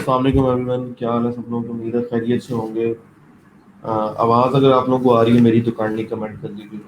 अस्सलाम वालेकुम एवरीवन, क्या हाल है सब लोगों को। उम्मीद है खैरियत से होंगे। आवाज़ अगर आप लोगों को आ रही है मेरी तो काइंडली कमेंट कर दीजिए।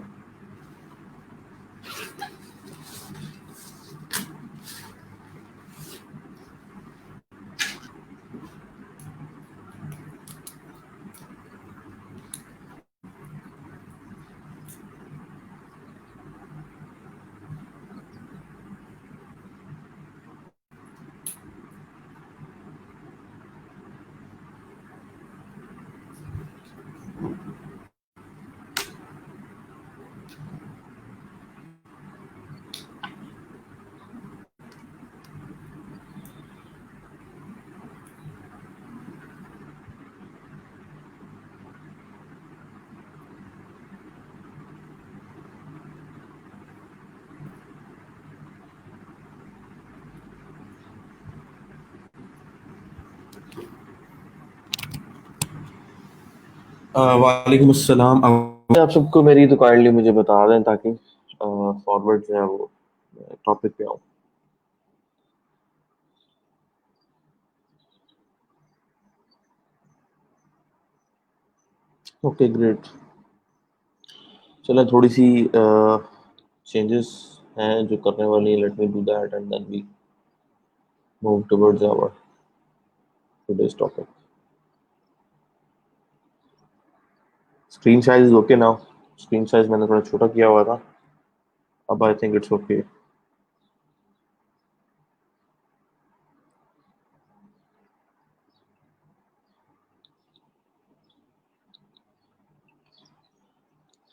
वालेकुम अस्सलाम। आप सबको मेरी तो काइंडली मुझे बता दें ताकि फॉरवर्ड जो है वो टॉपिक पे आऊँ। Okay great. चलें, थोड़ी सी चेंजेस हैं जो करने वाली हैं। Let me do that and then we move towards our today's topic. Screen size is okay now. Screen size मैंने थोड़ा छोटा किया हुआ था, अब आई थिंक इट्स ओके।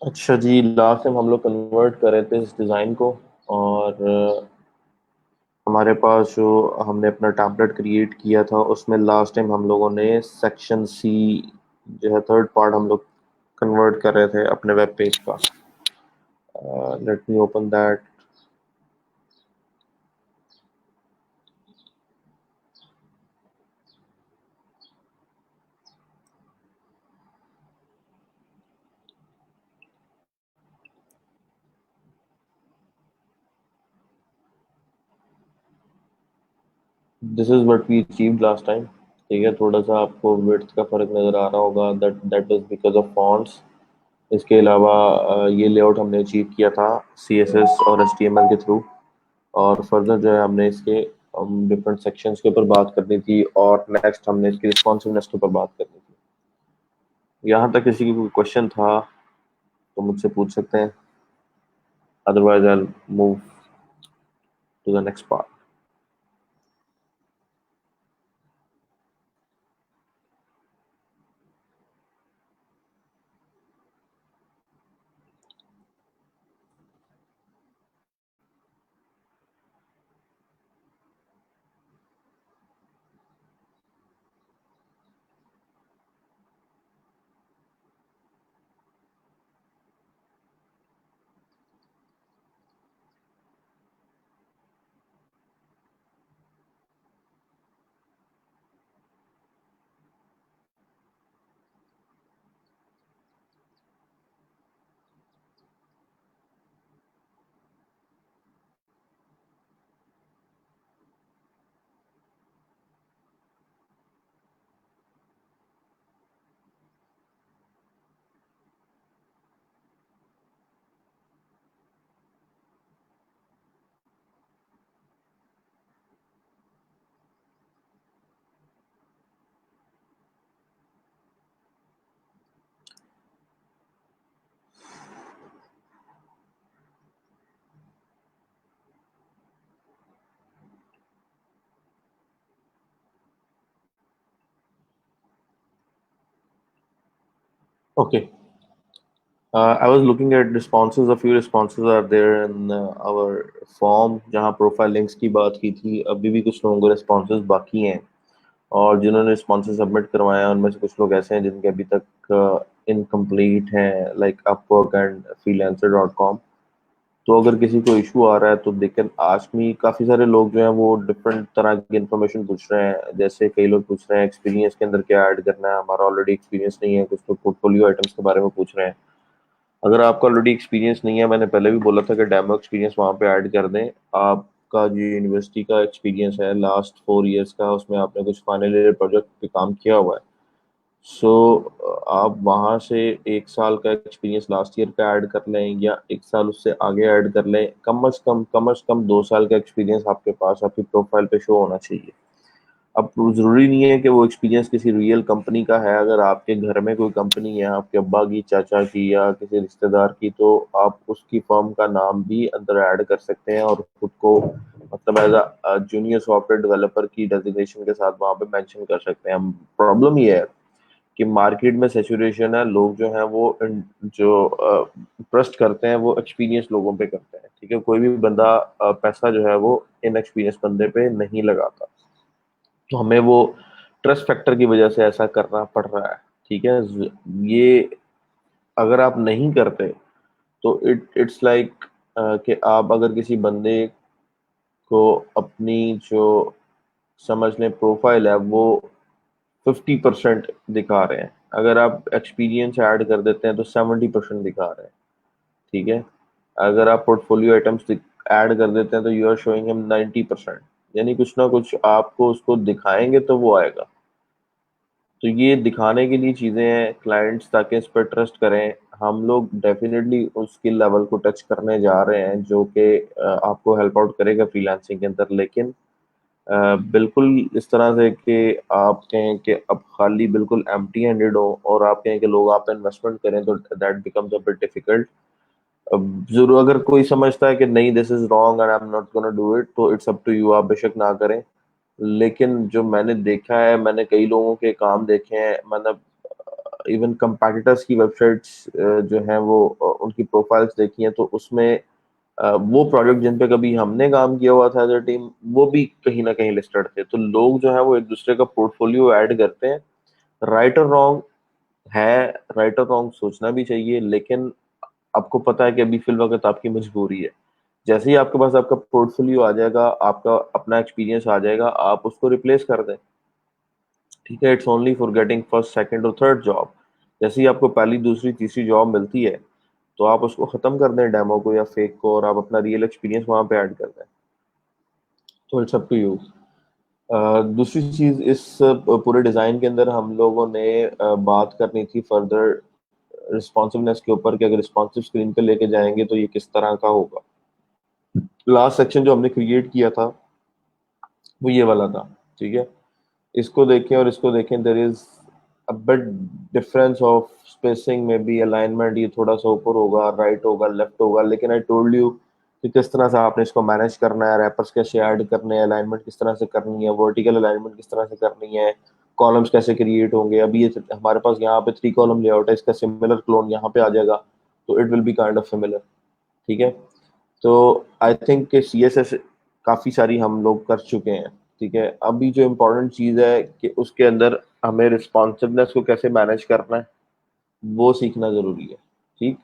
अच्छा जी, लास्ट टाइम हम लोग कन्वर्ट कर रहे थे इस डिज़ाइन को, और हमारे पास जो हमने अपना टैबलेट क्रिएट किया था उसमें लास्ट टाइम हम लोगों ने सेक्शन सी जो है थर्ड पार्ट हम लोग कन्वर्ट कर रहे थे अपने वेब पेज का। Let me open that. This is what we achieved last time. ठीक है, थोड़ा सा आपको विड्थ का फर्क नज़र आ रहा होगा, that that is because of fonts. इसके अलावा ये लेआउट हमने अचीव किया था CSS और HTML के थ्रू। और फर्दर जो है हमने इसके डिफरेंट सेक्शंस के ऊपर बात करनी थी, और नेक्स्ट हमने इसकी रिस्पॉन्सिवनेस के ऊपर बात करनी थी। यहाँ तक किसी की कोई क्वेश्चन था तो मुझसे पूछ सकते हैं, otherwise I move to the next part. Okay. I was looking at responses. A few responses are there in our form जहाँ प्रोफाइल लिंक्स की बात की थी। अभी भी कुछ लोगों को responses बाकी हैं, और जिन्होंने responses सबमिट करवाए हैं उनमें से कुछ लोग ऐसे हैं जिनके अभी तक इनकम्प्लीट हैं, लाइक अपवर्क एंड freelancer.com। तो अगर किसी को इशू आ रहा है तो दे कैन आस्क मी। काफ़ी सारे लोग जो हैं वो डिफरेंट तरह की इन्फॉर्मेशन पूछ रहे हैं। जैसे कई लोग पूछ रहे हैं एक्सपीरियंस के अंदर क्या ऐड करना है, हमारा ऑलरेडी एक्सपीरियंस नहीं है। कुछ लोग पोर्टफोलियो आइटम्स के बारे में पूछ रहे हैं। अगर आपका ऑलरेडी एक्सपीरियंस नहीं है, मैंने पहले भी बोला था कि डेमो एक्सपीरियंस वहाँ पे ऐड कर दें। आप आपका जो यूनिवर्सिटी का एक्सपीरियंस है लास्ट 4 इयर्स का, उसमें आपने कुछ फाइनल ईयर प्रोजेक्ट पे काम किया हुआ है, सो आप वहाँ से 1 साल का एक्सपीरियंस लास्ट ईयर का ऐड कर लें या 1 साल उससे आगे ऐड कर लें, कम से कम 2 साल का एक्सपीरियंस आपके पास आपकी प्रोफाइल पे शो होना चाहिए। अब ज़रूरी नहीं है कि वो एक्सपीरियंस किसी रियल कंपनी का है। अगर आपके घर में कोई कंपनी है, आपके अब्बा की, चाचा की या किसी रिश्तेदार की, तो आप उसकी फर्म का नाम भी अंदर ऐड कर सकते हैं और खुद को मतलब as a junior software developer की डेजिग्नेशन के साथ वहाँ पे मेंशन कर सकते हैं। प्रॉब्लम ये है कि मार्केट में सैचुरेशन है, लोग जो हैं वो जो ट्रस्ट करते हैं वो एक्सपीरियंस लोगों पे करते हैं। ठीक है, कोई भी बंदा पैसा जो है वो इन एक्सपीरियंस बंदे पे नहीं लगाता, तो हमें वो ट्रस्ट फैक्टर की वजह से ऐसा करना पड़ रहा है। ठीक है, ये अगर आप नहीं करते तो इट्स लाइक कि आप अगर किसी बंदे को अपनी जो समझ लें प्रोफाइल है वो 50% दिखा रहे हैं, अगर आप एक्सपीरियंस ऐड कर देते हैं तो 70% दिखा रहे हैं। ठीक है, अगर आप पोर्टफोलियो आइटम्स ऐड कर देते हैं तो यू आर शोइंग हिम 90%, यानी कुछ ना कुछ आपको उसको दिखाएंगे तो वो आएगा। तो ये दिखाने के लिए चीज़ें हैं क्लाइंट्स, ताकि इस पर ट्रस्ट करें। हम लोग डेफिनेटली उस स्किल लेवल को टच करने जा रहे हैं जो कि आपको हेल्प आउट करेगा फ्रीलांसिंग के अंदर, लेकिन बिल्कुल इस तरह से कि आप कहें कि अब खाली बिल्कुल एम्प्टी हैंडेड हो और आप कहें कि लोग आप इन्वेस्टमेंट करें, तो that becomes a bit difficult. अब जरूर अगर कोई समझता है कि नहीं this is wrong and I am not gonna do it, तो इट्स अप टू यू, आप बेशक ना करें। लेकिन जो मैंने देखा है, मैंने कई लोगों के काम देखे हैं, मतलब इवन कंपेटिटर्स की वेबसाइट्स जो हैं वो उनकी प्रोफाइल्स देखी हैं, तो उसमें वो प्रोजेक्ट जिन पे कभी हमने काम किया हुआ था एज अ टीम, वो भी कहीं ना कहीं लिस्टेड थे। तो लोग जो है वो एक दूसरे का पोर्टफोलियो ऐड करते हैं। राइट और रॉन्ग है, राइट और रॉन्ग सोचना भी चाहिए, लेकिन आपको पता है कि अभी फिल वक्त आपकी मजबूरी है। जैसे ही आपके पास आपका पोर्टफोलियो आ जाएगा, आपका अपना एक्सपीरियंस आ जाएगा, आप उसको रिप्लेस कर दें। ठीक है, it's only for getting first second और थर्ड जॉब। जैसे ही आपको पहली दूसरी तीसरी जॉब मिलती है, तो आप उसको खत्म कर दें डेमो को या फेक को, और आप अपना रियल एक्सपीरियंस वहां पे ऐड कर दें। तो इट्स अप टू यू। दूसरी चीज, इस पूरे डिजाइन के अंदर हम लोगों ने बात करनी थी फर्दर रिस्पॉन्सिवनेस के ऊपर, कि अगर रिस्पॉन्सिव स्क्रीन पे लेके जाएंगे तो ये किस तरह का होगा। लास्ट सेक्शन जो हमने क्रिएट किया था वो ये वाला था। ठीक है, इसको देखें और इसको देखें, there is a bit difference of spacing में भी, अलाइनमेंट ये थोड़ा सा ऊपर होगा, राइट होगा, लेफ्ट होगा, लेकिन आई टोल्ड यू कि किस तरह से आपने इसको मैनेज करना है, रैपर्स कैसे ऐड करने हैं, अलाइनमेंट किस तरह से करनी है, वर्टिकल अलाइनमेंट किस तरह से करनी है, कॉलम्स कैसे क्रिएट होंगे। अभी ये हमारे पास यहाँ पे 3 कॉलम लेआउट है, इसका सिमिलर क्लोन यहाँ पे आ जाएगा, तो it will be kind of similar. ठीक है, तो आई थिंक कि सी एस एस काफ़ी सारी हम लोग कर चुके हैं। ठीक है, अभी जो इम्पोर्टेंट चीज़ है कि उसके अंदर हमें रिस्पॉन्सिवनेस को कैसे मैनेज करना है वो सीखना ज़रूरी है। ठीक,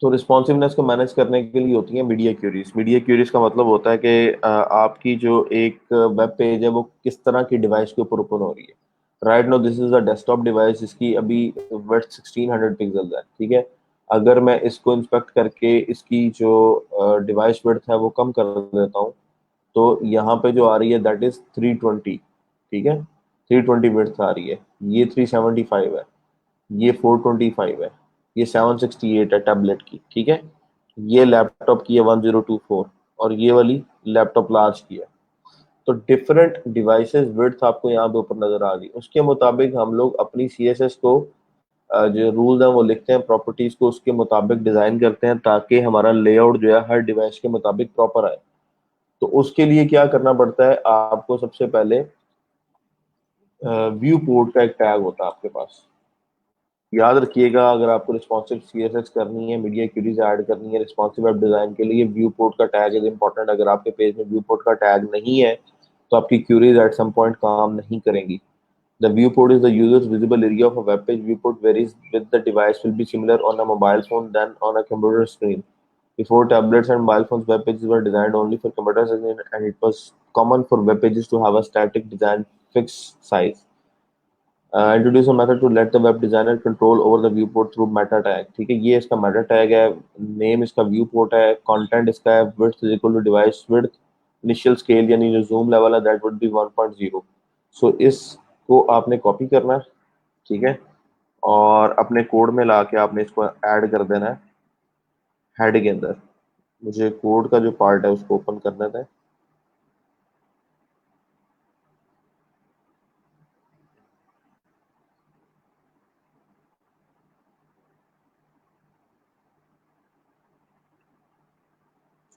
तो रिस्पॉन्सिवनेस को मैनेज करने के लिए होती है मीडिया क्यूरीज। मीडिया क्यूरीज का मतलब होता है कि आपकी जो एक वेब पेज है वो किस तरह की डिवाइस के ऊपर ओपन हो रही है। Right now this is a desktop device, इसकी अभी विड्थ 1600 पिक्सल है। ठीक है, अगर मैं इसको इंस्पेक्ट करके इसकी जो डिवाइस विड्थ है वो कम कर देता हूँ, तो यहाँ पे जो आ रही है दैट इज 320। ठीक है, 320 विड्थ आ रही है, ये 375 है, ये 425 है, ये 768 है टैबलेट की। ठीक है, ये लैपटॉप की है 1024, और ये वाली लैपटॉप लार्ज की है। तो डिफरेंट डिवाइसेस विड्थ आपको यहाँ पे ऊपर नजर आ गई। उसके मुताबिक हम लोग अपनी सीएसएस को जो रूल्स हैं वो लिखते हैं, प्रॉपर्टीज को उसके मुताबिक डिजाइन करते हैं, ताकि हमारा लेआउट जो है हर डिवाइस के मुताबिक प्रॉपर आए। तो उसके लिए क्या करना पड़ता है, आपको सबसे पहले व्यू पोर्ट का एक टैग होता है आपके पास। याद रखिएगा, अगर आपको रिस्पॉन्सिव सीएसएस करनी है, मीडिया क्यूरीज ऐड करनी है रिस्पॉन्सिव वेब डिजाइन के लिए, व्यू पोर्ट का टैग इज इंपॉर्टेंट। अगर आपके पेज में व्यू पोर्ट का टैग नहीं है तो आपकी क्यूरीज एट सम पॉइंट काम नहीं करेंगी। The viewport is the user's visible area of a web page. Viewport varies with the device, will be similar on a mobile phone than on a computer screen. Before, tablets and mobile phones web pages were designed only for computers, and it was common for web pages to have a static design fixed size. Introduce a method to let the web designer control over the view port through meta tag. ठीक है, ये इसका meta tag है। Name इसका view port है। Content इसका है width is equal to device width. Initial scale यानी जो जूम लेवल है दैट वुड बी 1.0। सो इसको आपने कॉपी करना है। ठीक है, और अपने कोड में ला के आपने इसको ऐड कर देना है हेड के अंदर। मुझे कोड का जो पार्ट है उसको ओपन करना था।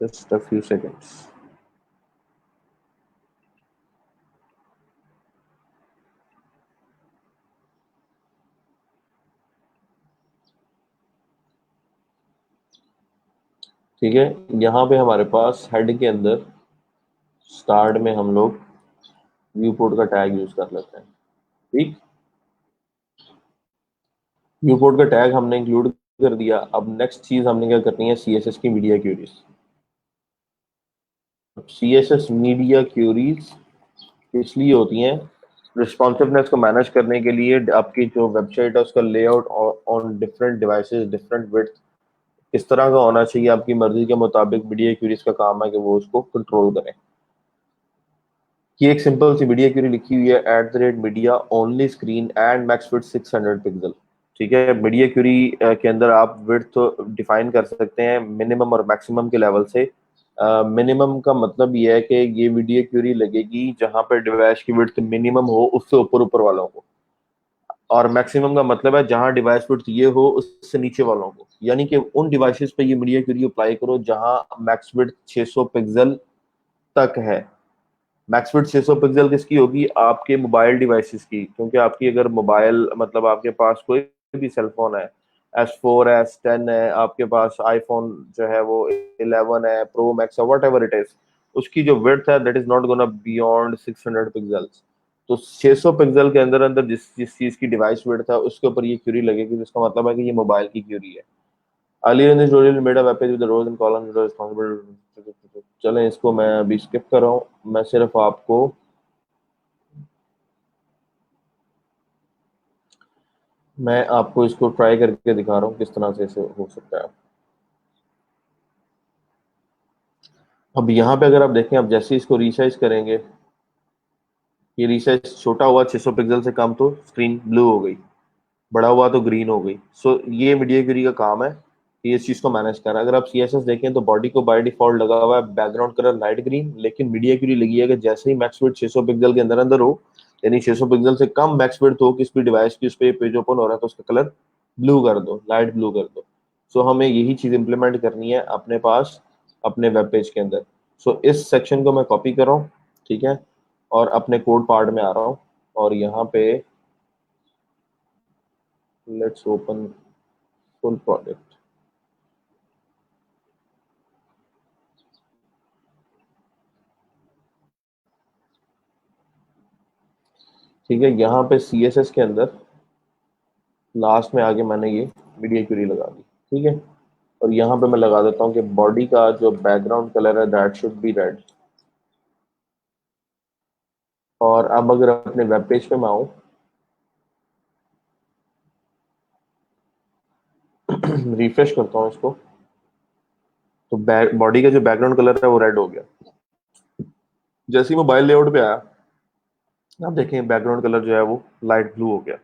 Just a few seconds. ठीक है, यहाँ पे हमारे पास हेड के अंदर स्टार्ट में हम लोग व्यू पोर्ट का टैग यूज कर लेते हैं। ठीक, व्यू पोर्ट का टैग हमने इंक्लूड कर दिया। अब नेक्स्ट चीज हमने क्या करनी है, सीएसएस की media queries. CSS media queries इसलिए होती हैं रिस्पॉन्सिवनेस को मैनेज करने के लिए। आपकी जो वेबसाइट है उसका layout on different devices different width इस तरह का होना चाहिए। आपकी मर्जी के मुताबिक मीडिया क्यूरीज का काम है कि वो उसको कंट्रोल करें। ये एक सिंपल सी मीडिया क्यूरी लिखी हुई है @media only screen and max width 600 pixel. ठीक है, मीडिया क्यूरी के अंदर आप विड्थ तो डिफाइन कर सकते हैं मिनिमम और मैक्सिमम के लेवल से। मिनिमम का मतलब ये है कि ये मीडिया क्यूरी लगेगी जहां पर डिवाइस की विड्थ मिनिमम हो उससे ऊपर ऊपर वालों को, और मैक्सिमम का मतलब है जहां डिवाइस विड्थ ये हो उससे नीचे वालों को। यानी कि उन डिवाइसेस पे ये मीडिया क्यूरी अप्लाई करो जहां मैक्स विड्थ 600 पिक्सल तक है। मैक्स विड्थ 600 पिक्सल किसकी होगी, आपके मोबाइल डिवाइसेस की, क्योंकि आपकी अगर मोबाइल मतलब आपके पास कोई भी सेलफोन है, S4 है, S10 है, आपके पास आईफोन जो है वो 11 है, प्रो मैक्स है, वट एवर इट इज, उसकी जो विड्थ है that is not gonna beyond 600 pixels. तो 600 पिक्सल के अंदर अंदर जिस जिस चीज की डिवाइस विड्थ है उसके ऊपर ये क्यूरी लगेगी, जिसका मतलब है कि ये मोबाइल की क्यूरी है। Earlier in this tutorial, we made a web page with the rows and columns that are responsible. चलें इसको मैं अभी स्किप कर रहा हूँ। मैं सिर्फ आपको इसको ट्राई करके दिखा रहा हूँ किस तरह से इसे हो सकता है। अब यहाँ पे अगर आप देखें, आप जैसे ही इसको रिसाइज करेंगे, ये रिसाइज छोटा हुआ 600 पिक्सल से कम तो स्क्रीन ब्लू हो गई, बड़ा हुआ तो ग्रीन हो गई। सो ये मीडिया क्यूरी का काम है कि इस चीज को मैनेज करें। अगर आप सीएसएस देखें तो बॉडी को बाय डिफॉल्ट लगा हुआ है बैकग्राउंड कलर लाइट ग्रीन, लेकिन मीडिया क्यूरी लगी है कि जैसे ही मैक्स विड्थ 600 पिक्सल के अंदर अंदर हो, यानी 600 पिक्सल से कम मैक्स विड्थ हो किसी भी डिवाइस की, उस पर पेज ओपन हो रहा है तो उसका कलर ब्लू कर दो, लाइट ब्लू कर दो। सो हमें यही चीज इंप्लीमेंट करनी है अपने पास अपने वेब पेज के अंदर। सो इस सेक्शन को मैं कॉपी कर रहा हूँ। ठीक है, और अपने कोड पार्ट में आ रहा हूँ, और यहाँ पे लेट्स ओपन फुल प्रोजेक्ट। ठीक है, यहाँ पे सीएसएस के अंदर लास्ट में आके मैंने ये मीडिया क्यूरी लगा दी। ठीक है, और यहाँ पे मैं लगा देता हूँ कि बॉडी का जो बैकग्राउंड कलर है दैट शुड बी रेड। और अब अगर अपने वेब पेज पे मैं आऊँ, रिफ्रेश करता हूँ इसको, तो बॉडी का जो बैकग्राउंड कलर है वो रेड हो गया। जैसे ही मोबाइल लेआउट पे आया, आप देखें बैकग्राउंड कलर जो है वो लाइट ब्लू हो गया।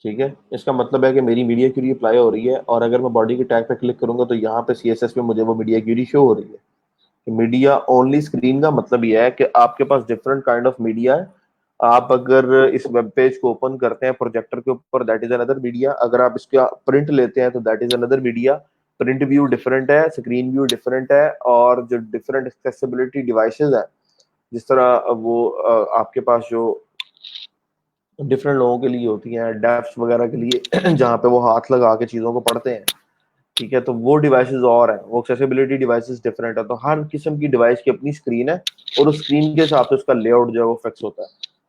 ठीक है, इसका मतलब है कि मेरी मीडिया क्यूरी अप्लाई हो रही है, और अगर मैं बॉडी के टैग पे क्लिक करूंगा तो यहाँ पे सीएसएस पे मुझे वो मीडिया क्यूरी शो हो रही है। मीडिया ओनली स्क्रीन का मतलब यह है कि आपके पास डिफरेंट काइंड ऑफ मीडिया है। आप अगर इस वेब पेज को ओपन करते हैं प्रोजेक्टर के ऊपर, दैट इज अनदर मीडिया। अगर आप इसका प्रिंट लेते हैं तो that is another media. Print view different है, स्क्रीन व्यू डिफरेंट है, और जो डिफरेंट एक्सेसिबिलिटी डिवाइसेस है, जिस तरह वो आपके पास जो डिफरेंट लोगों के लिए होती हैं, डेफ्स वगैरह के लिए जहाँ पे वो हाथ लगा के चीज़ों को पढ़ते हैं, ठीक है, तो वो डिवाइसेस और हैं, वो एक्सेसिबिलिटी डिवाइसेस डिफरेंट है। तो हर किस्म की डिवाइस की अपनी स्क्रीन है, और उस स्क्रीन के हिसाब से उसका लेआउट जो है वो फिक्स होता है।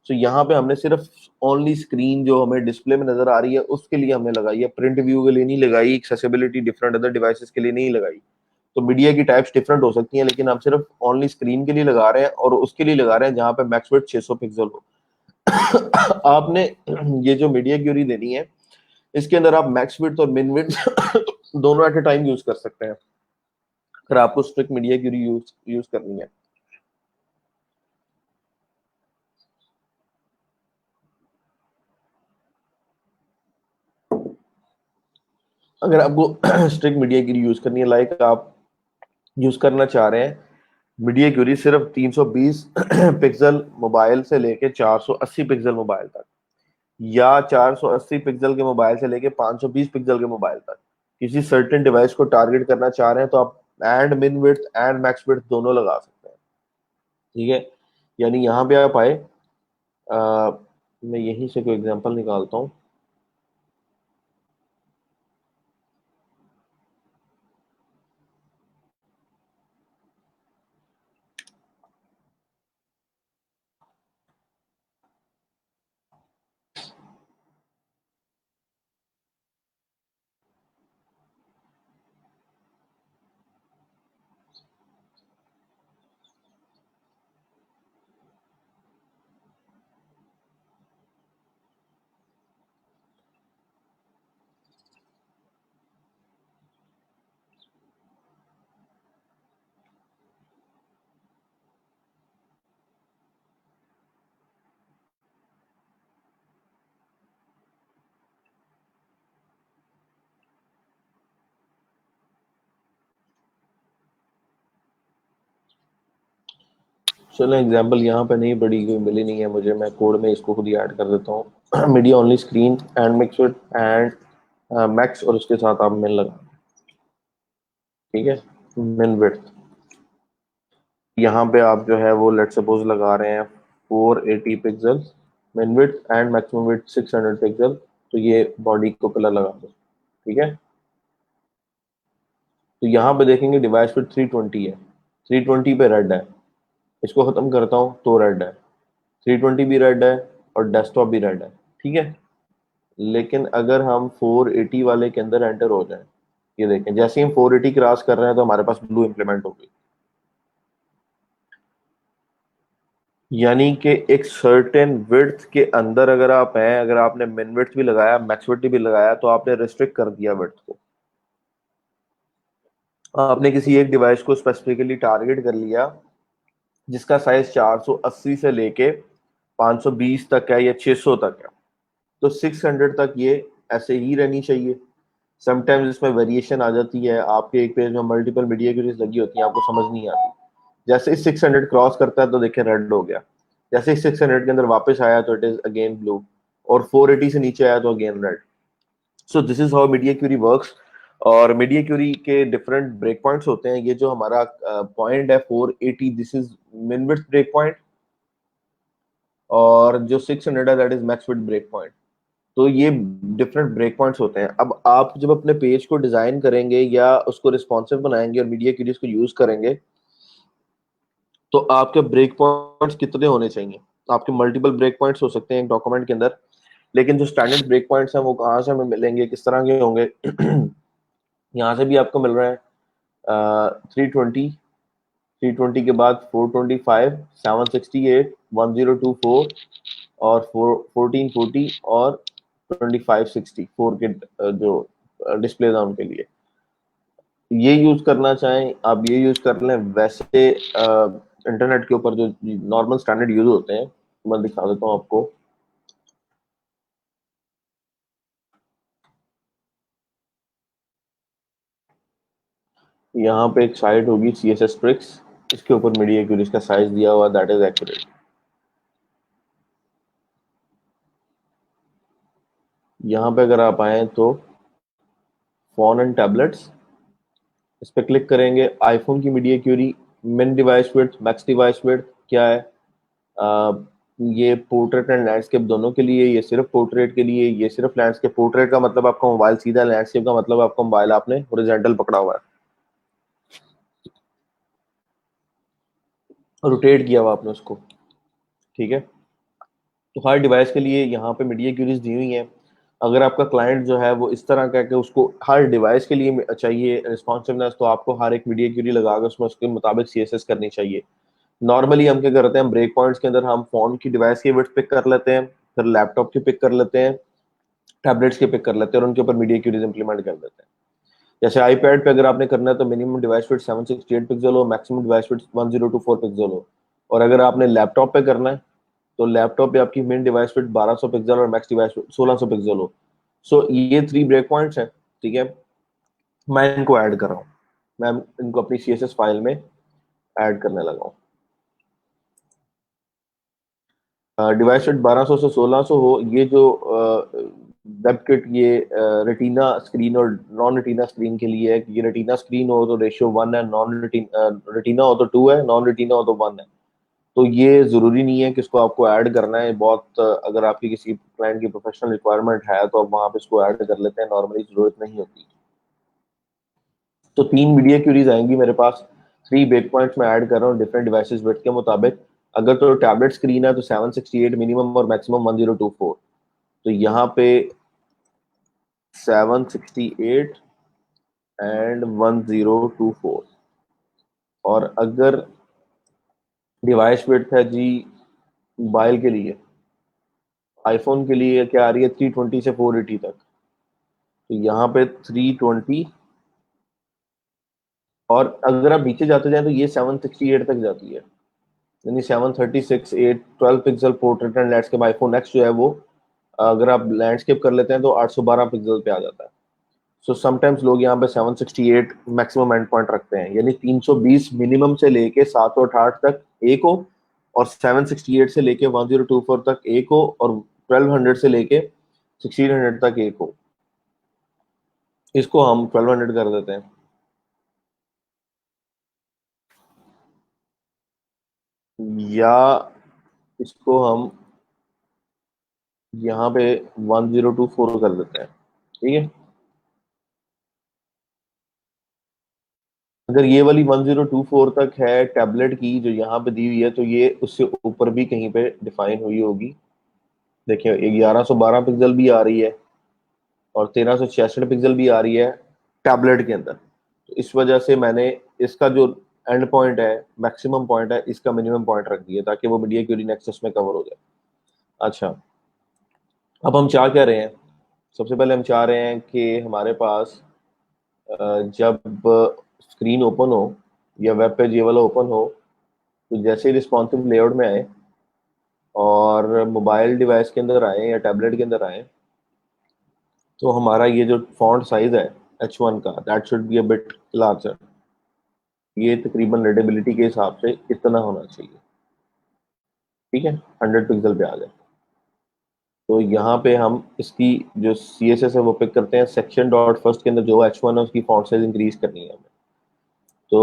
तो यहाँ पे हमने सिर्फ ओनली स्क्रीन जो हमें डिस्प्ले में नजर आ रही है उसके लिए हमने लगाई है, प्रिंट व्यू के लिए नहीं लगाई, एक्सेसिबिलिटी डिफरेंट अदर डिवाइसेस के लिए नहीं लगाई। तो मीडिया की टाइप्स डिफरेंट हो सकती हैं, लेकिन हम सिर्फ ओनली स्क्रीन के लिए लगा रहे हैं, और उसके लिए लगा रहे हैं जहाँ पे मैक्स विड्थ 600 पिक्सल हो। आपने ये जो मीडिया क्यूरी देनी है, इसके अंदर आप मैक्स विड्थ और मिन विड्थ दोनों एट ए टाइम यूज कर सकते हैं, अगर आपको strict media query use use करनी है। अगर आपको स्ट्रिक्ट मीडिया क्यूरी यूज करनी है, लाइक आप यूज करना चाह रहे हैं मीडिया क्यूरी सिर्फ 320 पिक्सल मोबाइल से लेके 480 पिक्सल मोबाइल तक, या 480 पिक्सल के मोबाइल से लेके 520 पिक्सल के मोबाइल तक, किसी सर्टेन डिवाइस को टारगेट करना चाह रहे हैं, तो आप एंड मिन विड्थ एंड मैक्स विड्थ दोनों लगा सकते हैं। ठीक है, यानी यहाँ पे आप आए, मैं यहीं से कोई एग्जांपल निकालता हूँ। चलो एग्जांपल यहाँ पे नहीं पड़ी, कोई मिली नहीं है मुझे, मैं कोड में इसको खुद ही ऐड कर देता हूँ। Media only screen and mix width and max, और उसके साथ आप मिन लगा। ठीक है, मिन विड्थ यहाँ पे आप जो है वो लेट सपोज लगा रहे हैं 480 पिक्सल मिन width and maximum width 600 pixel, तो ये बॉडी को कलर लगा दो। ठीक है, तो यहाँ पे देखेंगे डिवाइस पे 320 है, 320 पे रेड है, इसको खत्म करता हूँ तो रेड है, 320 भी रेड है और डेस्कटॉप भी रेड है। ठीक है, लेकिन अगर हम 480 वाले के अंदर एंटर हो जाए, ये देखें जैसे ही हम 480 क्रॉस कर रहे हैं तो हमारे पास ब्लू इंप्लीमेंट हो गई। यानी कि एक सर्टेन विड्थ के अंदर अगर आप हैं, अगर आपने मिन विड्थ भी लगाया मैक्स विड्थ भी लगाया, तो आपने रिस्ट्रिक्ट कर दिया विड्थ को। आपने किसी एक डिवाइस को स्पेसिफिकली टारगेट कर लिया जिसका साइज 480 से लेके 520 तक है या 600 तक है, तो 600 तक ये ऐसे ही रहनी चाहिए। समटाइम्स इसमें वेरिएशन आ जाती है, आपके एक पेज में मल्टीपल मीडिया क्यूरीज लगी होती हैं, आपको समझ नहीं आती। जैसे ही 600 क्रॉस करता है तो देखिए रेड हो गया, जैसे ही 600 के अंदर वापस आया तो इट इज अगेन ब्लू, और 480 से नीचे आया तो again red. So this is how media query works. और मीडिया क्यूरी के डिफरेंट ब्रेक पॉइंट्स होते हैं। ये जो हमारा पॉइंट है 480, this is min width break point, और जो 600 है that is max width break point. तो ये डिफरेंट ब्रेक पॉइंट्स होते हैं। अब आप जब अपने पेज को डिजाइन करेंगे या उसको रिस्पॉन्सिव बनाएंगे और मीडिया क्यूरीज को यूज करेंगे, तो आपके ब्रेक पॉइंट्स कितने होने चाहिए? आपके मल्टीपल ब्रेक पॉइंट्स हो सकते हैं एक डॉक्यूमेंट के अंदर, लेकिन जो स्टैंडर्ड ब्रेक पॉइंट्स हैं वो कहाँ से हमें मिलेंगे, किस तरह के होंगे? यहाँ से भी आपको मिल रहा है 320 के बाद 425, 768, 1024 और 1440 और 2560 4 के जो डिस्प्ले था उनके लिए। ये यूज करना चाहें आप ये यूज कर लें, वैसे इंटरनेट के ऊपर जो नॉर्मल स्टैंडर्ड यूज होते हैं मैं दिखा देता हूँ आपको। यहाँ पे एक साइट होगी CSS ट्रिक्स, इसके ऊपर मीडिया क्यूरीज का साइज दिया हुआ, दैट इज एक्यूरेट। यहाँ पे अगर आप आए तो फोन एंड टैबलेट्स, इस पे क्लिक करेंगे, आईफोन की मीडिया क्यूरी, मिन device width max device width क्या है? आ, ये पोर्ट्रेट एंड लैंडस्केप दोनों के लिए, ये सिर्फ पोर्ट्रेट के लिए, ये सिर्फ लैंडस्केप। पोर्ट्रेट का मतलब आपका मोबाइल सीधा, लैंडस्केप का मतलब आपका मोबाइल आपने हॉरिजॉन्टल पकड़ा हुआ है, रोटेट किया हुआ आपने उसको। ठीक है, तो हर डिवाइस के लिए यहाँ पे मीडिया क्यूरीज दी हुई है। अगर आपका क्लाइंट जो है वो इस तरह का है कि उसको हर डिवाइस के लिए चाहिए रिस्पॉन्सिवनेस, तो आपको हर एक मीडिया क्यूरी लगाकर उसमें उसके मुताबिक CSS करनी चाहिए। नॉर्मली हम क्या करते हैं, हम ब्रेक पॉइंट्स के अंदर हम फोन की डिवाइस की बिट्स पिक कर लेते हैं, फिर लैपटॉप की पिक कर लेते हैं, टैबलेट्स के पिक कर लेते हैं और उनके ऊपर मीडिया क्यूरीज इंप्लीमेंट कर देते हैं। जैसे आईपैड पे अगर आपने करना है तो मिनिमम डिवाइस फिट 768 पिक्सल हो, मैक्सिमम डिवाइस फिट 1024 पिक्सल हो। और अगर आपने लैपटॉप पे करना है तो लैपटॉप पे आपकी मिन डिवाइस फिट 1200 पिक्सल और मैक्स डिवाइस फिट 1600 पिक्सल हो। सो ये 3 ब्रेक पॉइंट्स हैं, ठीक है। मैं इनको ऐड कर रहा हूँ, मैं इनको अपनी CSS फाइल में ऐड करने लगा हूँ। डिवाइस फिट 1200 से 1600 हो, ये जो वेब किट ये रेटिना स्क्रीन और नॉन रेटिना स्क्रीन के लिए है। ये रेटिना स्क्रीन हो तो रेशियो 1 है, नॉन रेटिना हो तो 2 है, नॉन रेटिना हो तो 1 है। तो ये जरूरी नहीं है कि इसको आपको ऐड करना है, बहुत अगर आपकी किसी क्लाइंट की प्रोफेशनल रिक्वायरमेंट है तो आप वहां पे इसको ऐड कर लेते हैं, नॉर्मली जरूरत नहीं होती। तो 3 मीडिया क्यूरीज आएंगी मेरे पास, 3 ब्रेक पॉइंट्स में ऐड कर रहा हूँ डिफरेंट डिवाइसेस बिट के मुताबिक। अगर तो टैबलेट स्क्रीन है तो 768 मिनिमम और मैक्सिमम 1024। तो यहाँ पे 768 एंड 1024। और अगर डिवाइस बिट है जी मोबाइल के लिए, आईफोन के लिए क्या आ रही है 320 से 480 तक। तो यहाँ पे 320, और अगर आप नीचे जाते जाए तो ये 768 तक जाती है, यानी 736 8 12 pixel portrait and landscape iPhone x जो है वो, अगर आप लैंडस्केप कर लेते हैं तो 812 पिक्सल पे आ जाता है। सो समटाइम्स लोग यहाँ पे 768 मैक्सिमम एंड पॉइंट रखते हैं, यानी 320 मिनिमम से लेके 768 तक एक हो, और 768 से लेके 1024 तक एक हो, और 1200 से लेके 1600 तक एक हो। इसको हम 1200 कर देते हैं, या इसको हम यहाँ पे 1024 कर देते हैं, ठीक है। अगर ये वाली 1024 तक है टैबलेट की जो यहाँ पे दी हुई है, तो ये उससे ऊपर भी कहीं पे डिफाइन हुई होगी। देखिए, एक 1112 पिक्सल भी आ रही है और 1366 पिक्सल भी आ रही है टैबलेट के अंदर। तो इस वजह से मैंने इसका जो एंड पॉइंट है, मैक्सिमम पॉइंट है, इसका मिनिमम पॉइंट रख दिया ताकि वो मीडिया क्यूरी नेक्सस में कवर हो जाए। अच्छा, अब हम चाह क्या रहे हैं? सबसे पहले हम चाह रहे हैं कि हमारे पास जब स्क्रीन ओपन हो या वेब पेज ये वाला ओपन हो, तो जैसे ही रिस्पॉन्सिव लेआउट में आए और मोबाइल डिवाइस के अंदर आए या टैबलेट के अंदर आए, तो हमारा ये जो फॉन्ट साइज है H1 का, that should be a bit larger. ये तकरीबन रीडेबिलिटी के हिसाब से इतना होना चाहिए, ठीक है, 100 पिक्सल पे आ जाए। तो यहाँ पे हम इसकी जो CSS है वो पिक करते हैं, सेक्शन डॉट फर्स्ट के अंदर जो H1 है उसकी फॉन्ट साइज इंक्रीज करनी है हमें। तो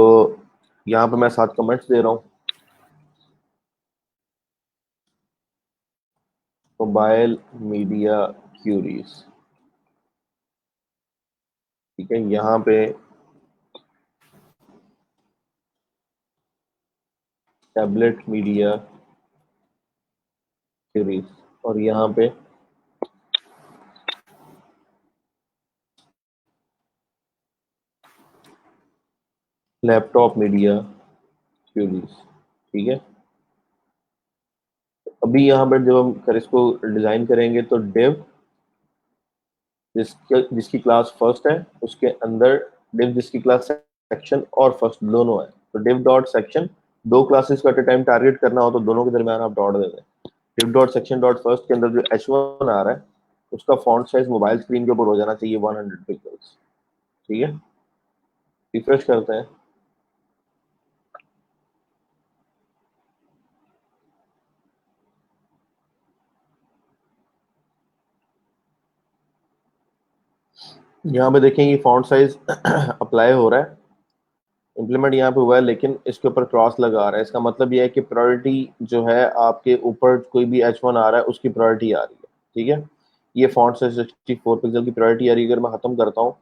यहाँ पे मैं 7 कमेंट्स दे रहा हूँ। मोबाइल मीडिया क्यूरीज, ठीक है, यहाँ पे टैबलेट मीडिया क्यूरीज, और यहाँ पे लैपटॉप मीडिया क्यूरीज, ठीक है। अभी यहाँ पर जब हम कर इसको डिजाइन करेंगे तो डिव जिसकी क्लास फर्स्ट है उसके अंदर डिव जिसकी क्लास सेक्शन और फर्स्ट दोनों है, तो डिव डॉट सेक्शन, दो क्लासेस को एट टाइम टारगेट करना हो तो दोनों के दरमियान आप डॉट दे दें। Div dot section dot first के अंदर जो H1 आ रहा है उसका फॉन्ट साइज मोबाइल स्क्रीन के ऊपर हो जाना चाहिए 100 पिक्सल्स, ठीक है। रिफ्रेश करते हैं। यहाँ पे देखें ये फॉन्ट साइज अप्लाई हो रहा है, इम्प्लीमेंट यहाँ पे हुआ है, लेकिन इसके ऊपर क्रॉस लगा रहा है। इसका मतलब ये है कि प्रायोरिटी जो है आपके ऊपर कोई भी H1 आ रहा है उसकी प्रायोरिटी आ रही है, ठीक है। ये फॉन्ट साइज 64 पिक्सल की प्रायोरिटी आ रही है। अगर मैं खत्म करता हूँ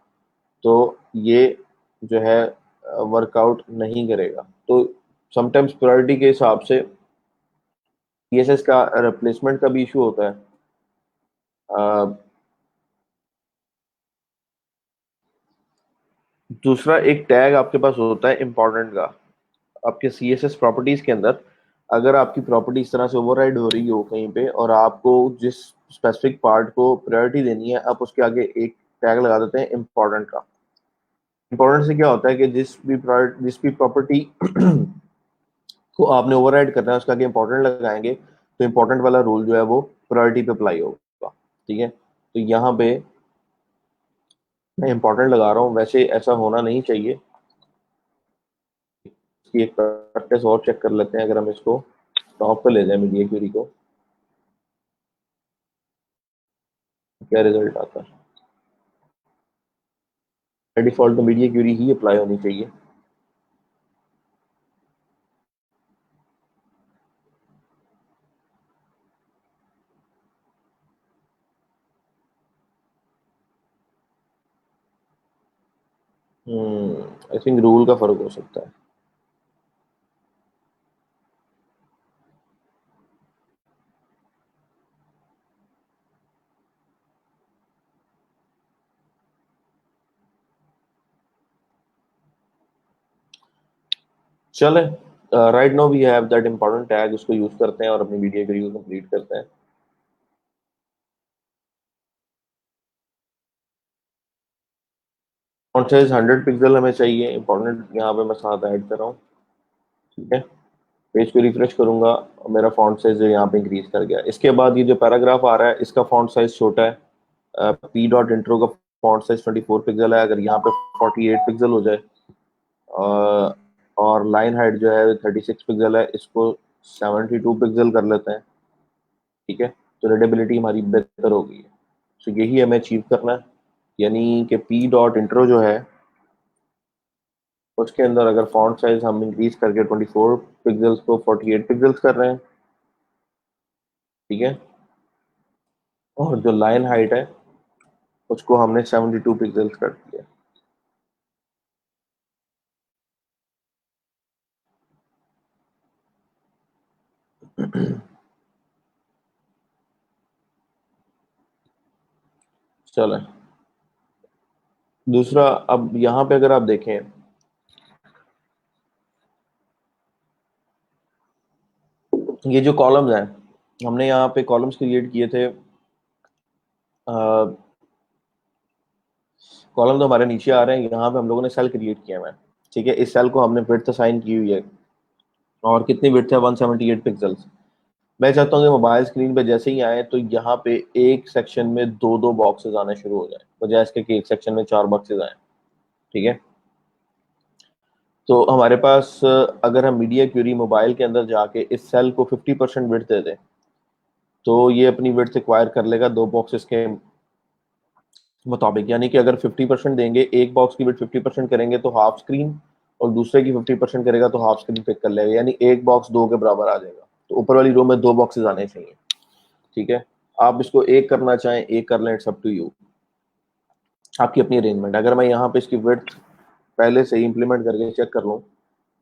तो ये जो है वर्कआउट नहीं करेगा। तो समटाइम्स प्रायोरिटी के हिसाब से CSS का रिप्लेसमेंट का भी इशू होता है। दूसरा एक टैग आपके पास होता है इम्पोर्टेंट का, आपके CSS प्रॉपर्टीज के अंदर अगर आपकी प्रॉपर्टी इस तरह से ओवरराइड हो रही हो कहीं पे, और आपको जिस स्पेसिफिक पार्ट को प्रायोरिटी देनी है, आप उसके आगे एक टैग लगा देते हैं इम्पोर्टेंट का। इम्पोर्टेंट से क्या होता है कि जिस भी प्रॉपर्टी को आपने ओवरराइड करना है उसके आगे इम्पोर्टेंट लगाएंगे, तो इम्पोर्टेंट वाला रूल जो है वो प्रायोरिटी पे अप्लाई होगा। ठीक है, तो यहाँ पे मैं इम्पोर्टेंट लगा रहा हूँ, वैसे ऐसा होना नहीं चाहिए। इसकी एक प्रैक्टिस और चेक कर लेते हैं, अगर हम इसको टॉप पे ले जाए मीडिया क्यूरी को, क्या रिजल्ट आता है। डिफॉल्ट तो मीडिया क्यूरी ही अप्लाई होनी चाहिए। आई थिंक रूल का फर्क हो सकता है। चले, right now we have that important tag, उसको यूज करते हैं और अपनी मीडिया क्यूरी को कंप्लीट करते हैं। फॉन्ट साइज 100 पिक्सल हमें चाहिए, इंपॉर्टेंट यहाँ पे मैं साथ ऐड कर रहा हूँ। ठीक है, पेज को रिफ्रेश करूंगा और मेरा फॉन्ट साइज जो यहाँ पे इंक्रीज कर गया। इसके बाद ये जो पैराग्राफ आ रहा है इसका फॉन्ट साइज छोटा है। पी डॉट इंट्रो का फॉन्ट साइज 24 पिक्सल है, अगर यहाँ पे 48 पिक्सल हो जाए, अ, और लाइन हाइट जो है 36 पिक्सल है, इसको 72 पिक्सल कर लेते हैं। ठीक है, तो रीडेबिलिटी हमारी बेहतर हो गई है। तो यही हमें अचीव करना है, यानी कि पी डॉट इंट्रो जो है उसके अंदर अगर फॉन्ट साइज हम इंक्रीज करके 24 पिक्सल्स को 48 पिक्सल्स कर रहे हैं। ठीक है, और जो लाइन हाइट है उसको हमने 72 पिक्सल्स कर दिया। चलो, दूसरा, अब यहाँ पे अगर आप देखें, ये जो कॉलम्स हैं, हमने यहाँ पे कॉलम्स क्रिएट किए थे। कॉलम तो हमारे नीचे आ रहे हैं, यहाँ पे हम लोगों ने सेल क्रिएट किया हुआ है। ठीक है, इस सेल को हमने विड्थ असाइन की हुई है, और कितनी विड्थ है, 178 पिक्सल्स। मैं चाहता हूँ कि मोबाइल स्क्रीन पे जैसे ही आए तो यहाँ पे एक सेक्शन में दो दो बॉक्सेस आने शुरू हो जाए, बजाय इसके कि एक सेक्शन में 4 बॉक्सेस आए। ठीक है, तो हमारे पास अगर हम मीडिया क्यूरी मोबाइल के अंदर जाके इस सेल को 50% विड्थ दे दें, तो ये अपनी विड्थ एक्वायर कर लेगा दो बॉक्सेस के मुताबिक। यानी कि अगर 50% देंगे, एक बॉक्स की विड्थ 50% करेंगे तो हाफ स्क्रीन, और दूसरे की 50% करेगा तो हाफ स्क्रीन पिक कर लेगा, यानी एक बॉक्स दो के बराबर आ जाएगा। तो ऊपर वाली रो में दो बॉक्सेस आने चाहिए। ठीक है, आप इसको एक करना चाहें एक कर लें, इट्स अप टू यू, आपकी अपनी अरेंजमेंट। अगर मैं यहाँ पे इसकी विड्थ पहले से ही इंप्लीमेंट करके चेक कर लूँ,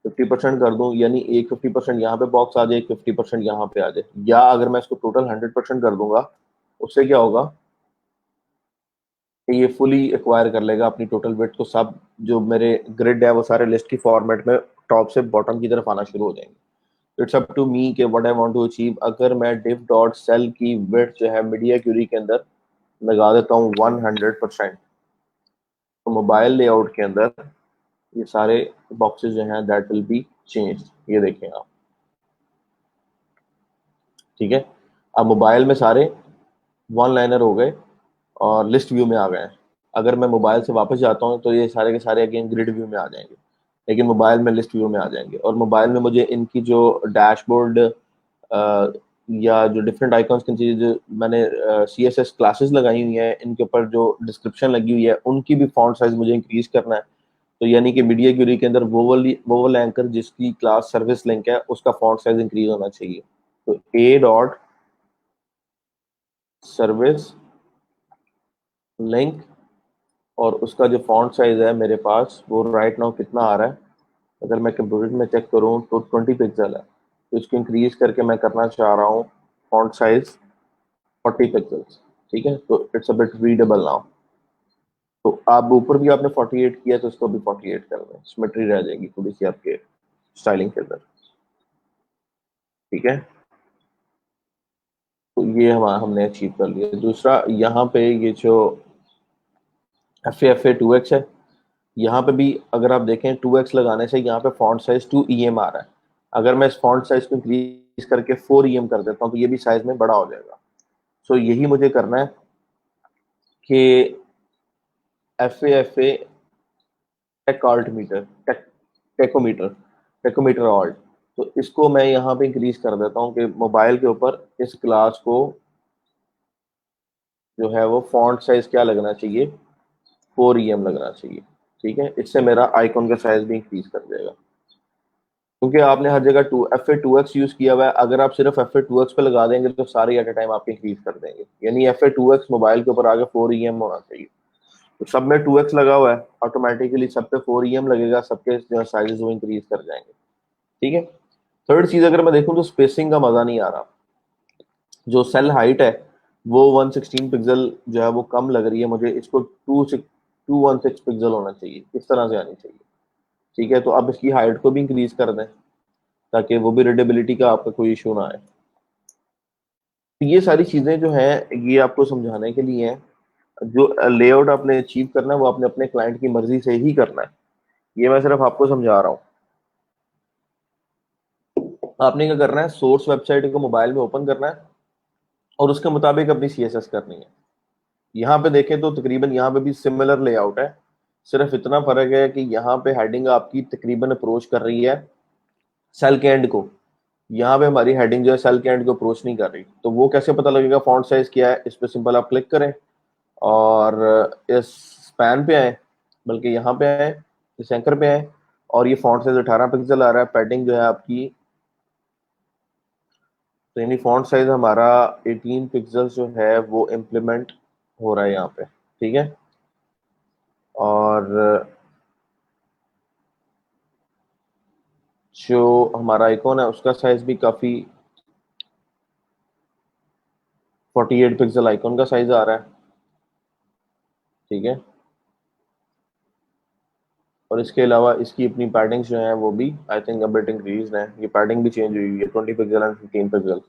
50% कर दूं, यानी एक 50% यहाँ पे बॉक्स आ जाए, एक 50% यहाँ पे आ जाए, या अगर मैं इसको टोटल 100% कर दूंगा, उससे क्या होगा कि ये फुली एक्वायर कर लेगा अपनी टोटल विड्थ को। सब जो मेरे ग्रिड है वो सारे लिस्ट की फॉर्मेट में टॉप से बॉटम की तरफ आना शुरू हो जाएंगे। इट्स अप टू मी के what I want to achieve. अगर मैं div डॉट सेल की विड्थ जो है मीडिया क्यूरी के अंदर लगा देता हूँ 100%, तो मोबाइल लेआउट के अंदर ये सारे बॉक्सेस जो हैं दैट विल बी चेंज। ये देखें आप। ठीक है, अब मोबाइल में सारे वन लाइनर हो गए और लिस्ट व्यू में आ गए हैं। अगर मैं मोबाइल से वापस जाता हूँ तो ये सारे के सारे अगेन ग्रिड व्यू में आ जाएंगे, लेकिन मोबाइल में लिस्ट व्यू में आ जाएंगे। और मोबाइल में मुझे इनकी जो डैशबोर्ड या जो डिफरेंट आइकॉन्स की चीज़ जो मैंने CSS क्लासेस लगाई हुई हैं, इनके ऊपर जो डिस्क्रिप्शन लगी हुई है, उनकी भी फॉन्ट साइज मुझे इंक्रीज करना है। तो यानी कि मीडिया क्यूरी के अंदर वोवल एंकर जिसकी क्लास सर्विस लिंक है उसका फॉन्ट साइज इंक्रीज होना चाहिए। तो ए डॉट सर्विस लिंक, और उसका जो फॉन्ट साइज है मेरे पास वो राइट नाउ कितना आ रहा है, अगर मैं कंप्यूटर में चेक करूँ तो 20 पिक्सल है। तो इसको इंक्रीज करके मैं करना चाह रहा हूँ फॉन्ट साइज 40 पिक्सल्स। ठीक है, तो it's a bit readable now. तो आप ऊपर भी आपने 48 किया तो इसको भी 48 कर दें, सिमेट्री रह जाएगी थोड़ी सी आपके स्टाइलिंग के अंदर। ठीक है, तो ये हमने अचीव कर लिया। दूसरा, यहाँ पे ये जो FA2X है, यहाँ पे भी अगर आप देखें 2X लगाने से यहाँ पे फॉन्ट साइज 2 EM आ रहा है। अगर मैं इस फॉन्ट साइज को इंक्रीज करके 4 EM कर देता हूँ तो ये भी साइज में बड़ा हो जाएगा। सो यही मुझे करना है कि FA tach alt meter, tachometer, tachometer alt, तो इसको मैं यहाँ पे इंक्रीज कर देता हूँ कि मोबाइल के ऊपर इस क्लास को जो है वो फॉन्ट साइज क्या लगना चाहिए, 4 EM लगना चाहिए। ठीक है, इससे मेरा आइकॉन का साइज भी इंक्रीज कर देगा, क्योंकि आपने हर जगह FA2X यूज किया हुआ है। अगर आप सिर्फ FA2X पे लगा देंगे तो सारे एट ए टाइम आपके इंक्रीज कर देंगे, यानी FA2X मोबाइल के ऊपर आगे 4 EM होना चाहिए। तो सब में 2X लगा हुआ है, ऑटोमेटिकली सब पे 4 EM लगेगा, सबके जो साइजेस वो इंक्रीज कर जाएंगे। ठीक है। थर्ड चीज अगर मैं देखूं तो स्पेसिंग का मजा नहीं आ रहा। जो सेल हाइट है वो 116 पिक्सल जो है वो कम लग रही है मुझे, इसको 216 पिक्सल होना चाहिए, इस तरह से आनी चाहिए। ठीक है, तो अब इसकी हाइट को भी इंक्रीज कर दें ताकि वो भी रीडेबिलिटी का आपका कोई इशू ना आए। तो ये सारी चीजें जो है ये आपको समझाने के लिए हैं। जो लेआउट आपने अचीव करना है वो आपने अपने क्लाइंट की मर्जी से ही करना है, ये मैं सिर्फ आपको समझा रहा हूँ। आपने क्या करना है, सोर्स वेबसाइट को मोबाइल में ओपन करना है और उसके मुताबिक अपनी CSS करनी है। यहाँ पे देखें तो तकरीबन यहाँ पे भी सिमिलर लेआउट है, सिर्फ इतना फर्क है कि यहाँ पे हेडिंग आपकी तकरीबन अप्रोच कर रही है सेल के एंड को। यहाँ पे हमारी हेडिंग जो है सेल के एंड को अप्रोच नहीं कर रही। तो वो कैसे पता लगेगा फॉन्ट साइज क्या है, इस पे सिंपल आप क्लिक करें और इस स्पैन पे आए, बल्कि यहाँ पे आए, इस एंकर पे आए, और ये फॉन्ट साइज 18 पिक्सल आ रहा है। पैडिंग जो है आपकी, तो यानी फॉन्ट साइज हमारा 18 पिक्सल जो है वो इम्प्लीमेंट हो रहा है यहाँ पे। ठीक है, और जो हमारा आइकॉन है उसका साइज भी काफी, 48 पिक्सल आइकॉन का साइज आ रहा है। ठीक है, और इसके अलावा इसकी अपनी पैडिंग जो है वो भी आई थिंक अब इंक्रीज है, ये पैडिंग भी चेंज हुई है, 20 पिक्सल एंड 15 पिक्सल।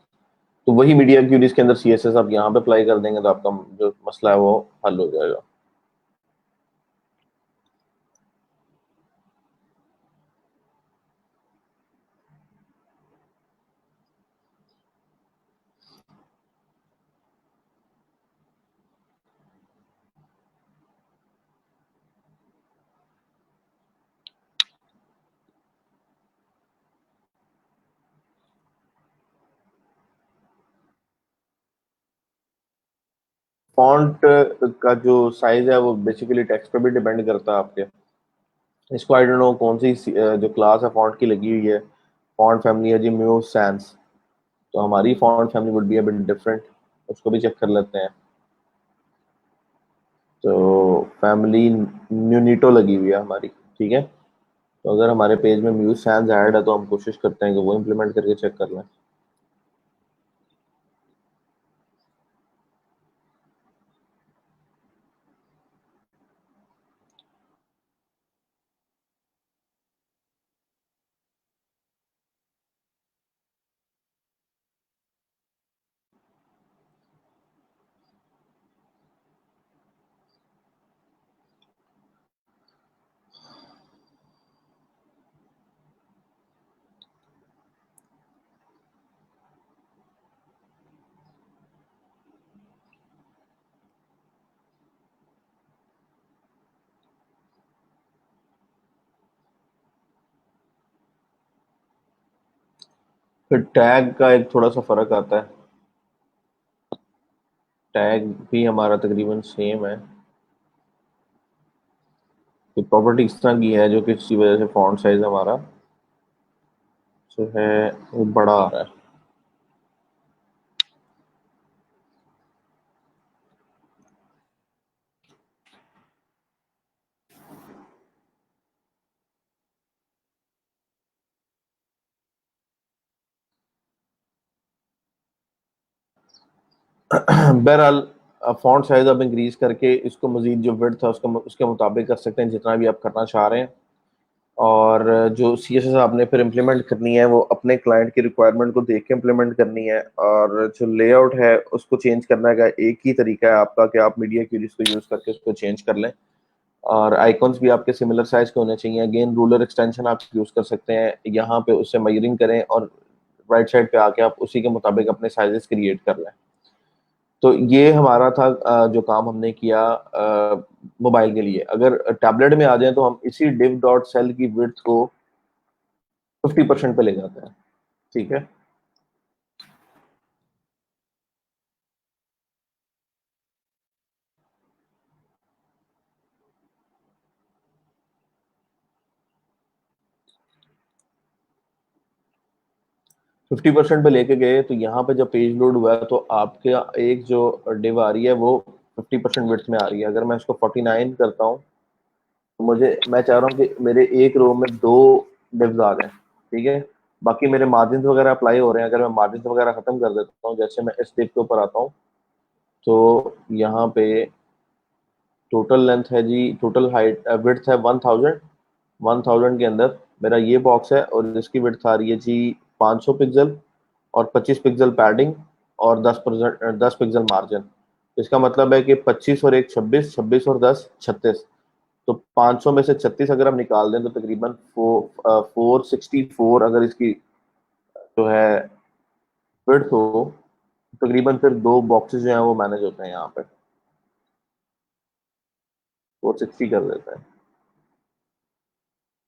तो वही मीडिया क्यूरीज के अंदर CSS आप यहाँ पे अप्लाई कर देंगे तो आपका जो मसला है वो हल हो जाएगा। फॉन्ट का जो साइज है वो बेसिकली टेक्स्ट पे भी डिपेंड करता है आपके। इसको आई डोंट नो कौन सी जो क्लास है फॉन्ट की लगी हुई है, फॉन्ट फैमिली है जी म्यूज सैंस, तो हमारी font family would be a bit different, उसको भी चेक कर लेते हैं। तो फैमिली न्यूनीटो लगी हुई है हमारी। ठीक है, तो अगर हमारे पेज में म्यूज सैंस ऐड है तो हम कोशिश करते हैं कि वो इम्प्लीमेंट करके चेक कर लें। फिर टैग का एक थोड़ा सा फर्क आता है, टैग भी हमारा तकरीबन सेम है। तो प्रॉपर्टी इस तरह की है जो कि किसी वजह से फॉन्ट साइज हमारा जो है वो बड़ा आ रहा है। बहरहाल फॉन्ट साइज आप इंक्रीज करके इसको मजीद जो विड्थ है उसको उसके मुताबिक कर सकते हैं जितना भी आप करना चाह रहे हैं। और जो CSS आपने फिर इम्प्लीमेंट करनी है वो अपने क्लाइंट की रिक्वायरमेंट को देख के इम्प्लीमेंट करनी है। और जो लेआउट है उसको चेंज करने का एक ही तरीका है आपका कि आप मीडिया क्यूरीज को यूज करके उसको चेंज कर लें। और आइकॉन्स भी आपके सिमिलर साइज के होने चाहिए। अगेन रूलर एक्सटेंशन आप यूज कर सकते हैं, यहाँ पे उससे मयरिंग करें और राइट साइड पे आके आप उसी के मुताबिक अपने साइजेस क्रिएट कर लें। तो ये हमारा था जो काम हमने किया मोबाइल के लिए। अगर टैबलेट में आ जाए तो हम इसी div डॉट सेल की विड्थ को 50% पे ले जाते हैं। ठीक है। 50% पे लेके गए तो यहाँ पे जब पेज लोड हुआ है तो आपके एक जो डिव आ रही है वो 50% विड्थ में आ रही है। अगर मैं इसको 49 करता हूँ तो मुझे, मैं चाह रहा हूँ कि मेरे एक रो में दो डिव्स आ जाएं। ठीक है। बाकी मेरे मार्जिन वगैरह अप्लाई हो रहे हैं। अगर मैं मार्जिन वगैरह खत्म कर देता हूँ, जैसे मैं इस डिव के ऊपर आता हूँ तो यहाँ पे टोटल लेंथ है जी, टोटल हाइट विड्थ है 1000। 1000 के अंदर मेरा ये बॉक्स है और इसकी विड्थ आ रही है जी 500 पिक्सल और 25 पिक्सल पैडिंग और 10 पिक्सल मार्जिन। इसका मतलब है कि 25 और एक 26, 26 और 10 36। तो 500 में से 36 अगर हम निकाल दें तो तकरीबन 464 अगर इसकी जो है विड्थ हो, तकरीबन फिर दो बॉक्सेस जो हैं वो मैनेज होते हैं यहाँ पे। 460 कर देता है।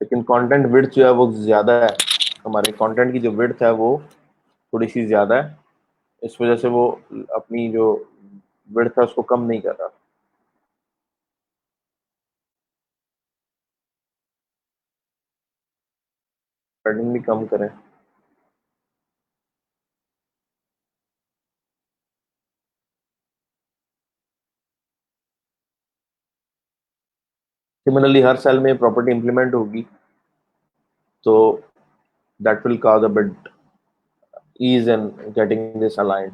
लेकिन कंटेंट विड्थ जो है वो ज्यादा है। हमारे कंटेंट की जो विड्थ है वो थोड़ी सी ज्यादा है। इस वजह से वो अपनी जो विड्थ है उसको कम नहीं कर रहा। पैडिंग भी कम करें। सिमिलरली हर सेल में प्रॉपर्टी इंप्लीमेंट होगी तो that will cause a bit ease in getting this aligned.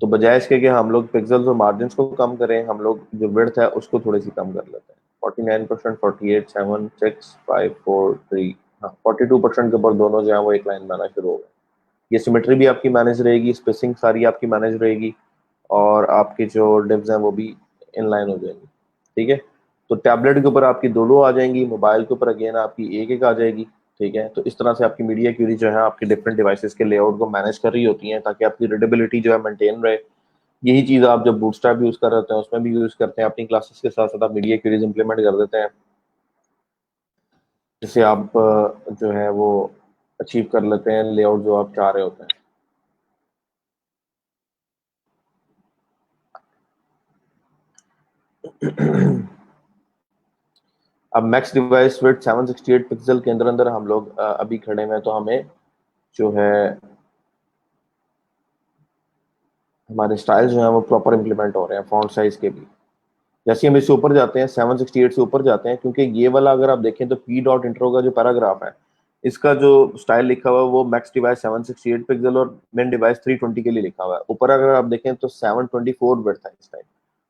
तो बजाय इसके कि हम लोग पिक्सल्स और मार्जिन को कम करें, हम लोग जो विड्थ है उसको थोड़ी सी कम कर लेते हैं। 49%, 48, 7, 6, 5, 4, 3, हाँ 42% के ऊपर दोनों जो है वो एक लाइन में आना शुरू हो गए। ये सिमेट्री भी आपकी मैनेज रहेगी, स्पेसिंग सारी आपकी मैनेज रहेगी और आपकी जो डिव्स हैं वो भी इन लाइन हो जाएंगी। ठीक है। तो टैबलेट के ऊपर आपकी दो दो आ जाएंगी, मोबाइल के ऊपर अगेन आपकी एक एक आ जाएगी। ठीक है। तो इस तरह से आपकी मीडिया क्यूरी जो है आपकी डिफरेंट डिवाइसेस के लेआउट को मैनेज कर रही होती हैं ताकि आपकी रीडेबिलिटी जो है मेंटेन रहे। यही चीज़ आप जब बूटस्ट्रैप यूज कर रहे हैं उसमें भी यूज करते हैं। अपनी क्लासेस के साथ साथ आप मीडिया क्यूरीज इंप्लीमेंट कर देते हैं जिससे आप जो है वो अचीव कर लेते हैं लेआउट जो आप चाह रहे होते हैं। अब मैक्स डिवाइस विड्थ 768 पिक्सल के अंदर अंदर हम लोग अभी खड़े हुए हैं तो हमें जो है हमारे स्टाइल जो है वो प्रॉपर इंप्लीमेंट हो रहे हैं फॉन्ट साइज के भी। जैसे हम इससे ऊपर जाते हैं 768 से ऊपर जाते हैं, क्योंकि ये वाला अगर आप देखें तो पी डॉट इंट्रो का जो पैराग्राफ है इसका जो स्टाइल लिखा हुआ है वो मैक्स डिवाइस 768 पिक्सल और मिन डिवाइस 320 के लिए लिखा हुआ है। ऊपर अगर आप देखें तो 724 विड्थ है इस टाइम।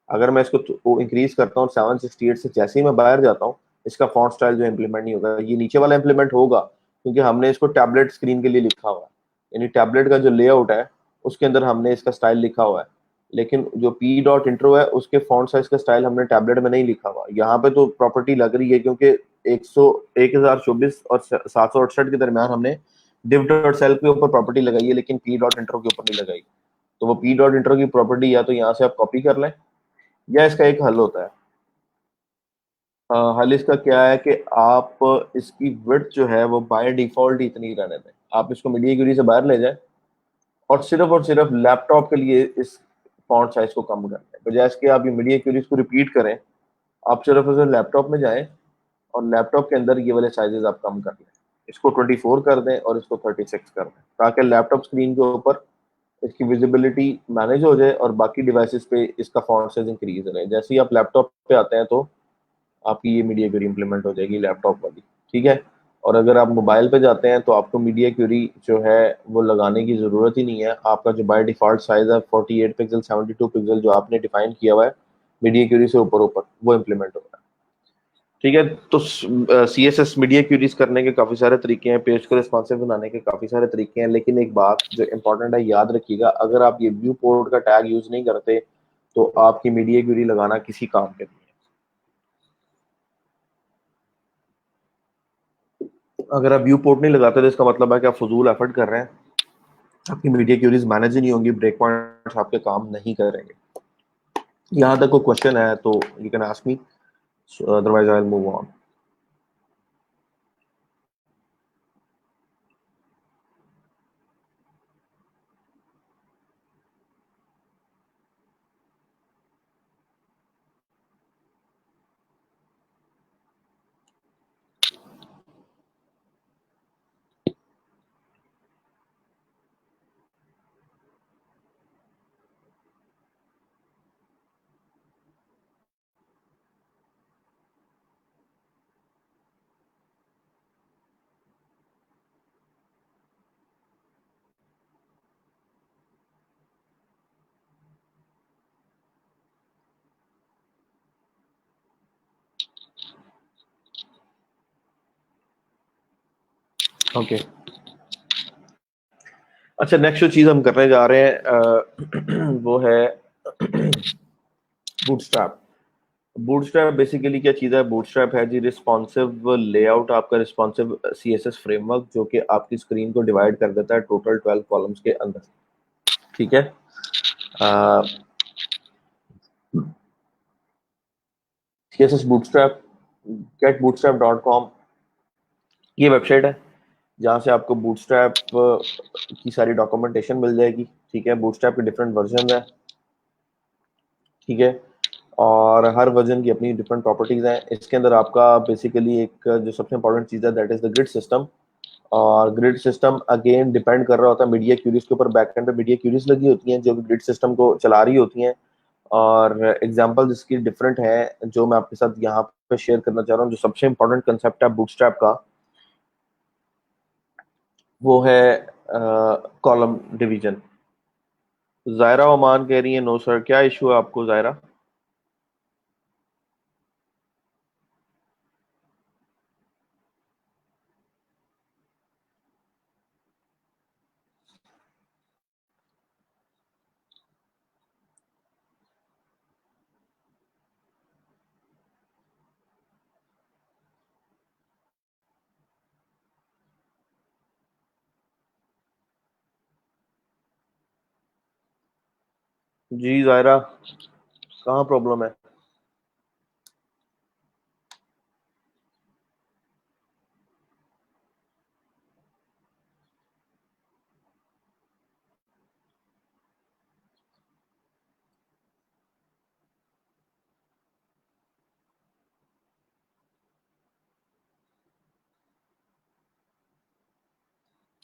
अगर मैं इसको इंक्रीज करता हूँ 768 से, जैसे ही मैं बाहर जाता हूँ इसका फॉन्ट स्टाइल जो इम्प्लीमेंट नहीं होगा। ये नीचे वाला इम्प्लीमेंट होगा क्योंकि हमने इसको टैबलेट स्क्रीन के लिए लिखा हुआ है। यानी टैबलेट का जो लेआउट है उसके अंदर हमने इसका स्टाइल लिखा हुआ है। लेकिन जो पी डॉट इंट्रो है उसके फॉन्ट साइज का स्टाइल हमने टैबलेट में नहीं लिखा हुआ। यहाँ पे तो प्रॉपर्टी लग रही है क्योंकि 1024 और 768 के दरमियान हमने div डॉट सेल के ऊपर प्रॉपर्टी लगाई है लेकिन पी डॉट इंट्रो के ऊपर नहीं लगाई। तो वो पी डॉट इंट्रो की प्रॉपर्टी या तो यहाँ से आप कॉपी कर लें या इसका एक हल होता है। हल इसका क्या है कि आप इसकी विड्थ जो है वो बाय डिफॉल्ट इतनी रहने दें। आप इसको मीडिया क्यूरी से बाहर ले जाएं और सिर्फ लैपटॉप के लिए इस फॉन्ट साइज को कम कर दें। बजाय इसके आप ये मीडिया क्यूरीज को रिपीट करें, आप सिर्फ और सिर्फ लैपटॉप में जाएं और लैपटॉप के अंदर ये वाले साइजेस आप कम कर लें। इसको 24 कर दें और इसको 36 कर दें ताकि लैपटॉप स्क्रीन के ऊपर इसकी विजिबिलिटी मैनेज हो जाए और बाकी डिवाइसेस पे इसका फॉन्ट साइज इंक्रीज रहे। जैसे ही आप लैपटॉप पे आते हैं तो आपकी ये मीडिया क्यूरी इंप्लीमेंट हो जाएगी लैपटॉप वाली। ठीक है। और अगर आप मोबाइल पे जाते हैं तो आपको मीडिया क्यूरी जो है वो लगाने की ज़रूरत ही नहीं है। आपका जो बाय डिफ़ॉल्ट साइज़ है 48 पिक्सल 72 पिक्सल जो आपने डिफाइन किया हुआ है मीडिया क्यूरी से ऊपर ऊपर वो इम्प्लीमेंट होगा। ठीक है। तो CSS मीडिया क्यूरीज करने के काफी सारे तरीके हैं, पेज को रिस्पॉन्सिव बनाने के काफी सारे तरीके हैं, लेकिन एक बात जो इंपॉर्टेंट है याद रखिएगा, अगर आप ये व्यू पोर्ट का टैग यूज नहीं करते तो आपकी मीडिया क्यूरी लगाना किसी काम के नहीं है। अगर आप व्यू पोर्ट नहीं लगाते तो इसका मतलब है कि आप फजूल एफर्ट कर रहे हैं, आपकी मीडिया क्यूरीज मैनेज ही नहीं होंगी, ब्रेक पॉइंट्स आपके काम नहीं करेंगे। यहाँ तक कोई क्वेश्चन है तो you can ask me, otherwise I will move on. Okay अच्छा, नेक्स्ट जो चीज हम करने जा रहे हैं वो है बूटस्ट्रैप। बूटस्ट्रैप बेसिकली क्या चीज़ है? बूटस्ट्रैप है जी रिस्पॉन्सिव लेआउट, आपका रिस्पॉन्सिव CSS फ्रेमवर्क, जो कि आपकी स्क्रीन को डिवाइड कर देता है टोटल 12 कॉलम्स के अंदर। ठीक है। CSS बूटस्ट्रैप, getbootstrap.com, ये वेबसाइट है जहाँ से आपको बूटस्ट्रैप की सारी डॉक्यूमेंटेशन मिल जाएगी। ठीक है। बूटस्ट्रैप के डिफरेंट वर्जन है। ठीक है। और हर वर्जन की अपनी डिफरेंट प्रॉपर्टीज हैं। इसके अंदर आपका बेसिकली एक जो सबसे इंपॉर्टेंट चीज़ है that is the grid system. और ग्रिड सिस्टम अगेन डिपेंड कर रहा होता है मीडिया क्यूरीज के ऊपर। बैकएंड पे मीडिया क्यूरीज लगी होती हैं जो ग्रिड सिस्टम को चला रही होती हैं। और एग्जांपल जिसकी डिफरेंट है जो मैं आपके साथ यहाँ पे शेयर करना चाह रहा हूँ, जो सबसे इंपॉर्टेंट कंसेप्ट है बूटस्ट्रैप का, वो है कॉलम डिवीजन। जायरा ओमान कह रही है नो सर, क्या इशू है आपको जायरा? जी जायरा, कहाँ प्रॉब्लम है?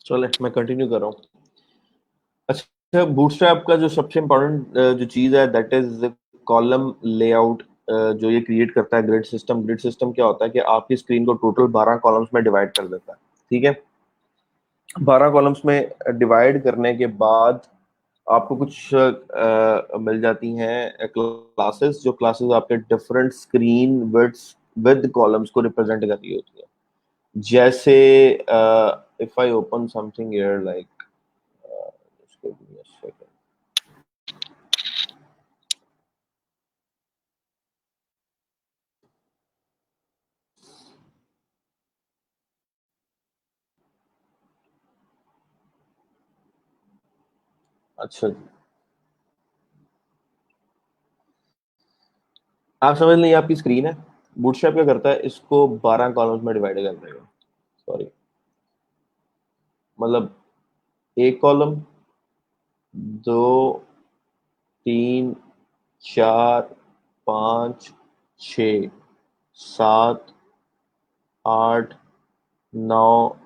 चले मैं कंटिन्यू कर रहा हूँ। अच्छा, बूटस्ट्रैप का जो सबसे इम्पोर्टेंट जो चीज़ है दैट इज कॉलम लेआउट। जो ये क्रिएट करता है ग्रिड सिस्टम। ग्रिड सिस्टम क्या होता है कि आपकी स्क्रीन को टोटल 12 कॉलम्स में डिवाइड कर देता है। ठीक है। 12 कॉलम्स में डिवाइड करने के बाद आपको कुछ मिल जाती हैं क्लासेस, जो क्लासेस आपके different screen width with columns को रिप्रेजेंट कर रही होती है। जैसे if I open something here like, अच्छा आप समझ लें ये आपकी स्क्रीन है। बूटस्ट्रैप क्या करता है, इसको 12 कॉलम्स में डिवाइड कर देगा। सॉरी, मतलब एक कॉलम, दो, तीन, चार, पाँच, छ, सात, आठ, नौ,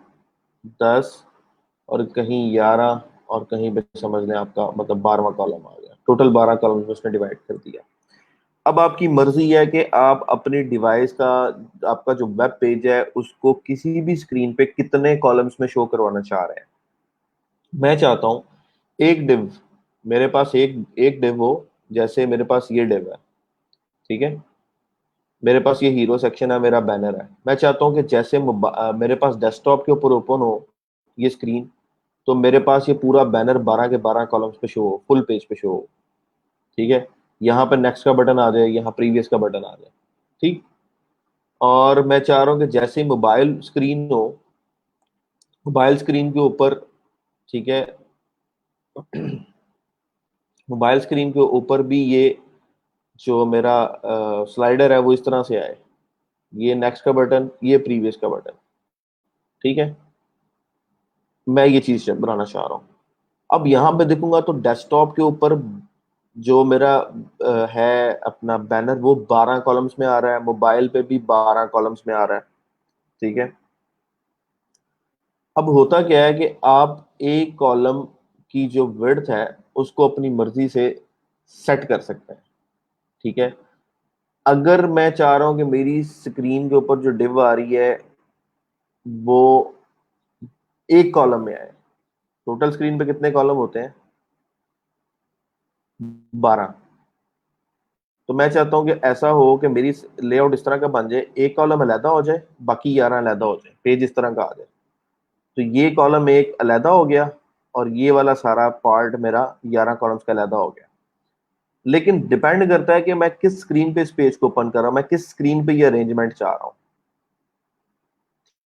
10, और कहीं 11, और कहीं पे समझ लें आपका मतलब 12वां कॉलम आ गया। टोटल 12 कॉलम में उसने डिवाइड कर दिया। अब आपकी मर्जी है कि आप अपनी डिवाइस का, आपका जो वेब पेज है उसको किसी भी स्क्रीन पे कितने कॉलम्स में शो करवाना चाह रहे हैं। मैं चाहता हूं एक डिव, मेरे पास एक एक डिव हो, जैसे मेरे पास ये डिव है। ठीक है। मेरे पास ये हीरो सेक्शन है, मेरा बैनर है। मैं चाहता हूँ कि जैसे मेरे पास डेस्कटॉप के ऊपर ओपन हो ये स्क्रीन, तो मेरे पास ये पूरा बैनर 12 के 12 कॉलम्स पे शो हो, फुल पेज पे शो हो। ठीक है, यहाँ पे नेक्स्ट का बटन आ जाए, यहाँ प्रीवियस का बटन आ जाए। ठीक। और मैं चाह रहा हूँ कि जैसे ही मोबाइल स्क्रीन हो, मोबाइल स्क्रीन के ऊपर, ठीक है, मोबाइल स्क्रीन के ऊपर भी ये जो मेरा स्लाइडर है वो इस तरह से आए, ये नेक्स्ट का बटन, ये प्रीवियस का बटन। ठीक है, मैं ये चीज बनाना चाह रहा हूँ। अब यहाँ पे देखूंगा तो डेस्कटॉप के ऊपर जो मेरा है अपना बैनर, वो 12 कॉलम्स में आ रहा है, मोबाइल पे भी 12 कॉलम्स में आ रहा है। ठीक है। अब होता क्या है कि आप एक कॉलम की जो विड्थ है उसको अपनी मर्जी से सेट कर सकते हैं। ठीक है। अगर मैं चाह रहा हूं कि मेरी स्क्रीन के ऊपर जो डिव आ रही है वो एक कॉलम में आए, टोटल स्क्रीन पे कितने कॉलम होते हैं? 12। तो मैं चाहता हूं कि ऐसा हो कि मेरी लेआउट इस तरह का बन जाए, एक कॉलम अलहदा हो जाए, बाकी 11 अलहदा हो जाए, पेज इस तरह का आ जाए। तो ये कॉलम एक अलहदा हो गया और ये वाला सारा पार्ट मेरा 11 कॉलम्स का अलहदा हो गया। लेकिन डिपेंड करता है कि मैं किस स्क्रीन पे इस पेज को ओपन कर रहा हूं, मैं किस स्क्रीन पे ये अरेंजमेंट चाह रहा हूं।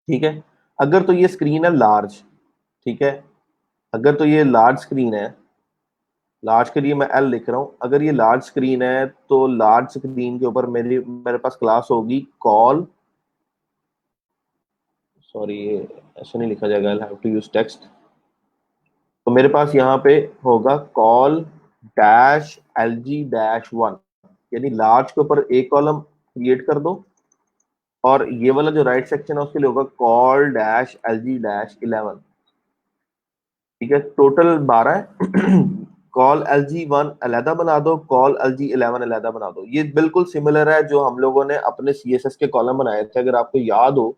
ठीक है। अगर तो ये स्क्रीन है लार्ज, ठीक है, अगर तो ये लार्ज स्क्रीन है, लार्ज के लिए मैं एल लिख रहा हूं, अगर ये लार्ज स्क्रीन है तो लार्ज स्क्रीन के ऊपर मेरे पास क्लास होगी कॉल, सॉरी ये ऐसे नहीं लिखा जाएगा, I have to use text. तो मेरे पास यहाँ पे होगा col dash L G dash one, यानी लार्ज के ऊपर एक कॉलम क्रिएट कर दो, और ये वाला जो राइट सेक्शन है उसके लिए होगा col dash L G dash 11। ठीक है, टोटल 12 है। कॉल एल जी वन अलहदा बना दो, कॉल एल जी 11 अलहदा बना दो। ये बिल्कुल सिमिलर है जो हम लोगों ने अपने सी एस एस के कॉलम बनाए थे, अगर आपको याद हो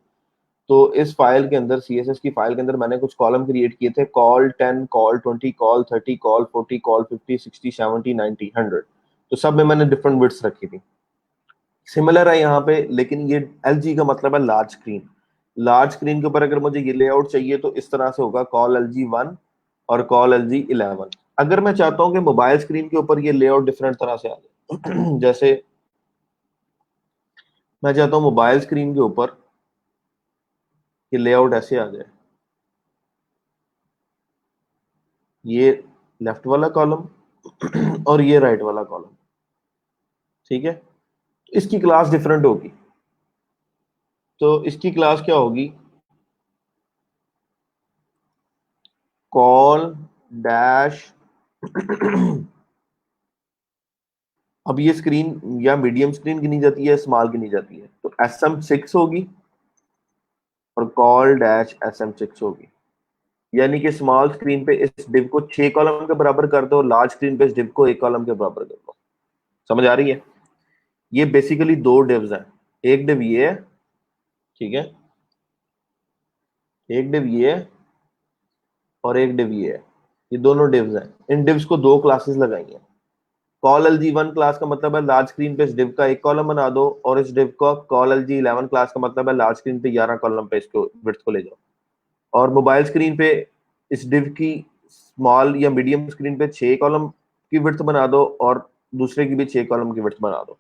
तो इस फाइल के अंदर, सी एस एस की फाइल के अंदर मैंने कुछ कॉलम क्रिएट किए थे, call 10, call 20, call 30, call 40, call 50, 60, 70, 90, 100। तो सब में मैंने डिफरेंट विड्थ्स रखी थी। सिमिलर है यहाँ पे, लेकिन ये एल जी का मतलब है लार्ज स्क्रीन। लार्ज स्क्रीन के ऊपर अगर मुझे ये लेआउट चाहिए तो इस तरह से होगा कॉल एल जी वन और कॉल एल जी 11। अगर मैं चाहता हूँ कि मोबाइल स्क्रीन के ऊपर ये लेआउट डिफरेंट तरह से आ जाए, जैसे मैं चाहता हूँ मोबाइल स्क्रीन के ऊपर ये लेआउट ऐसे आ जाए, ये लेफ्ट वाला कॉलम और ये राइट वाला कॉलम। ठीक है, इसकी क्लास डिफरेंट होगी। तो इसकी क्लास क्या होगी? कॉल डैश अब ये स्क्रीन या मीडियम स्क्रीन गिनी जाती है, स्मॉल गिनी जाती है, तो एस एम सिक्स होगी और col dash S M six होगी। यानी कि स्मॉल स्क्रीन पे इस डिव को 6 कॉलम के बराबर कर दो, लार्ज स्क्रीन पे इस डिव को एक कॉलम के बराबर कर दो। समझ आ रही है? ये बेसिकली दो डिव्स हैं, एक डिव ये है, ठीक है, एक डिव ये है और एक डिव ये है। ये दोनों डिव्स हैं, इन डिव्स को दो क्लासेस लगाई हैं। Call L G one class का मतलब है लार्ज स्क्रीन पे इस डिव का एक कॉलम बना दो, और इस डिव को कॉल एल जी 11 क्लास का मतलब है लार्ज स्क्रीन पे 11 कॉलम पे इसको विड्थ को ले जाओ। और मोबाइल स्क्रीन पे इस डिव की स्मॉल या मीडियम स्क्रीन पे 6 कॉलम की विड्थ बना दो और दूसरे की भी 6 कॉलम की विड्थ बना दो।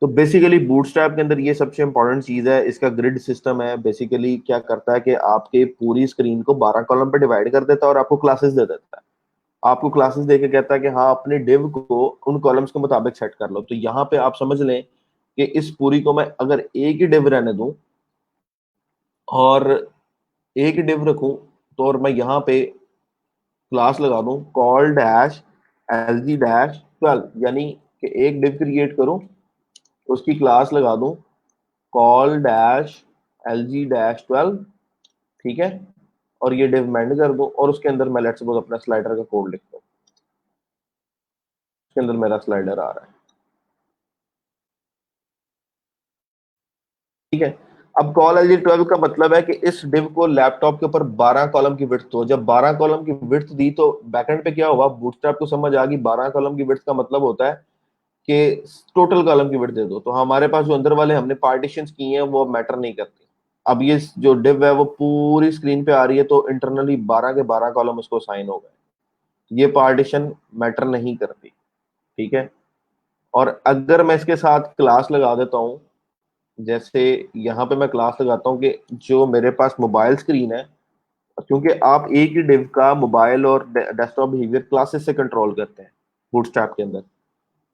तो बेसिकली बूटस्ट्रैप के अंदर ये सबसे इंपॉर्टेंट चीज है, इसका ग्रिड सिस्टम है। बेसिकली क्या करता है कि आपके पूरी स्क्रीन को 12 कॉलम पे डिवाइड कर देता है और आपको क्लासेस दे देता है। आपको क्लासेस देके कहता है कि हाँ अपने डिव को उन कॉलम्स के मुताबिक सेट कर लो। तो यहाँ पे आप समझ लें कि इस पूरी को मैं अगर एक ही डिव रहने दूं और एक ही डिव रखूं, तो और मैं यहाँ पे क्लास लगा दूं call dash L G dash 12, यानी कि एक डिव क्रिएट करूं, उसकी क्लास लगा दूं call dash L G dash 12। ठीक है, और ये डिव मेंड कर दूं और उसके अंदर मैं लेट्स सपोज अपना स्लाइडर का कोड लिख दूं, उसके अंदर मेरा स्लाइडर आ रहा है। ठीक है। अब कॉल एल जी 12 का मतलब है कि इस डिव को लैपटॉप के ऊपर 12 कॉलम की विड्थ हो। जब 12 कॉलम की विड्थ दी तो बैकएंड पे क्या होगा, बूटस्ट्रैप को समझ आ गई। 12 कॉलम की विड्थ का मतलब होता है कि टोटल कॉलम की विड्थ दे दो, तो हमारे पास जो अंदर वाले हमने पार्टीशंस की हैं वो अब मैटर नहीं करती। अब ये जो डिव है वो पूरी स्क्रीन पे आ रही है, तो इंटरनली 12 के 12 कॉलम उसको साइन हो गए। ये पार्टीशन मैटर नहीं करती, ठीक है। और अगर मैं इसके साथ क्लास लगा देता हूँ, जैसे यहाँ पे मैं क्लास लगाता हूँ कि जो मेरे पास मोबाइल स्क्रीन है, क्योंकि आप एक ही डिव का मोबाइल और डेस्कटॉप बिहेवियर क्लासेस से कंट्रोल करते हैं बूटस्ट्रैप के अंदर।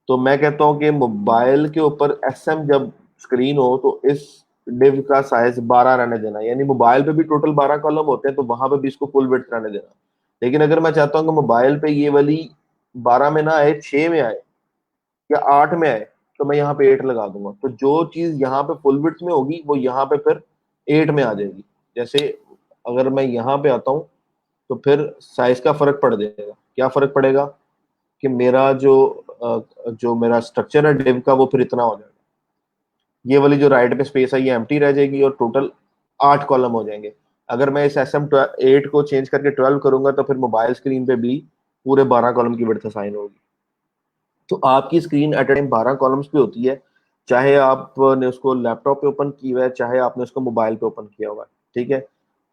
तो मैं कहता हूँ कि मोबाइल के ऊपर एसएम जब स्क्रीन हो तो इस डिव का साइज 12 रहने देना, यानी मोबाइल पे भी टोटल 12 कॉलम होते हैं तो वहां पे भी इसको फुल विड्थ रहने देना। लेकिन अगर मैं चाहता हूँ कि मोबाइल पे ये वाली 12 में ना आए, 6 में आए या 8 में आए, तो मैं यहाँ पे 8 लगा दूंगा। तो जो चीज यहाँ पे फुल विड्थ में होगी वो यहाँ पे फिर 8 में आ जाएगी। जैसे अगर मैं यहाँ पे आता हूँ तो फिर साइज का फर्क पड़ जाएगा। क्या फर्क पड़ेगा कि मेरा जो मेरा स्ट्रक्चर है डिव का वो फिर इतना हो जाएगा। ये वाली जो राइट पे स्पेस है ये एम्प्टी रह जाएगी और टोटल 8 कॉलम हो जाएंगे। अगर मैं इस एस एम 8 को चेंज करके 12 करूंगा तो फिर मोबाइल स्क्रीन पे भी पूरे 12 कॉलम की विड्थ असाइन होगी। तो आपकी screen at a time 12 columns पे होती है, चाहे आपने उसको लैपटॉप पे ओपन किया हुआ है चाहे आपने उसको मोबाइल पे ओपन किया हुआ है, ठीक है।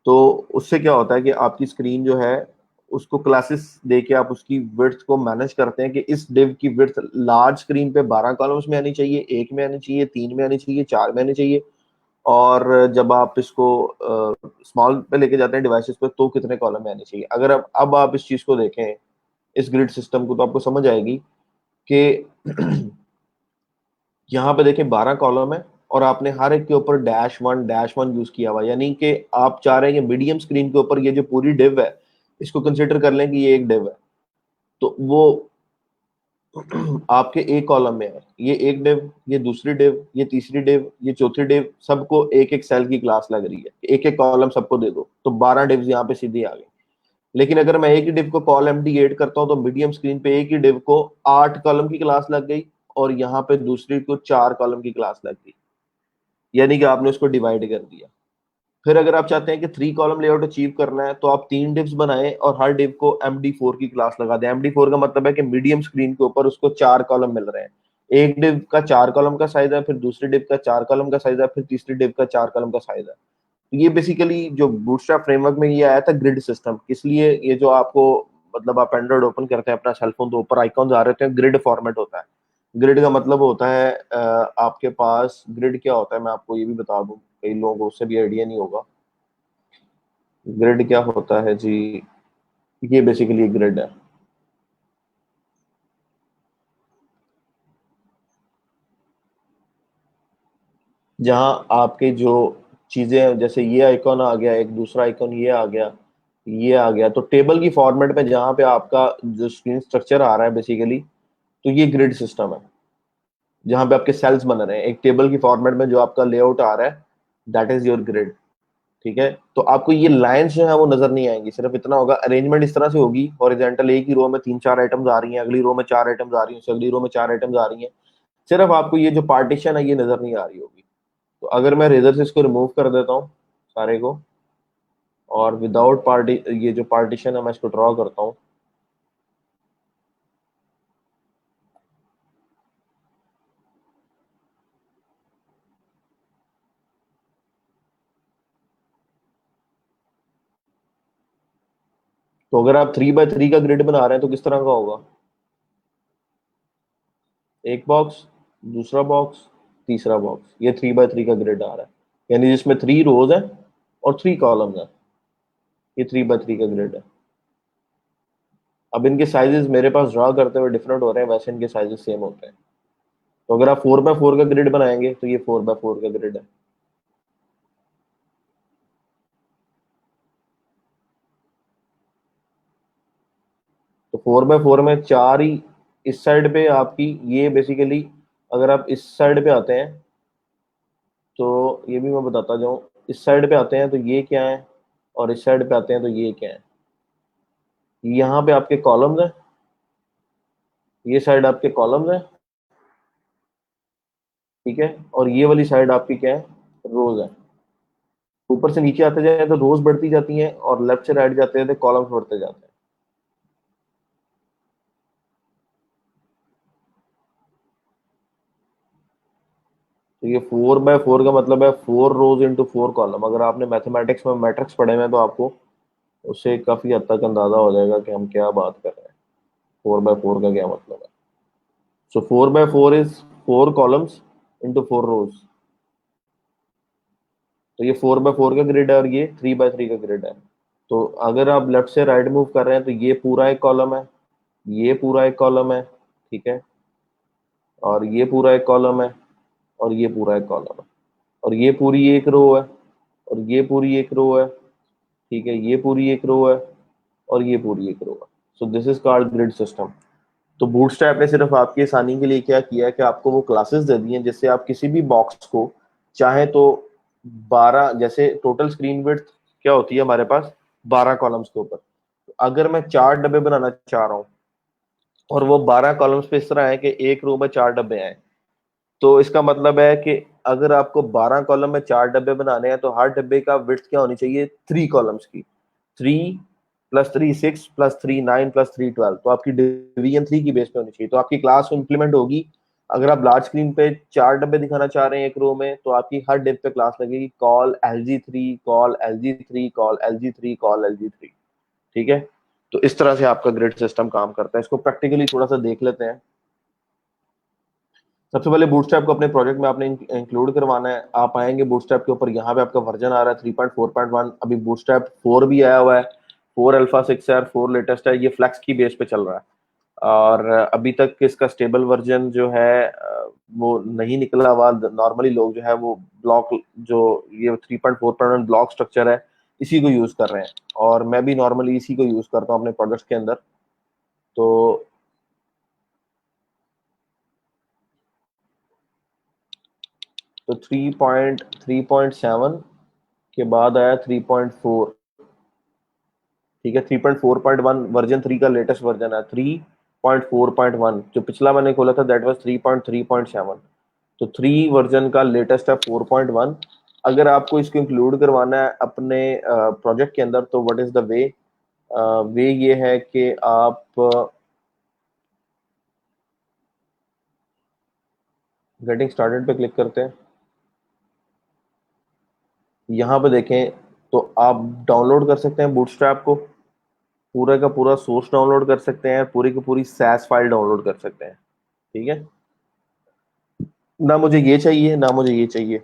तो उससे क्या होता है कि आपकी स्क्रीन जो है उसको क्लासेस देके आप उसकी विड्थ को मैनेज करते हैं कि इस डिव की विड्थ लार्ज स्क्रीन पे 12 कॉलम्स में आनी चाहिए, एक में आनी चाहिए, तीन में आनी चाहिए, चार में आनी चाहिए। और जब आप इसको स्मॉल पे लेके जाते हैं डिवाइसेस पे तो कितने कॉलम में आनी चाहिए। अगर अब आप इस चीज को देखें, इस ग्रिड सिस्टम को, तो आपको समझ आएगी कि यहाँ पे देखें 12 कॉलम है और आपने हर एक के ऊपर -1 यूज किया हुआ, यानी कि आप चाह रहे हैं कि मीडियम स्क्रीन के ऊपर ये जो पूरी डिव है इसको कंसिडर कर लें कि ये एक डिव है। तो वो आपके एक कॉलम में है, ये एक डिव, ये दूसरी डिव, ये तीसरी डिव, ये चौथी डिव, सबको एक एक सेल की क्लास लग रही है, एक एक कॉलम सबको दे दो तो 12 डिव्स यहाँ पे सीधी आ गई। लेकिन अगर मैं एक ही डिव को कॉल एमडी एड करता हूँ तो मीडियम स्क्रीन पे एक ही डिव को 8 कॉलम की क्लास लग गई और यहाँ पे दूसरी को 4 कॉलम की क्लास लग गई, यानी कि आपने उसको डिवाइड कर दिया। फिर अगर आप चाहते हैं कि 3 कॉलम लेआउट अचीव करना है तो आप 3 डिव्स बनाएं और हर डिव को MD4 की क्लास लगा दें। MD4 का मतलब है कि मीडियम स्क्रीन के ऊपर उसको 4 कॉलम मिल रहे हैं। एक डिव का 4 कॉलम का साइज है, फिर दूसरी डिव का 4 कॉलम का साइज है, फिर तीसरी डिव का 4 कॉलम का साइज है। तो ये बेसिकली जो बूटस्ट्रैप फ्रेमवर्क में ये आया था ग्रिड सिस्टम, इसलिए ये जो आपको, मतलब आप एंड्रॉइड ओपन करते हैं अपना सेलफोन तो ऊपर आइकॉन्स आ रहे हैं, ग्रिड फॉर्मेट होता है। ग्रिड का मतलब होता है आपके पास ग्रिड क्या होता है मैं आपको ये भी बता दूं, कई लोगों को उससे भी आइडिया नहीं होगा। ग्रिड क्या होता है जी, ये बेसिकली एक ग्रिड है जहां आपके जो चीजें हैं, जैसे ये आइकॉन आ गया, एक दूसरा आइकॉन ये आ गया, ये आ गया, तो टेबल की फॉर्मेट में जहां पे आपका जो स्क्रीन स्ट्रक्चर आ रहा है बेसिकली, तो ये ग्रिड सिस्टम है जहां पे आपके सेल्स बन रहे हैं एक टेबल की फॉर्मेट में, जो आपका लेआउट आ रहा है दैट इज योर ग्रिड, ठीक है। तो आपको ये लाइंस जो है वो नजर नहीं आएंगी, सिर्फ इतना होगा अरेंजमेंट इस तरह से होगी, हॉरिजॉन्टल एक ही रो में 3 4 आइटम्स आ रही हैं, अगली रो में 4 आइटम्स आ रही हैं, अगली रो में 4 आइटम्स आ रही हैं, सिर्फ आपको ये जो पार्टीशन है ये नजर नहीं आ रही होगी। तो अगर मैं रेजर से इसको रिमूव कर देता हूँ सारे को, और विदाउट पार्टी ये जो पार्टीशन है मैं इसको ड्रॉ करता हूँ, तो अगर आप 3 बाय 3 का ग्रिड बना रहे हैं तो किस तरह का होगा, एक बॉक्स, दूसरा बॉक्स, तीसरा बॉक्स, ये 3 बाय 3 का ग्रिड आ रहा है, यानी जिसमें 3 रोज है और 3 कॉलम्स है, ये 3 बाय 3 का ग्रिड है। अब इनके साइजेस मेरे पास ड्रा करते हुए डिफरेंट हो रहे हैं, वैसे इनके साइजेस सेम होते हैं। तो अगर आप 4 बाय 4 का ग्रिड बनाएंगे तो ये 4 बाय 4 का ग्रिड है। तो 4 बाय 4 में चार ही इस साइड पे आपकी, ये बेसिकली अगर आप इस साइड पे आते हैं तो ये भी मैं बताता जाऊँ, इस साइड पे आते हैं तो ये क्या है, और इस साइड पे आते हैं तो ये क्या है। यहाँ पे आपके कॉलम्स हैं, ये साइड आपके कॉलम्स हैं, ठीक है, और ये वाली साइड आपकी क्या है, रोज है। ऊपर से नीचे आते जाए तो रोज बढ़ती जाती हैं और लेफ्ट से राइट जाते हैं तो कॉलम्स बढ़ते जाते हैं। तो ये 4 by 4 का मतलब है 4 रोज इंटू 4 कॉलम। अगर आपने मैथमेटिक्स में मैट्रिक्स पढ़े हैं तो आपको उससे काफी हद तक अंदाजा हो जाएगा कि हम क्या बात कर रहे हैं, 4 by 4 का क्या मतलब है। सो 4 by 4 इज 4 कॉलम्स इंटू 4 रोज। तो ये 4 by 4 का ग्रिड है और ये 3 by 3 का ग्रिड है। तो अगर आप लेफ्ट से राइट मूव कर रहे हैं तो ये पूरा एक कॉलम है, ये पूरा एक कॉलम है, ठीक है, और ये पूरा एक कॉलम है, और ये पूरा एक कॉलम है, और ये पूरी एक रो है, और ये पूरी एक रो है, ठीक है, ये पूरी एक रो है, और ये पूरी एक रो है। सो this is called grid system. तो बूटस्ट्रैप ने सिर्फ आपकी आसानी के लिए क्या किया है कि आपको वो क्लासेस दे दी हैं जिससे आप किसी भी बॉक्स को चाहे तो 12, जैसे टोटल स्क्रीन विड्थ क्या होती है हमारे पास 12 कॉलम्स के ऊपर। अगर मैं 4 डब्बे बनाना चाह रहा हूँ और वो 12 कॉलम्स पे इस तरह है कि एक रो में 4 डब्बे हैं, तो इसका मतलब है कि अगर आपको 12 कॉलम में 4 डब्बे बनाने हैं तो हर डब्बे का विड्थ क्या होनी चाहिए, 3 कॉलम्स की। 3 + 3 6 +3 9 +3 12, तो आपकी डिवीजन 3 की बेस पे होनी चाहिए। तो आपकी क्लास इंप्लीमेंट होगी। अगर आप लार्ज स्क्रीन पे 4 डब्बे दिखाना चाह रहे हैं एक रो में, तो आपकी हर डिब पे क्लास लगेगी call LG3, call LG3, call LG3, call LG3, ठीक है। तो इस तरह से आपका ग्रिड सिस्टम काम करता है। इसको प्रैक्टिकली थोड़ा सा देख लेते हैं। सबसे पहले बूटस्ट्रैप को अपने प्रोजेक्ट में आपने इंक्लूड करवाना है। आप आएंगे बूटस्ट्रैप के ऊपर, यहाँ पे आपका वर्जन आ रहा है 3.4.1। अभी बूटस्ट्रैप 4 भी आया हुआ है, 4 अल्फा 6 है, 4 लेटेस्ट है। ये फ्लेक्स की बेस पे चल रहा है और अभी तक इसका स्टेबल वर्जन जो है वो नहीं निकला हुआ। नॉर्मली लोग जो है वो ब्लॉक, जो ये 3.4.1 ब्लॉक स्ट्रक्चर है, इसी को यूज कर रहे हैं, और मैं भी नॉर्मली इसी को यूज करता हूँ अपने प्रोजेक्ट के अंदर। तो 3.3.7 के बाद आया 3.4, ठीक है। 3.4.1 वर्जन 3 का लेटेस्ट वर्जन है। 3.4.1 जो पिछला मैंने खोला था दैट वाज 3.3.7। तो 3 वर्जन का लेटेस्ट है 4.1। अगर आपको इसको इंक्लूड करवाना है अपने प्रोजेक्ट के अंदर तो व्हाट इज द वे, वे ये है कि आप गेटिंग स्टार्टेड पे क्लिक करते हैं। यहाँ पे देखें तो आप डाउनलोड कर सकते हैं बूटस्ट्रैप को, पूरा का पूरा सोर्स डाउनलोड कर सकते हैं, पूरी की पूरी सैस फाइल डाउनलोड कर सकते हैं, ठीक है। ना मुझे ये चाहिए ना मुझे ये चाहिए,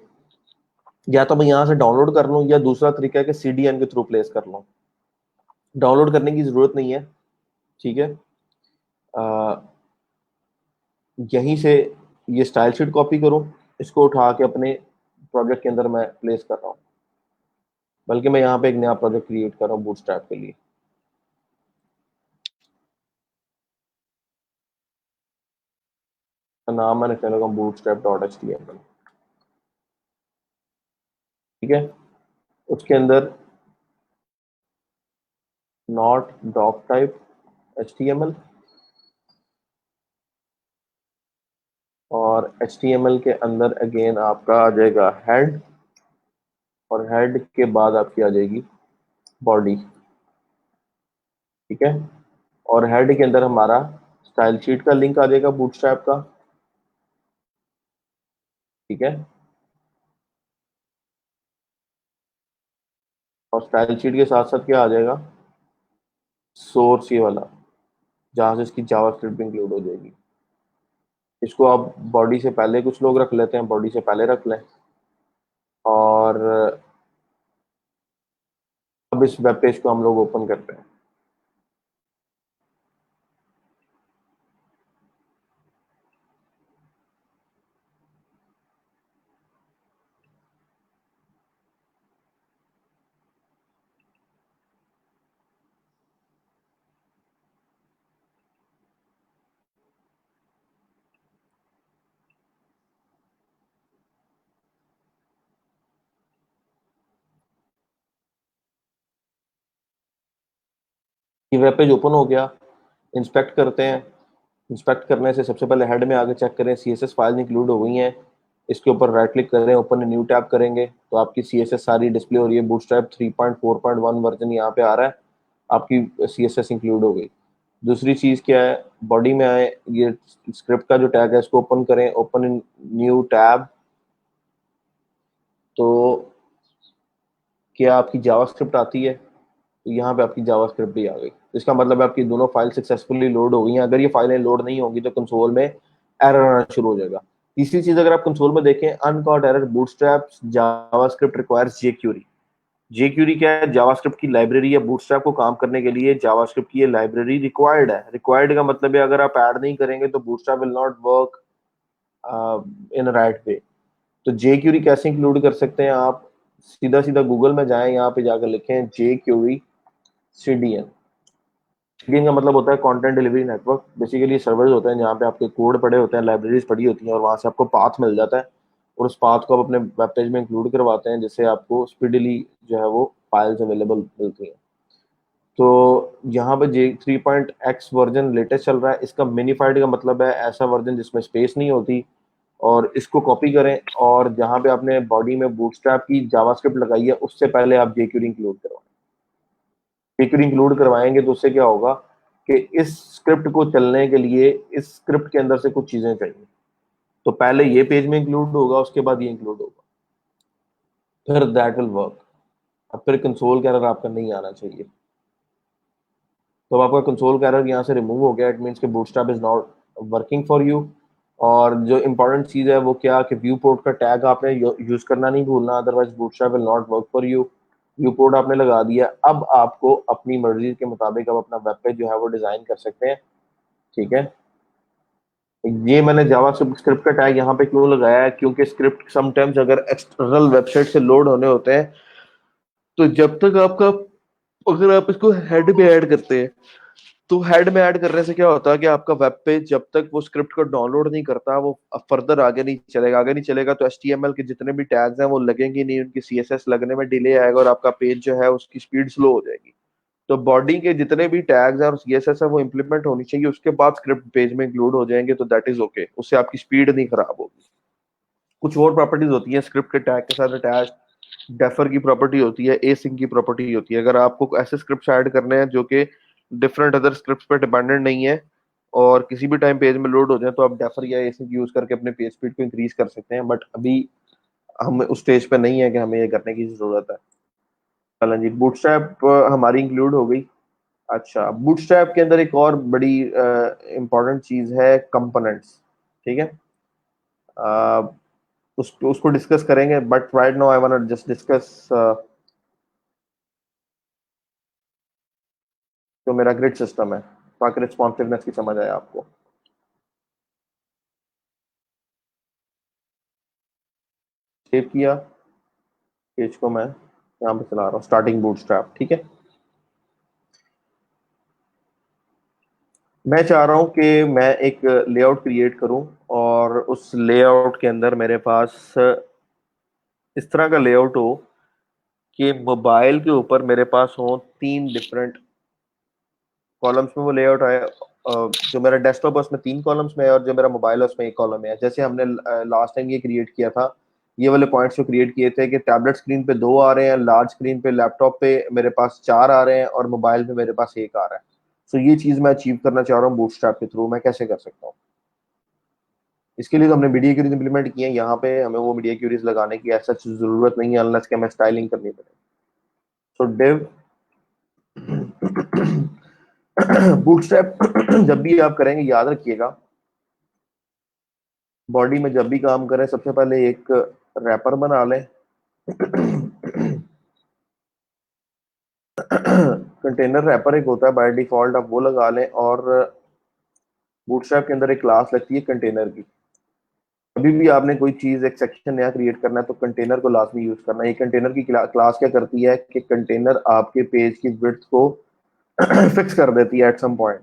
या तो मैं यहाँ से डाउनलोड कर लूँ या दूसरा तरीका है कि CDN के थ्रू प्लेस कर लूँ। डाउनलोड करने की जरूरत नहीं है, ठीक है। अ, यहीं से ये स्टाइल शीट कॉपी करूँ, इसको उठा के अपने प्रोजेक्ट के अंदर मैं प्लेस कर रहा हूँ। बल्कि मैं यहाँ पे एक नया प्रोजेक्ट क्रिएट कर रहा हूँ बूटस्ट्रैप के लिए। तो नाम मैंने रखने लगा bootstrap.html, ठीक है। उसके अंदर नॉट डॉक टाइप HTML, और HTML के अंदर अगेन आपका आ जाएगा हेड, और हेड के बाद आपकी आ जाएगी बॉडी, ठीक है। और हेड के अंदर हमारा स्टाइल शीट का लिंक आ जाएगा बूटस्ट्रैप का, ठीक है। और स्टाइल शीट के साथ साथ क्या आ जाएगा, सोर्स ये वाला, जहां से इसकी जावास्क्रिप्ट भी इंक्लूड हो जाएगी। इसको आप बॉडी से पहले, कुछ लोग रख लेते हैं बॉडी से पहले रख लें। और अब इस वेब पेज को हम लोग ओपन करते हैं। ये वेब पेज ओपन हो गया। इंस्पेक्ट करते हैं। इंस्पेक्ट करने से सबसे पहले हेड में आगे चेक करें CSS फाइल इंक्लूड हो गई हैं। इसके ऊपर राइट क्लिक करें, ओपन न्यू टैब करेंगे तो आपकी CSS सारी डिस्प्ले हो रही है। बूटस्ट्रैप 3.4.1 वर्जन यहाँ पे आ रहा है, आपकी CSS इंक्लूड हो गई। दूसरी चीज़ क्या है, बॉडी में आए, ये स्क्रिप्ट का जो टैग है इसको ओपन करें, ओपन इन न्यू टैब, तो क्या आपकी जावास्क्रिप्ट आती है? तो यहाँ पे आपकी जावास्क्रिप्ट भी आ गई। तो इसका मतलब है आपकी दोनों फाइल सक्सेसफुली लोड हो गई हैं। अगर ये फाइलें लोड नहीं होंगी तो कंसोल में एरर आना शुरू हो जाएगा। तीसरी चीज अगर आप कंसोल में देखें, uncaught error Bootstrap JavaScript requires jQuery. JQuery क्या है? जावास्क्रिप्ट की लाइब्रेरी है। बूटस्ट्रैप को काम करने के लिए जावास्क्रिप्ट की ये लाइब्रेरी रिक्वायर्ड है। रिक्वायर्ड का मतलब है अगर आप ऐड नहीं करेंगे तो bootstrap will not work in right way. तो जे क्यूरी कैसे इंक्लूड कर सकते हैं आप? सीधा सीधा गूगल में जाएं, यहाँ पे जाकर लिखें जे क्यूरी सीडीएन। सीडीएन का मतलब होता है content delivery network. Basically servers होते हैं जहाँ पे आपके कोड पड़े होते हैं, लाइब्रेरीज पड़ी होती हैं, और वहां से आपको पाथ मिल जाता है, और उस पाथ को आप अपने वेब पेज में इंक्लूड करवाते हैं, जिससे आपको स्पीडली जो है वो फाइल्स अवेलेबल मिलती हैं। तो यहाँ पे जे 3.x वर्जन लेटेस्ट चल रहा है। इसका मिनीफाइड का मतलब है ऐसा वर्जन जिसमें स्पेस नहीं होती। और इसको कॉपी करें, और जहाँ पे आपने बॉडी में बूटस्ट्रैप की जावास्क्रिप्ट लगाई है उससे पहले आप jQuery इंक्लूड करवाएं। jQuery इंक्लूड करवाएंगे तो उससे क्या होगा कि इस स्क्रिप्ट को चलने के लिए इस स्क्रिप्ट के अंदर से कुछ चीजें चाहिए। तो पहले ये पेज में इंक्लूड होगा, उसके बाद ये इंक्लूड होगा, फिर दैट विल वर्क। अब फिर कंसोल का एरर आपका नहीं आना चाहिए। तो अब आपका कंसोल का एरर यहाँ से रिमूव हो गया। इट मीन्स कि bootstrap is not working for you. और जो इंपॉर्टेंट चीज है वो क्या कि व्यू पोर्ट का टैग आपने यूज करना नहीं भूलना, otherwise bootstrap will not work for you. View port आपने लगा दिया। अब आपको अपनी मर्जी के मुताबिक अब अपना वेब पेज जो है वो डिजाइन कर सकते हैं। ठीक है। ये मैंने जावा स्क्रिप्ट का टैग यहाँ पे क्यों लगाया है? क्योंकि स्क्रिप्ट समटाइम्स अगर एक्सटर्नल वेबसाइट से लोड होने होते हैं, तो जब तक आपका, अगर आप इसको हेड में ऐड करते हैं, तो हेड में ऐड करने से क्या होता है कि आपका वेब पेज जब तक वो स्क्रिप्ट को डाउनलोड नहीं करता वो फर्दर आगे नहीं चलेगा। आगे नहीं चलेगा तो एचटीएमएल के जितने भी टैग्स हैं वो लगेंगे नहीं, उनकी सीएसएस लगने में डिले आएगा, और आपका पेज जो है उसकी स्पीड स्लो हो जाएगी। तो बॉडी के जितने भी टैग्स हैं और सीएसएस है वो इंप्लीमेंट होनी चाहिए, उसके बाद स्क्रिप्ट पेज में इंक्लूड हो जाएंगे तो दैट इज ओके। उससे आपकी स्पीड नहीं खराब होगी। कुछ और प्रॉपर्टीज होती है स्क्रिप्ट के टैग के साथ अटैच। डेफर की प्रॉपर्टी होती है, एसिंक की प्रॉपर्टी होती है। अगर आपको ऐसे स्क्रिप्ट ऐड करने हैं जो कि डिफरेंट अदर स्क्रिप्ट पर डिपेंडेंट नहीं है और किसी भी टाइम पेज में लोड हो जाए, तो आप डेफर या एसिंक यूज करके अपने पेज स्पीड को इंक्रीज कर सकते हैं। बट अभी हम उस स्टेज पे नहीं है कि हमें ये करने की जरूरत है। चलें जी, बूटस्ट्रैप हमारी इंक्लूड हो गई। अच्छा, बूटस्ट्रैप के अंदर एक और बड़ी इंपॉर्टेंट चीज है कंपोनेंट्स। ठीक है। अ, उसको डिस्कस करेंगे, but right now I want just discuss जो मेरा ग्रिड सिस्टम है, ताकि रिस्पॉन्सिवनेस की समझ आए आपको। सेव किया पेज को, मैं यहाँ पे चला रहा हूँ स्टार्टिंग बूटस्ट्रैप। ठीक है। मैं चाह रहा हूँ कि मैं एक लेआउट क्रिएट करूँ, और उस लेआउट के अंदर मेरे पास इस तरह का लेआउट हो कि मोबाइल के ऊपर मेरे पास हो तीन डिफरेंट कॉलम्स में वो लेआउट है। जो मेरा डेस्कटॉप है उसमें तीन कॉलम्स में है, और जो मेरा मोबाइल है उसमें एक कॉलम में है। जैसे हमने लास्ट टाइम ये क्रिएट किया था, ये वाले पॉइंट्स जो क्रिएट किए थे कि टैबलेट स्क्रीन पे दो आ रहे हैं, लार्ज स्क्रीन पे लैपटॉप पे मेरे पास चार आ रहे हैं, और मोबाइल पे मेरे पास एक आ रहा है। सो ये चीज मैं अचीव करना चाह रहा हूँ बूटस्ट्रैप के थ्रू। मैं कैसे कर सकता हूँ? इसके लिए तो हमने मीडिया क्यूरीज इंप्लीमेंट किए हैं। यहाँ पे हमें वो मीडिया क्यूरीज लगाने की ऐसा जरूरत नहीं है, अनलेस कि हमें स्टाइलिंग करनी पड़े। सो डिव बूटस्ट्रैप जब भी आप करेंगे याद रखिएगा, बॉडी में जब भी काम करें सबसे पहले एक रैपर बना लें। कंटेनर रैपर एक होता है बाय डिफॉल्ट, आप वो लगा लें। और बूटस्ट्रैप के अंदर एक क्लास लगती है कंटेनर की। अभी भी आपने कोई चीज एक सेक्शन नया क्रिएट करना है तो कंटेनर को लाजमी यूज करना है। ये कंटेनर की क्लास क्या करती है कि कंटेनर आपके पेज की विड्थ को फिक्स कर देती है एट सम पॉइंट।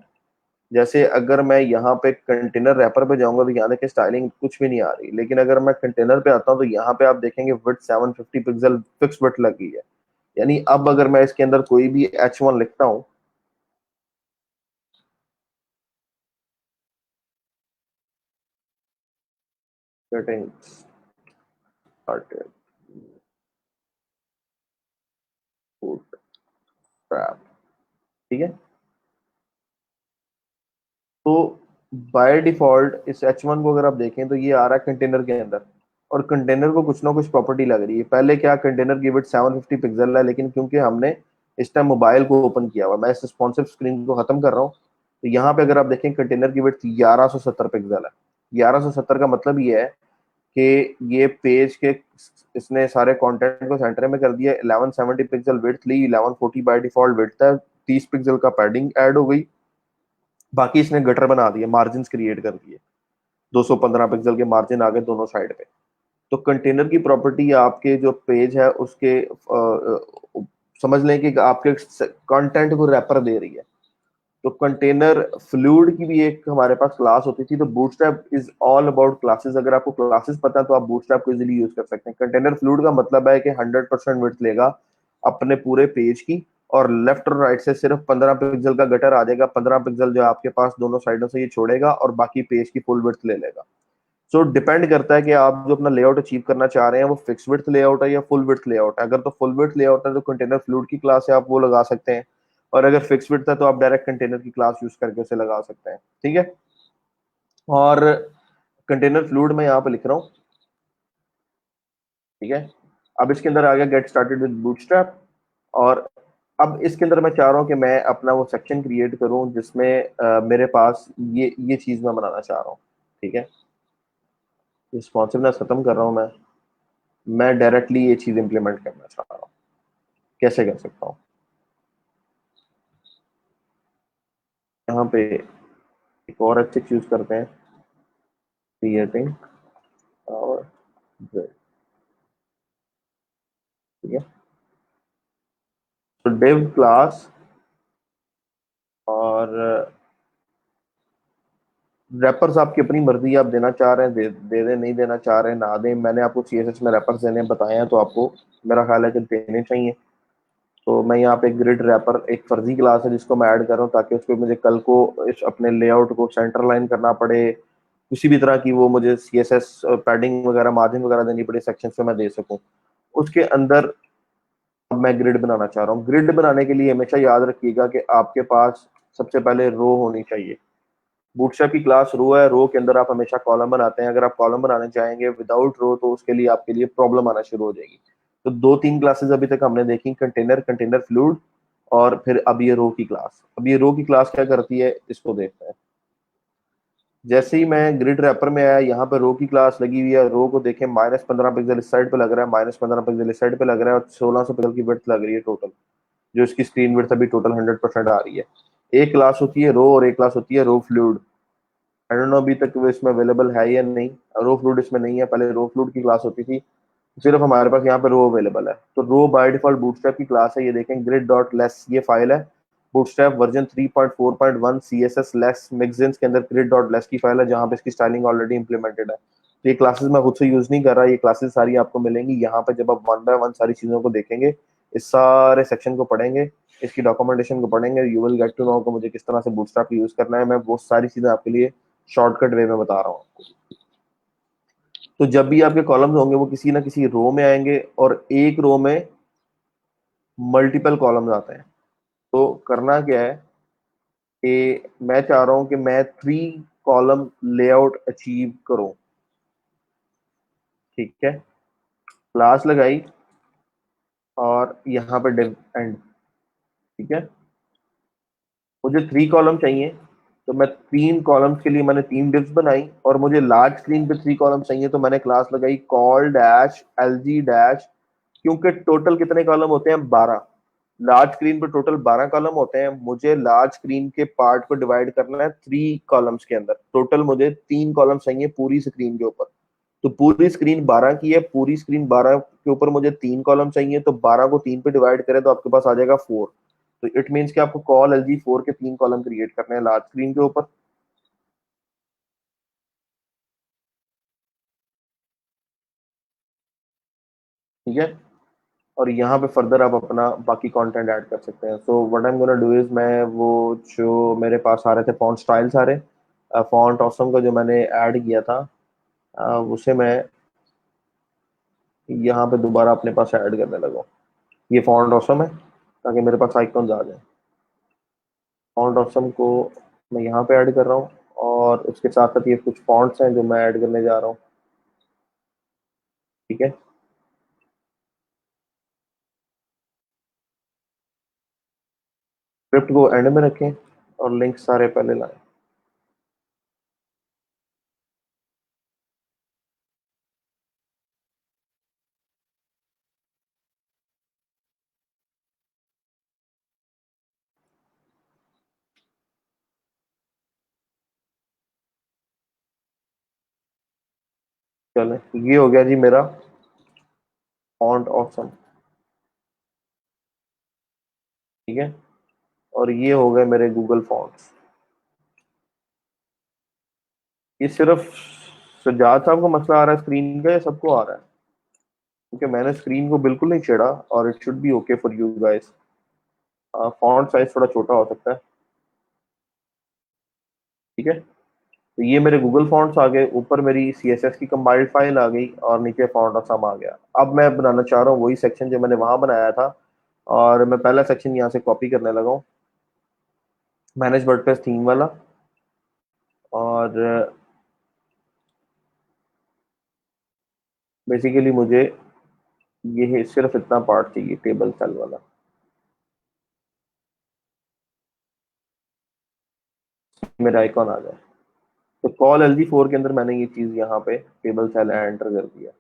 जैसे अगर मैं यहाँ पे कंटेनर रैपर पे जाऊंगा तो यहाँ देखें स्टाइलिंग कुछ भी नहीं आ रही, लेकिन अगर मैं कंटेनर पे आता हूँ तो यहाँ पे आप देखेंगे विड्थ 750 पिक्सल फिक्स विड्थ लगी है। यानी अब अगर मैं इसके अंदर कोई भी H1 लिखता हूँ, सेटिंग्स स्टार्टेड बूट ट्रैप, ठीक है। तो बाय डिफॉल्ट इस H1 को अगर आप देखें तो ये आ रहा है कंटेनर के अंदर, और कंटेनर को कुछ ना कुछ प्रॉपर्टी लग रही है। पहले क्या, कंटेनर की विड्थ 750 पिक्सल है, लेकिन क्योंकि हमने इस टाइम मोबाइल को ओपन किया हुआ, मैं इस रिस्पॉन्सिव स्क्रीन को खत्म कर रहा हूँ, तो यहाँ पे अगर आप देखें कंटेनर की विड्थ 1170 पिक्सल है। 1170 का मतलब ये है कि ये पेज के, इसने सारे कंटेंट को सेंटर में कर दिया। 1170 पिक्सल विड्थ ली, 1140 बाय डिफॉल्ट विड्थ है, 30 पिक्सल का पैडिंग ऐड हो गई, बाकी इसने गटर बना दिए, मार्जिन क्रिएट कर दिए, 215 पिक्सल के मार्जिन आ गए दोनों साइड पे। तो कंटेनर की प्रॉपर्टी आपके जो पेज है उसके समझ लें कि आपके कंटेंट को रैपर दे रही है। तो कंटेनर फ्लूइड की भी एक हमारे पास क्लास होती थी। तो bootstrap is all about classes. अगर आपको क्लासेस पता है तो आप बूटस्ट्रैप को इजीली यूज कर सकते हैं। कंटेनर फ्लूइड का मतलब है कि 100% विड्थ लेगा अपने पूरे पेज की, और लेफ्ट और राइट से सिर्फ 15 पिक्सल का गटर आ जाएगा। 15 पिक्सल जो आपके पास दोनों साइडों से ये छोड़ेगा और बाकी पेज की फुल विड्थ ले लेगा। सो डिपेंड करता है कि आप जो अपना लेआउट अचीव करना चाह रहे हैं वो फिक्स विड्थ लेआउट है या फुल विड्थ लेआउट है। अगर तो फुल विड्थ लेआउट है तो कंटेनर फ्लूइड की क्लास है, आप वो लगा सकते हैं। और अगर फिक्स विड्थ है तो आप डायरेक्ट कंटेनर की क्लास यूज करके उसे लगा सकते हैं। ठीक है। और कंटेनर फ्लूइड में यहाँ पे लिख रहा हूँ। ठीक है। अब इसके अंदर आ गया गेट स्टार्टेड विद बूटस्ट्रैप। और अब इसके अंदर मैं चाह रहा हूँ कि मैं अपना वो सेक्शन क्रिएट करूँ जिसमें मेरे पास ये चीज मैं बनाना चाह रहा हूँ। ठीक है। रिस्पॉन्सिवनेस खत्म कर रहा हूँ मैं डायरेक्टली ये चीज इंप्लीमेंट करना चाह रहा हूँ। कैसे कर सकता हूँ? यहाँ पे एक और अच्छे चूज करते हैं, क्रिएटिंग और ग्रिड। ठीक है। तो डिव क्लास, और रैपर्स आपकी अपनी मर्जी, आप देना चाह रहे हैं दे दें, नहीं देना चाह रहे हैं ना दें। मैंने आपको सीएसएस में रैपर्स देने बताए हैं तो आपको मेरा ख्याल है कि देने चाहिए। तो मैं यहाँ पे ग्रिड रैपर एक फर्जी क्लास है जिसको मैं ऐड कर रहा हूँ, ताकि उसको मुझे कल को इस अपने लेआउट को सेंटर लाइन करना पड़े, किसी भी तरह की वो मुझे सीएसएस पैडिंग वगैरह मार्जिन वगैरह देनी पड़े सेक्शन से मैं दे सकूं उसके अंदर। अब मैं ग्रिड बनाना चाह रहा हूँ। ग्रिड बनाने के लिए हमेशा याद रखिएगा कि आपके पास सबसे पहले रो होनी चाहिए। बूटस्ट्रैप की क्लास रो है, रो के अंदर आप हमेशा कॉलम बनाते हैं। अगर आप कॉलम बनाने चाहेंगे विदाउट रो तो उसके लिए आपके लिए प्रॉब्लम आना शुरू हो जाएगी। तो दो तीन क्लासेस अभी तक हमने देखी, कंटेनर, कंटेनर फ्लूइड, और फिर अब ये रो की क्लास। अब ये रो की क्लास क्या करती है इसको देखते हैं। जैसे ही मैं ग्रिड रैपर में आया, यहाँ पे रो की क्लास लगी हुई है। रो को देखें, -15 पिक्सल इस साइड पे लग रहा है, -15 पिक्सल इस साइड पे लग रहा है, और 1600 पिक्सल की विड्थ लग रही है टोटल। जो इसकी स्क्रीन विड्थ अभी टोटल 100% आ रही है। एक क्लास होती है रो और एक क्लास होती है रो फ्लूइड। आई डोंट नो अभी तक वो इसमें अवेलेबल है या नहीं। रो फ्लूइड इसमें नहीं है, पहले रो फ्लूइड की क्लास होती थी। सिर्फ हमारे पास यहाँ पे रो अवेलेबल है। तो रो बाय डिफॉल्ट बूटस्ट्रैप की क्लास है। ये देखें ग्रिड डॉट लेस ये फाइल है, बूटस्ट्रैप वर्जन 3.4.1 CSS लेस मिक्सिन्स के अंदर ग्रिड डॉट लेस की फाइल है, जहाँ पे इसकी स्टाइलिंग ऑलरेडी इंप्लीमेंटेड है। तो ये क्लासेस मैं खुद से यूज नहीं कर रहा, ये क्लासेस सारी आपको मिलेंगी यहाँ पे। जब आप वन बाय वन सारी चीजों को देखेंगे, इस सारे सेक्शन को पढ़ेंगे, इसकी डॉक्यूमेंटेशन को पढ़ेंगे, you will get to know कि मुझे किस तरह से बूटस्ट्रैप यूज करना है। मैं वो सारी चीजें आपके लिए शॉर्टकट वे में बता रहा हूँ। तो जब भी आपके कॉलम्स होंगे वो किसी ना किसी रो में आएंगे, और एक रो में मल्टीपल कॉलम्स आते हैं। तो करना क्या है कि मैं चाह रहा हूं कि मैं 3 कॉलम लेआउट अचीव करूं। ठीक है। क्लास लगाई और यहाँ पे डिव एंड। ठीक है। मुझे 3 कॉलम चाहिए, तो मैं 3 कॉलम्स के लिए मैंने 3 डिव्स बनाई, और मुझे लार्ज स्क्रीन पे 3 कॉलम चाहिए तो मैंने क्लास लगाई कॉल डैश LG डैश। क्योंकि टोटल कितने कॉलम होते हैं, 12। लार्ज स्क्रीन पे टोटल 12 कॉलम होते हैं। मुझे लार्ज स्क्रीन के पार्ट को डिवाइड करना है 3 कॉलम्स के अंदर। टोटल मुझे 3 कॉलम चाहिए पूरी स्क्रीन के ऊपर। तो पूरी स्क्रीन 12 की है, पूरी स्क्रीन 12 के ऊपर मुझे 3 कॉलम चाहिए, तो 12 को 3 पे डिवाइड करें तो आपके पास आ जाएगा 4। तो इट मीन्स कि आपको कॉल LG 4 के 3 कॉलम क्रिएट करने हैं लार्ज स्क्रीन के ऊपर। ठीक है। और यहाँ पे फर्दर आप अपना बाकी कंटेंट ऐड कर सकते हैं। So what I am gonna do is, मैं वो जो मेरे पास आ रहे थे फॉन्ट स्टाइल सारे, फॉन्ट ऑसम का जो मैंने ऐड किया था, उसे मैं यहाँ पे दोबारा अपने पास ऐड करने लगा। ये फॉन्ट ऑसम है, ताकि मेरे पास आइकॉन्स आ जाए। फॉन्ट ऑसम को मैं यहाँ पे ऐड कर रहा हूँ, और उसके साथ साथ ये कुछ फॉन्ट्स हैं जो मैं ऐड करने जा रहा हूँ। ठीक है, स्क्रिप्ट को एंड में रखें और लिंक सारे पहले लाएं। चलें, ये हो गया जी मेरा फॉन्ट ऑप्शन। ठीक है, और ये हो गए मेरे गूगल फॉन्ट्स। ये सिर्फ सज्जाद साहब को मसला आ रहा है स्क्रीन का या सबको आ रहा है? क्योंकि मैंने स्क्रीन को बिल्कुल नहीं छेड़ा और it should be okay for you guys. Font size थोड़ा छोटा हो सकता है। ठीक है, तो ये मेरे गूगल फॉन्ट्स आ गए, ऊपर मेरी सीएसएस की कंपाइल्ड फाइल आ गई और नीचे फॉन्ट असम आ गया। अब मैं बनाना चाह रहा हूँ वही सेक्शन जो मैंने वहां बनाया था, और मैं पहला सेक्शन यहाँ से कॉपी करने लगा हूँ, मैनेज वर्डप्रेस थीम वाला। और बेसिकली मुझे ये सिर्फ इतना पार्ट चाहिए, टेबल सेल वाला, मेरा आइकॉन आ जाए। तो कॉल LG4 के अंदर मैंने ये चीज यहाँ पे टेबल सेल एंटर कर दिया।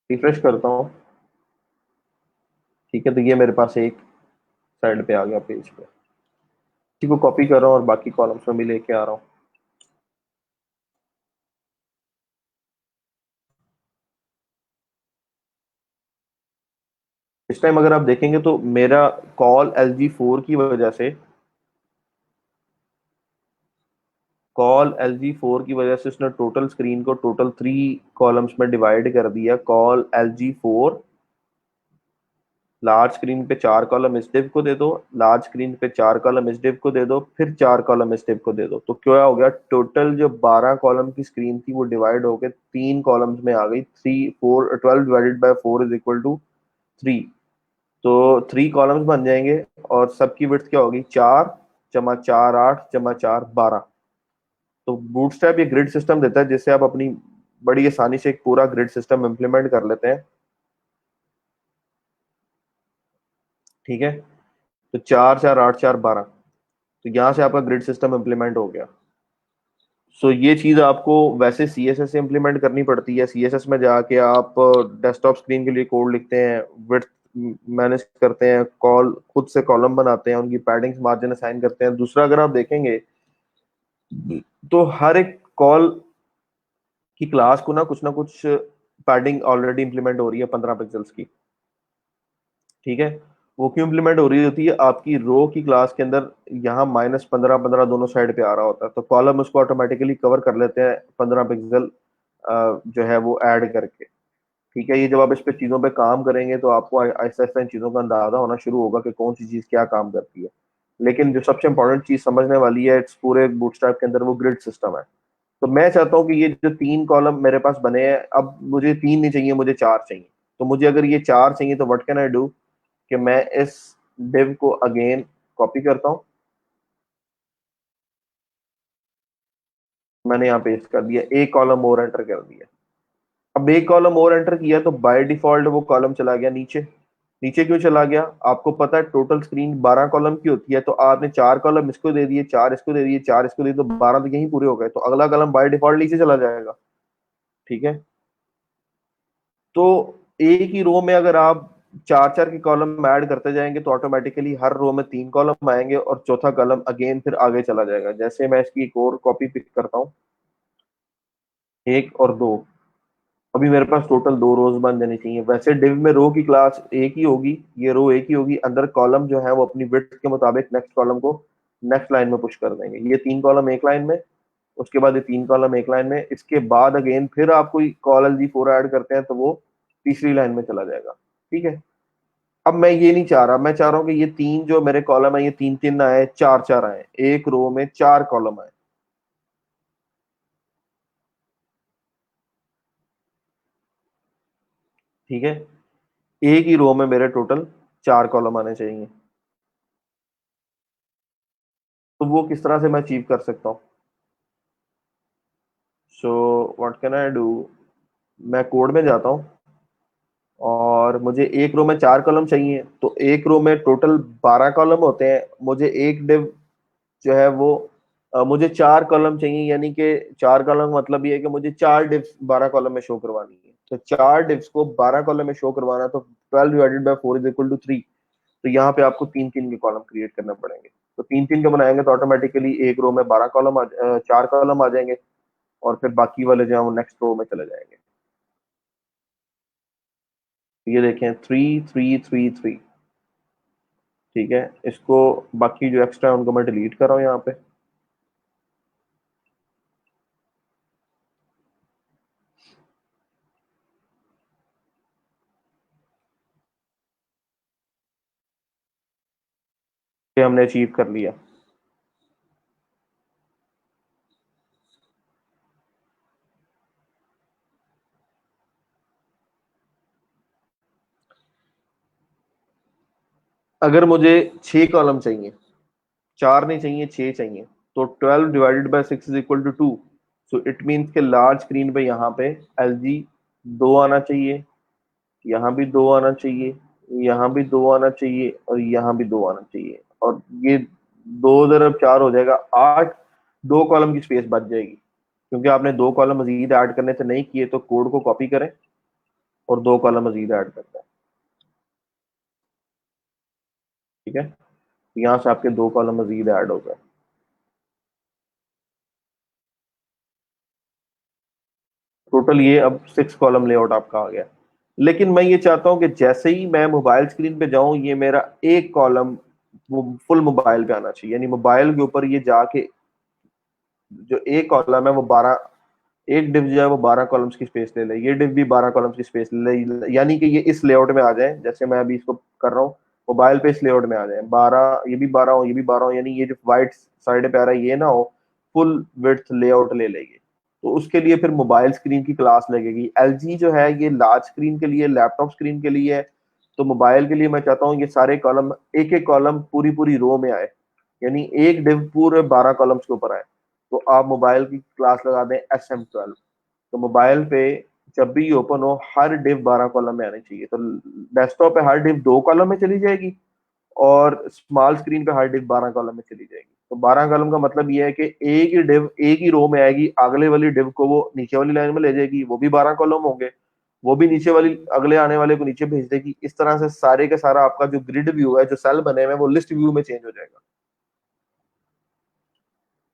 रिफ्रेश करता हूँ। ठीक है, तो ये मेरे पास एक साइड पे आ गया पेज पे। इसी को कॉपी कर रहा हूँ और बाकी कॉलम्स में भी लेके आ रहा हूँ। इस टाइम अगर आप देखेंगे तो मेरा कॉल LG4 की वजह से उसने टोटल स्क्रीन को टोटल 3 कॉलम्स में डिवाइड कर दिया। कॉल LG4, लार्ज स्क्रीन पे 4 कॉलम इस डिव को दे दो, लार्ज स्क्रीन पे 4 कॉलम इस डिव को दे दो, फिर 4 कॉलम इस डिव को दे दो। तो क्या हो गया, टोटल जो 12 कॉलम की स्क्रीन थी वो डिवाइड होकर 3 कॉलम्स में आ गई। 12 divided by 4 is equal to 3। तो 3 कॉलम्स बन जाएंगे और सबकी विड्थ क्या होगी, 4 × 4 = 8 × 4 = 12। तो बूटस्ट्रैप ये ग्रिड सिस्टम देता है जिससे आप अपनी बड़ी आसानी से एक पूरा ग्रिड सिस्टम इंप्लीमेंट कर लेते हैं। ठीक है, तो 4 × 4 = 8 × 4 = 12। तो यहाँ से आपका ग्रिड सिस्टम इंप्लीमेंट हो गया। सो ये चीज़ आपको वैसे CSS से इंप्लीमेंट करनी पड़ती है। CSS में जाके आप डेस्कटॉप स्क्रीन के लिए कोड लिखते हैं, विड्थ मैनेज करते हैं, कॉल खुद से कॉलम बनाते हैं, उनकी पैडिंग्स मार्जिन असाइन करते हैं। दूसरा, अगर आप देखेंगे तो हर एक कॉल की क्लास को ना कुछ पैडिंग ऑलरेडी इंप्लीमेंट हो रही है 15 पिक्सल्स की। ठीक है, वो क्यों इंप्लीमेंट हो रही होती है, आपकी रो की क्लास के अंदर यहाँ -15 15 दोनों साइड पे आ रहा होता है, तो कॉलम उसको ऑटोमेटिकली कवर कर लेते हैं 15 पिक्सल जो है वो ऐड करके। ठीक है, ये जब आप इस पे चीज़ों पे काम करेंगे तो आपको आहिस्ता आहिस्ता इन चीज़ों का अंदाजा होना शुरू होगा कि कौन सी चीज़ क्या काम करती है। लेकिन जो सबसे इंपॉर्टेंट चीज़ समझने वाली है इस पूरे बूटस्ट्रैप के अंदर, वो ग्रिड सिस्टम है। तो मैं चाहता हूँ कि ये जो 3 कॉलम मेरे पास बने हैं, अब मुझे 3 नहीं चाहिए, मुझे 4 चाहिए। तो मुझे अगर ये 4 चाहिए तो व्हाट कैन आई डू, कि मैं इस डिव को अगेन कॉपी करता हूँ। मैंने यहाँ पेस्ट कर दिया, एक कॉलम और एंटर कर दिया। अब एक कॉलम और एंटर किया तो बाय डिफॉल्ट वो कॉलम चला गया नीचे। नीचे क्यों चला गया, आपको पता है टोटल स्क्रीन 12 कॉलम की होती है, तो आपने 4 कॉलम इसको दे दिए, 4 इसको दे दिए, 4 इसको दे दिए, तो 12 तो यहीं पूरे हो गए। तो अगला कॉलम बाय डिफॉल्ट नीचे चला जाएगा। ठीक है, तो एक ही रो में अगर आप 4 4 के कॉलम ऐड करते जाएंगे तो ऑटोमेटिकली हर रो में 3 कॉलम आएंगे और चौथा कॉलम अगेन फिर आगे चला जाएगा। जैसे मैं इसकी एक और कॉपी पिक करता हूँ, 1 और 2। अभी मेरे पास टोटल 2 रोज बन जानी चाहिए। वैसे डिव में रो की क्लास एक ही होगी, ये रो एक ही होगी, अंदर कॉलम जो है वो अपनी विड्थ के मुताबिक नेक्स्ट कॉलम को नेक्स्ट लाइन में पुश कर देंगे। ये 3 कॉलम एक लाइन में, उसके बाद ये 3 कॉलम एक लाइन में, इसके बाद अगेन फिर आप कोई कॉल LG4 ऐड करते हैं तो वो तीसरी लाइन में चला जाएगा। ठीक है, अब मैं ये नहीं चाह रहा, मैं चाह रहा हूँ कि ये 3 जो मेरे कॉलम है ये 3 3 आए, 4 4 आए, एक रो में 4 कॉलम आए। ठीक है, एक ही रो में मेरे टोटल 4 कॉलम आने चाहिए। तो वो किस तरह से मैं अचीव कर सकता हूँ? So what can I do, मैं कोड में जाता हूँ और मुझे एक रो में 4 कॉलम चाहिए, तो एक रो में टोटल 12 कॉलम होते हैं, मुझे एक डिव जो है वो मुझे 4 कॉलम चाहिए, यानी कि 4 कॉलम मतलब ये है कि मुझे 4 डिव्स 12 कॉलम में शो करवानी है। तो 4 डिव्स को 12 कॉलम में शो करवाना, तो 12 divided by 4 is equal to 3। तो यहाँ पे आपको तीन तीन के कॉलम क्रिएट करने पड़ेंगे। तो तीन तीन के बनाएंगे तो ऑटोमेटिकली एक रो में 12 कॉलम 4 कॉलम आ जाएंगे, और फिर बाकी वाले जो है वो नेक्स्ट रो में चले जाएंगे। ये देखें 3 3 3 3। ठीक है, इसको बाकी जो एक्स्ट्रा है उनको मैं डिलीट कर रहा हूँ यहाँ पे। ये हमने अचीव कर लिया। अगर मुझे 6 कॉलम चाहिए, 4 नहीं चाहिए, 6 चाहिए, तो 12 divided by 6 is equal to 2। So it means के लार्ज स्क्रीन पे यहाँ पे एल जी 2 आना चाहिए, यहाँ भी 2 आना चाहिए, यहाँ भी 2 आना चाहिए, और यहाँ भी 2 आना चाहिए। और ये 2 × 4 हो जाएगा 8। 2 कॉलम की स्पेस बच जाएगी, क्योंकि आपने 2 कॉलम मजीद ऐड करने से नहीं किए, तो कोड को कॉपी करें और 2 कॉलम मजीद ऐड करते हैं। ठीक है, यहाँ से आपके 2 कॉलम मजीद ऐड हो गए। टोटल ये अब 6 कॉलम लेआउट आपका आ गया। लेकिन मैं ये चाहता हूँ कि जैसे ही मैं मोबाइल स्क्रीन पे जाऊं, ये मेरा एक कॉलम वो फुल मोबाइल पे आना चाहिए, यानी मोबाइल के ऊपर ये जाके जो एक कॉलम है वो 12, एक डिव जो है वो 12 कॉलम्स की स्पेस ले ले, ये डिव भी 12 कॉलम्स की स्पेस ले ले, यानी कि ये इस लेआउट में आ जाए जैसे मैं अभी इसको कर रहा हूँ। मोबाइल पे इस लेआउट में आ जाए 12, ये भी 12 हो, ये भी 12 हो, यानी ये जो व्हाइट साइड पे आ रहा है ये ना हो, फुल विड्थ लेआउट ले लेगी। तो उसके लिए फिर मोबाइल स्क्रीन की क्लास लगेगी। एलजी जो है ये लार्ज स्क्रीन के लिए, लैपटॉप स्क्रीन के लिए है। तो मोबाइल के लिए मैं चाहता हूँ ये सारे कॉलम, एक एक कॉलम पूरी पूरी रो में आए, यानी एक डिव पूरे 12 कॉलम्स के ऊपर आए। तो आप मोबाइल की क्लास लगा दें SM12। तो मोबाइल पे जब भी ओपन हो हर डिव 12 कॉलम में आनी चाहिए। तो डेस्कटॉप पे हर डिव 2 कॉलम में चली जाएगी, और स्मॉल स्क्रीन पे हर डिव 12 कॉलम में चली जाएगी। तो 12 कॉलम का मतलब ये है कि एक ही डिव एक ही रो में आएगी, अगले वाली डिव को वो नीचे वाली लाइन में ले जाएगी, वो भी 12 कॉलम होंगे, वो भी नीचे वाली अगले आने वाले को नीचे भेज देगी। इस तरह से सारे का सारा आपका जो ग्रिड व्यू है, जो सेल बने हुए हैं, वो लिस्ट व्यू में चेंज हो जाएगा।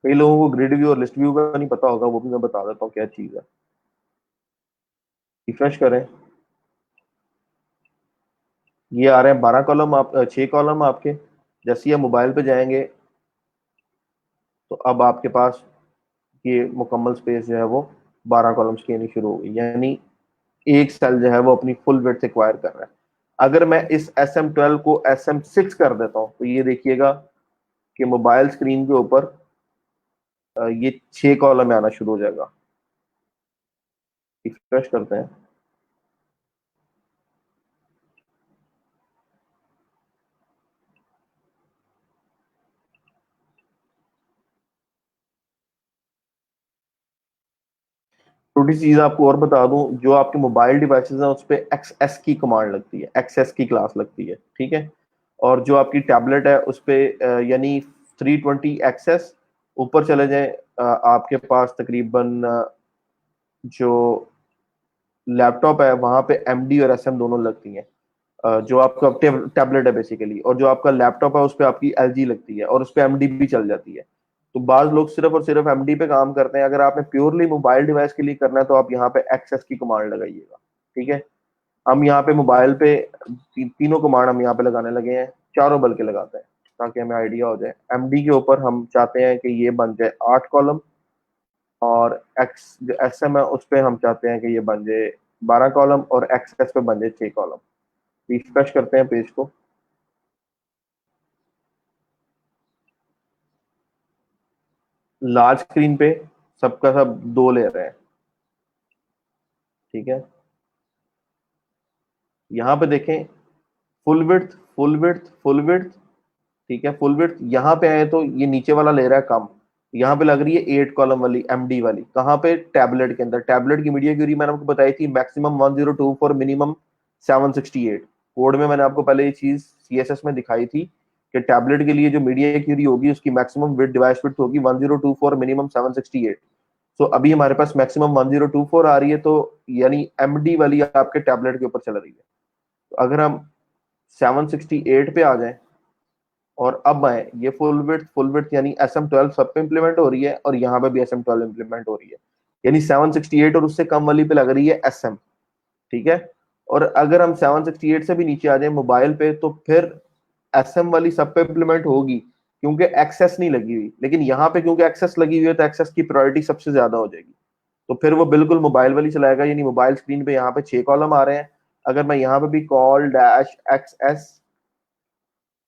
कई लोगों को ग्रिड व्यू और लिस्ट व्यू का नहीं पता होगा, वो भी मैं बता देता हूँ क्या चीज है। रिफ्रेश करें, ये आ रहे हैं 12 कॉलम, आप 6 कॉलम आपके। जैसे ही आप मोबाइल पे जाएंगे तो अब आपके पास ये मुकम्मल स्पेस जो है वो 12 कॉलम्स की आनी शुरू हो गई, यानी एक सेल जो है वो अपनी फुल वेट एक्वायर कर रहा है। अगर मैं इस SM12 को SM6 कर देता हूँ, तो ये देखिएगा कि मोबाइल स्क्रीन के ऊपर ये 6 कॉलम में आना शुरू हो जाएगा। रिफ्रेश करते हैं, छोटी सी चीज आपको और बता दूं, जो आपके मोबाइल डिवाइसेस हैं उस पर XS की कमांड लगती है, XS की क्लास लगती है। ठीक है, और जो आपकी टैबलेट है उस पे यानी 320 XS ऊपर चले जाएं, आपके पास तकरीबन जो लैपटॉप है वहां पे MD और SM दोनों लगती हैं। जो आपका टैबलेट है बेसिकली, और जो आपका लैपटॉप है उस पर आपकी LG लगती है, और उस पर MD भी चल जाती है। तो बाज लोग सिर्फ और सिर्फ MD पे काम करते हैं। अगर आपने प्योरली मोबाइल डिवाइस के लिए करना है तो आप यहाँ पे XS की कमांड लगाइएगा। ठीक है, हम यहाँ पे मोबाइल पे तीनों कमांड हम यहाँ पे लगाने लगे हैं, चारों बल्कि लगाते हैं ताकि हमें आइडिया हो जाए। MD के ऊपर हम चाहते हैं कि ये बन जाए 8 कॉलम, और एक्स जो SM है उस पर हम चाहते हैं कि ये बन जाए 12 कॉलम, और XS पे बन जाए 6 कॉलम। रिफ्रेश करते हैं पेज को, लार्ज स्क्रीन पे सबका सब 2 ले रहे हैं। ठीक है, यहाँ पे देखें full width, full width, full width. ठीक है, फुल विड्थ यहाँ पे आए तो ये नीचे वाला ले रहा है कम, यहाँ पे लग रही है 8 कॉलम वाली एमडी वाली। कहाँ पे? टैबलेट के अंदर। टैबलेट की मीडिया क्यूरी मैंने आपको बताई थी, मैक्सिमम 1024, मिनिमम 768। कोड में मैंने आपको पहले ये चीज सीएसएस में दिखाई थी कि टैबलेट के लिए जो मीडिया क्यूरी होगी उसकी मैक्सिमम विड्थ डिवाइस विड्थ होगी 1024, मिनिमम 768। सो अभी हमारे पास मैक्सिमम 1024 आ रही है, तो यानी एमडी वाली आपके टैबलेट के ऊपर चल रही है। तो अगर हम 768 पे आ जाएं और अब आए, ये फुल विड्थ यानी SM12 सब पे इंप्लीमेंट हो रही है, और यहाँ पे भी SM12 इंप्लीमेंट हो रही है, यानी 768 और उससे कम वाली पे लग रही है SM। ठीक है। और अगर हम 768 से भी नीचे आ जाए मोबाइल पे, तो फिर SM वाली सब पे इंप्लीमेंट होगी, क्योंकि एक्सेस नहीं लगी हुई। लेकिन यहाँ पे क्योंकि एक्सेस लगी हुई है, तो एक्सेस की प्रायोरिटी सबसे ज्यादा हो जाएगी, तो फिर वो बिल्कुल मोबाइल वाली चलाएगा। यानी मोबाइल स्क्रीन पे यहाँ पे 6 कॉलम आ रहे हैं। अगर मैं यहाँ पे भी कॉल डैश XS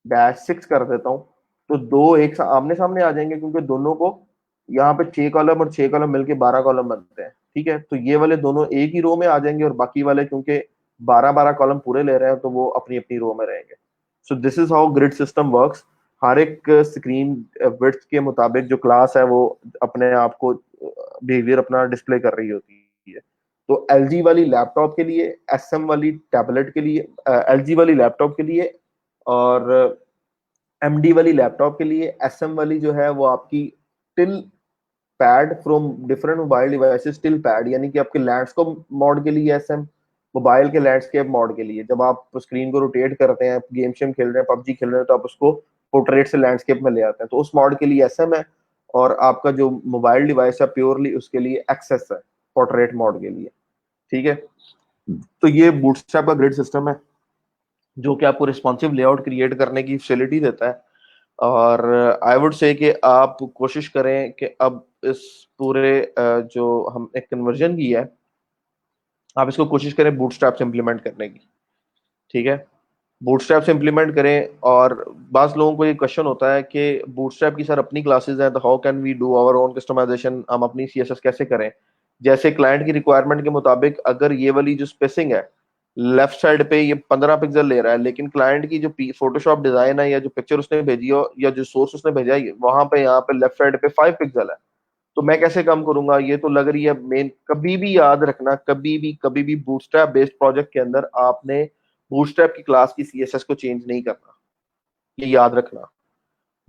डैश 6 कर देता हूँ, तो दो एक आमने सामने आ जाएंगे, क्योंकि दोनों को यहाँ पे 6 कॉलम और 6 कॉलम मिलके 12 कॉलम बनते हैं। ठीक है, तो ये वाले दोनों एक ही रो में आ जाएंगे, और बाकी वाले क्योंकि 12 12 कॉलम पूरे ले रहे हैं, तो वो अपनी अपनी रो में रहेंगे। So this is how grid system works. हर एक स्क्रीन विड्थ के मुताबिक जो क्लास है वो अपने आप को बिहेवियर अपना डिस्प्ले कर रही होती है। तो एलजी वाली लैपटॉप के लिए, एसएम वाली टैबलेट के लिए, एलजी वाली लैपटॉप के लिए, और एमडी वाली लैपटॉप के लिए, एसएम वाली जो है वो आपकी till pad from different mobile devices till pad, यानी कि आपके लैंडस्केप मोड के लिए एसएम, मोबाइल के लैंडस्केप मोड के लिए जब आप स्क्रीन को रोटेट करते हैं, गेम शेम खेल रहे हैं, पबजी खेल रहे हैं, तो आप उसको पोर्ट्रेट से लैंडस्केप में ले आते हैं, तो उस मॉड के लिए एसएम है। और आपका जो मोबाइल डिवाइस है प्योरली उसके लिए एक्सेस है, पोर्ट्रेट मोड के लिए। ठीक है। तो ये बूटस्ट्रैप का ग्रिड सिस्टम है, जो कि आपको रिस्पॉन्सिव लेआउट क्रिएट करने की फैसिलिटी देता है। और आई वुड से कि आप कोशिश करें कि अब इस पूरे जो हम एक कन्वर्जन की है, आप इसको कोशिश करें बूटस्ट्रैप से इम्प्लीमेंट करने की। ठीक है, बूटस्ट्रैप से इम्प्लीमेंट करें। और बास लोगों को ये क्वेश्चन होता है कि बूटस्ट्रैप की सर अपनी क्लासेस हैं, तो how can we do our own customization, हम अपनी सीएसएस कैसे करें? जैसे क्लाइंट की रिक्वायरमेंट के मुताबिक, अगर ये वाली जो स्पेसिंग है लेफ्ट साइड पे ये 15 पिक्सल ले रहा है, लेकिन क्लाइंट की जो फोटोशॉप डिजाइन है या जो पिक्चर उसने भेजी हो या जो सोर्स उसने भेजा है, वहां पे यहाँ पे लेफ्ट साइड पे 5 पिक्सल है, तो मैं कैसे कम करूंगा? ये तो लग रही है मेन। कभी भी याद रखना, कभी भी बूटस्ट्रैप बेस्ड प्रोजेक्ट के अंदर आपने बूटस्ट्रैप की क्लास की सीएसएस को चेंज नहीं करना, ये याद रखना।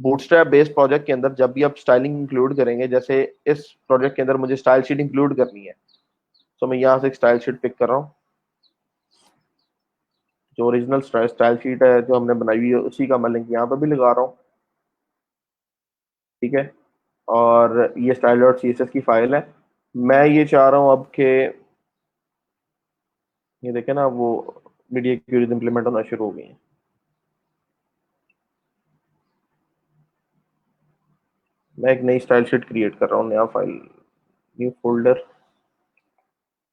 बूटस्ट्रैप बेस्ड प्रोजेक्ट के अंदर जब भी आप स्टाइलिंग इंक्लूड करेंगे, जैसे इस प्रोजेक्ट के अंदर मुझे स्टाइल शीट इंक्लूड करनी है, तो मैं यहाँ से एक स्टाइल शीट पिक कर रहा हूँ। जो ओरिजिनल स्टाइल शीट है जो हमने बनाई हुई है, उसी का मैं लिंक यहाँ पर भी लगा रहा हूँ। ठीक है, और ये style dot C S S की फाइल है। मैं ये चाह रहा हूँ अब के, ये देखे ना, वो मीडिया क्यूरीज इंप्लीमेंट होना शुरू हो गई है। मैं एक नई स्टाइल शीट क्रिएट कर रहा हूँ, नया फाइल, न्यू फोल्डर,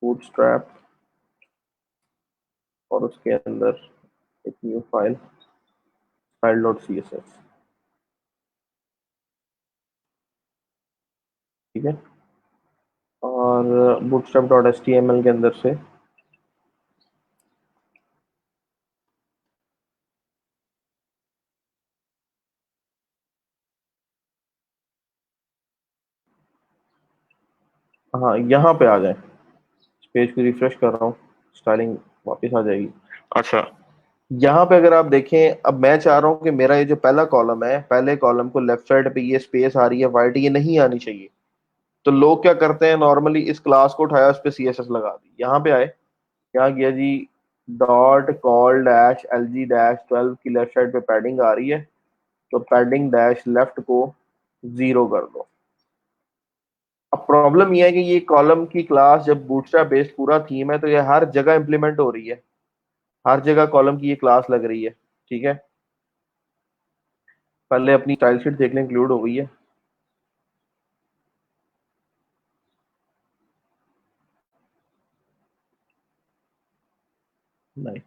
बूटस्ट्रैप, और उसके अंदर एक new file, file dot C S S. ठीक है, और Bootstrap dot H T M L के अंदर से हाँ यहाँ पे आ जाए, इस पेज को रिफ्रेश कर रहा हूँ, स्टाइलिंग वापस आ जाएगी। अच्छा, यहाँ पे अगर आप देखें, अब मैं चाह रहा हूँ कि मेरा ये जो पहला कॉलम है, पहले कॉलम को लेफ्ट साइड पे ये स्पेस आ रही है वाइट, ये नहीं आनी चाहिए। तो लोग क्या करते हैं, नॉर्मली इस क्लास को उठाया, उस पर सी एस एस लगा दी। यहाँ पे आए, क्या किया जी, dot col dash L G dash 12 की लेफ्ट साइड पे पैडिंग आ रही है, तो पैडिंग डैश लेफ्ट को 0 कर दो। अब प्रॉब्लम यह है कि ये कॉलम की क्लास जब बूटस्ट्रैप बेस्ड पूरा थीम है, तो ये हर जगह इंप्लीमेंट हो रही है, हर जगह कॉलम की ये क्लास लग रही है। ठीक है, पहले अपनी स्टाइल शीट देखने इंक्लूड हो गई है। नहीं,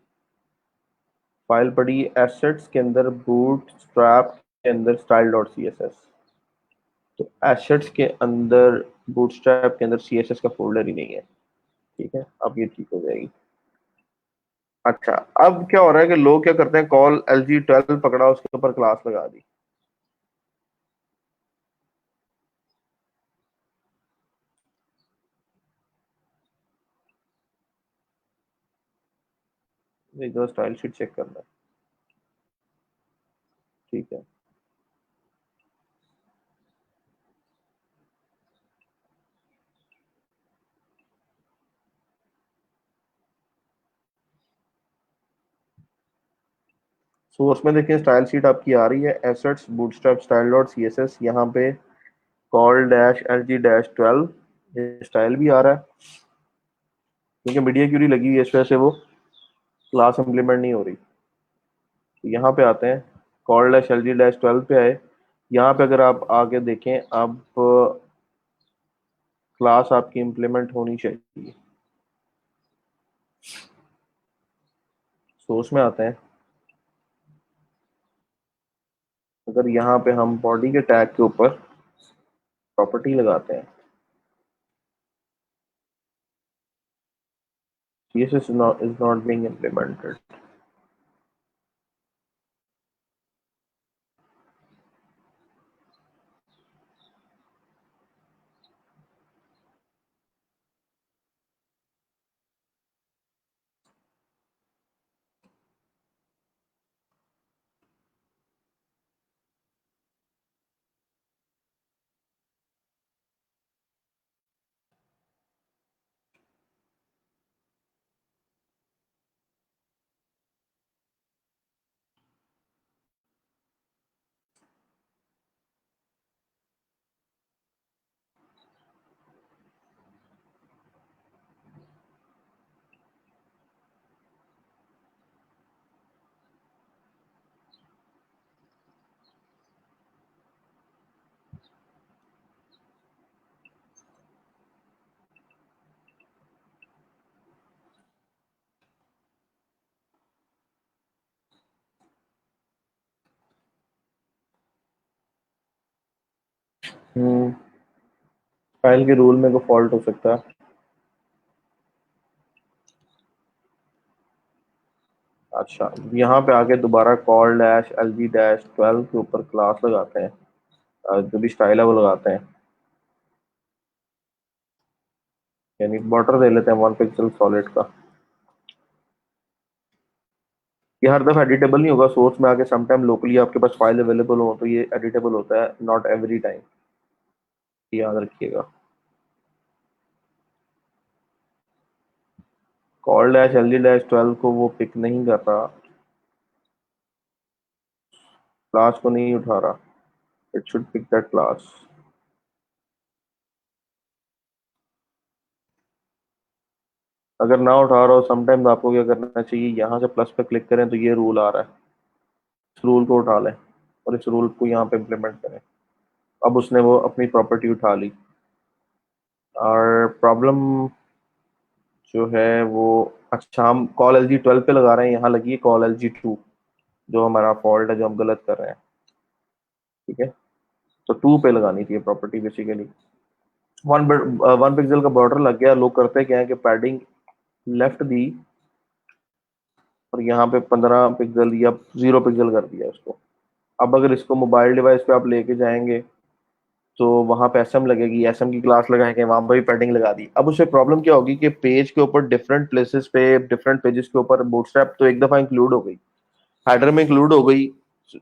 फाइल पड़ी एसेट्स के अंदर, बूट स्ट्रैप के अंदर style dot C S S. तो एसेट्स के अंदर, बूटस्ट्रैप के अंदर सी एस एस का फोल्डर ही नहीं है। ठीक है, अब ये ठीक हो जाएगी। अच्छा, अब क्या हो रहा है कि लोग क्या करते हैं, कॉल एल जी 12 पकड़ा, उसके ऊपर क्लास लगा दी। एक दो स्टाइल शीट चेक करना है। ठीक है, सोर्स में देखिए स्टाइल शीट आपकी आ रही है, assets Bootstrap style dot C S S, यहाँ पे col dash L G dash 12 ये स्टाइल भी आ रहा है, क्योंकि मीडिया क्यूरी लगी हुई है इस वजह से वो क्लास इंप्लीमेंट नहीं हो रही। तो यहाँ पे आते हैं, call dash L G dash 12 पे आए, यहाँ पे अगर आप आगे देखें, अब क्लास आपकी इंप्लीमेंट होनी चाहिए। सोर्स में आते हैं, अगर यहाँ पे हम बॉडी के टैग के ऊपर प्रॉपर्टी लगाते हैं, CSS is not being implemented। File के रूल में कोई फॉल्ट हो सकता है। अच्छा, यहाँ पे आके दोबारा call dash L G dash 12 के ऊपर क्लास लगाते हैं, जो भी स्टाइल है वो लगाते हैं, यानी बॉर्डर दे लेते हैं 1 पिक्सल सॉलिड का। ये हर दफा एडिटेबल नहीं होगा, सोर्स में आके समटाइम लोकली आपके पास फाइल अवेलेबल हो तो ये एडिटेबल होता है, नॉट एवरी टाइम, याद रखिएगा। Call dash L G dash 12 को वो पिक नहीं कर रहा, क्लास को नहीं उठा रहा, it should pick that class. अगर ना उठा रहा हो समटाइम आपको क्या करना चाहिए, यहाँ से प्लस पे क्लिक करें तो ये रूल आ रहा है, इस रूल को उठा लें और इस रूल को यहाँ पे इम्प्लीमेंट करें। अब उसने वो अपनी प्रॉपर्टी उठा ली, और प्रॉब्लम जो है वो, अच्छा हम कॉल एल जी 12 पे लगा रहे हैं, यहाँ लगी है कॉल एल जी 2, जो हमारा फॉल्ट है, जो हम गलत कर रहे हैं। ठीक है, तो 2 पे लगानी थी प्रॉपर्टी बेसिकली। 1 पिक्सल का बॉर्डर लग गया, लोग करते क्या है कि पैडिंग लेफ्ट दी और यहाँ पे 15 पिक्सल या 0 पिक्सल कर दिया उसको। अब अगर इसको मोबाइल डिवाइस पे आप लेके जाएंगे तो वहां पे एसएम लगेगी, एसएम की क्लास लगाएंगे, वहां पर भी पैडिंग लगा दी। अब उससे प्रॉब्लम क्या होगी कि पेज के ऊपर डिफरेंट प्लेसेस पे डिफरेंट पेजेस के ऊपर बूटस्ट्रैप तो एक दफा इंक्लूड हो गई, हेडर में इंक्लूड हो गई।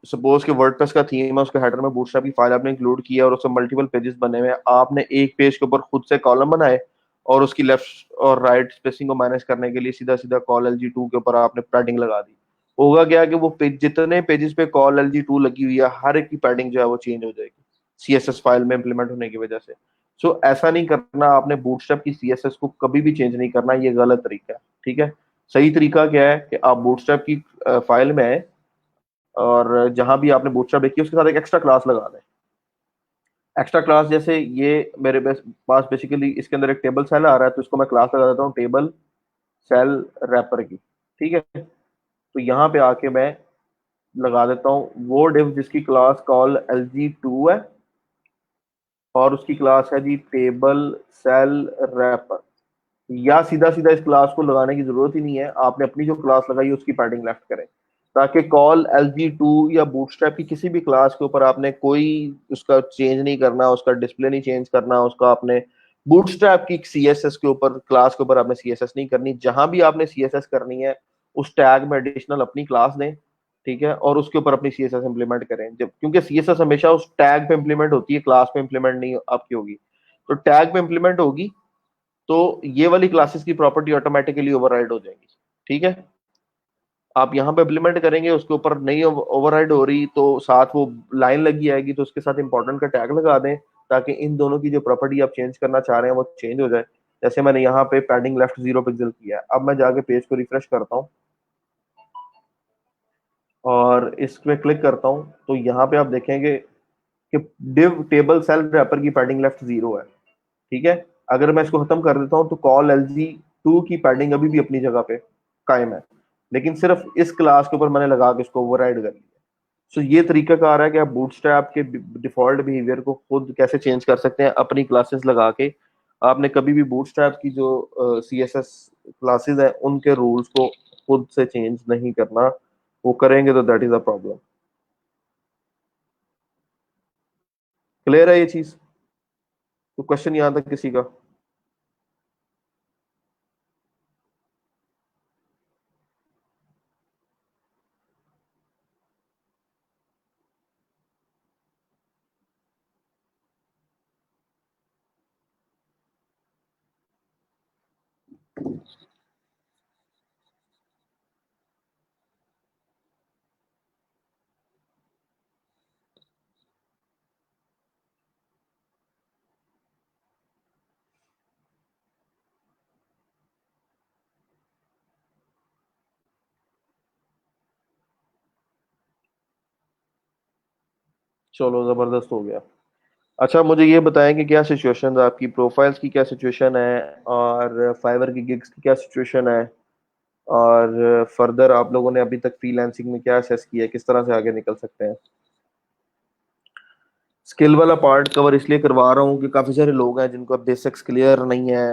सपोज के वर्डप्रेस का थीम है, उसके हेडर में बूटस्ट्रैप की फाइल आपने इंक्लूड किया और उसमें मल्टीपल पेजेस बने हुए हैं, आपने एक पेज के ऊपर खुद से कॉलम बनाए और उसकी लेफ्ट और राइट स्पेसिंग को मैनेज करने के लिए सीधा सीधा कॉल एल जी 2 के ऊपर आपने पैडिंग लगा दी। होगा क्या कि वो पेज, जितने पेजेस पे कॉल एल जी 2 लगी हुई है, हर एक की पैडिंग जो है वो चेंज हो जाएगी सीएसएस फाइल में इंप्लीमेंट होने की वजह से। सो ऐसा नहीं करना, आपने बूटस्ट्रैप की सीएसएस को कभी भी चेंज नहीं करना, ये गलत तरीका है। ठीक है, सही तरीका क्या है कि आप बूटस्ट्रैप की फाइल में आए और जहां भी आपने बूटस्ट्रैप देखी उसके साथ एक एक्स्ट्रा क्लास लगा दें। एक्स्ट्रा क्लास जैसे ये मेरे पास बेसिकली इसके अंदर एक टेबल सेल आ रहा है, तो इसको मैं क्लास लगा देता हूँ टेबल सेल रैपर की। ठीक है, तो यहाँ पे आके मैं लगा देता हूँ वो डिव जिसकी क्लास कॉल एल जी 2 है और उसकी क्लास है जी टेबल सेल रैपर। या सीधा सीधा इस क्लास को लगाने की जरूरत ही नहीं है, आपने अपनी जो क्लास लगाई है उसकी पैडिंग लेफ्ट करें, ताकि कॉल एल जी 2 या बूटस्ट्रैप की किसी भी क्लास के ऊपर आपने कोई उसका चेंज नहीं करना, उसका डिस्प्ले नहीं चेंज करना, उसका आपने बूटस्ट्रैप की सीएसएस के ऊपर क्लास के ऊपर आपने सीएसएस नहीं करनी। जहां भी आपने सीएसएस करनी है उस टैग में एडिशनल अपनी क्लास दें, ठीक है, और उसके ऊपर अपनी सीएसएस इंप्लीमेंट करें। जब क्योंकि सीएसएस हमेशा उस टैग पे इंप्लीमेंट होती है, क्लास पे इंप्लीमेंट नहीं आपकी होगी। तो टैग पे इंप्लीमेंट होगी तो ये वाली क्लासेस की प्रॉपर्टी ऑटोमेटिकली ओवरराइड हो जाएगी, ठीक है। आप यहाँ पे इम्प्लीमेंट करेंगे, उसके ऊपर नहीं ओवरराइड हो रही तो साथ वो लाइन लगी आएगी, तो उसके साथ इंपॉर्टेंट का टैग लगा दें, ताकि इन दोनों की जो प्रॉपर्टी आप चेंज करना चाह रहे हैं वो चेंज हो जाए। जैसे मैंने यहाँ पे पैडिंग लेफ्ट 0 पिक्सल किया है, अब मैं जाके पेज को रिफ्रेश करता हूँ और इस पे क्लिक करता हूँ, तो यहाँ पे आप देखेंगे कि div टेबल सेल रैपर की पैडिंग लेफ्ट 0 है, ठीक है। अगर मैं इसको खत्म कर देता हूँ तो कॉल LG2 की पैडिंग अभी भी अपनी जगह पे कायम है, लेकिन सिर्फ इस क्लास के ऊपर मैंने लगा के इसको ओवरराइड कर लिया। सो ये तरीका कार है कि आप बूटस्ट्रैप के डिफॉल्ट बिहेवियर को खुद कैसे चेंज कर सकते हैं अपनी क्लासेस लगा के। आपने कभी भी बूटस्ट्रैप की जो CSS क्लासेस है उनके रूल्स को खुद से चेंज नहीं करना, वो करेंगे तो that is a problem. Clear है ये चीज? तो क्वेश्चन यहाँ तक किसी का? चलो जबरदस्त हो गया। अच्छा मुझे ये बताएं कि क्या सिचुएशन है आपकी, प्रोफाइल्स की क्या सिचुएशन है, और फाइवर की गिग्स की क्या सिचुएशन है, और फर्दर आप लोगों ने अभी तक फ्रीलांसिंग में क्या असेस किया है, किस तरह से आगे निकल सकते हैं। स्किल वाला पार्ट कवर इसलिए करवा रहा हूँ कि काफी सारे लोग हैं जिनको बेसिक्स क्लियर नहीं है,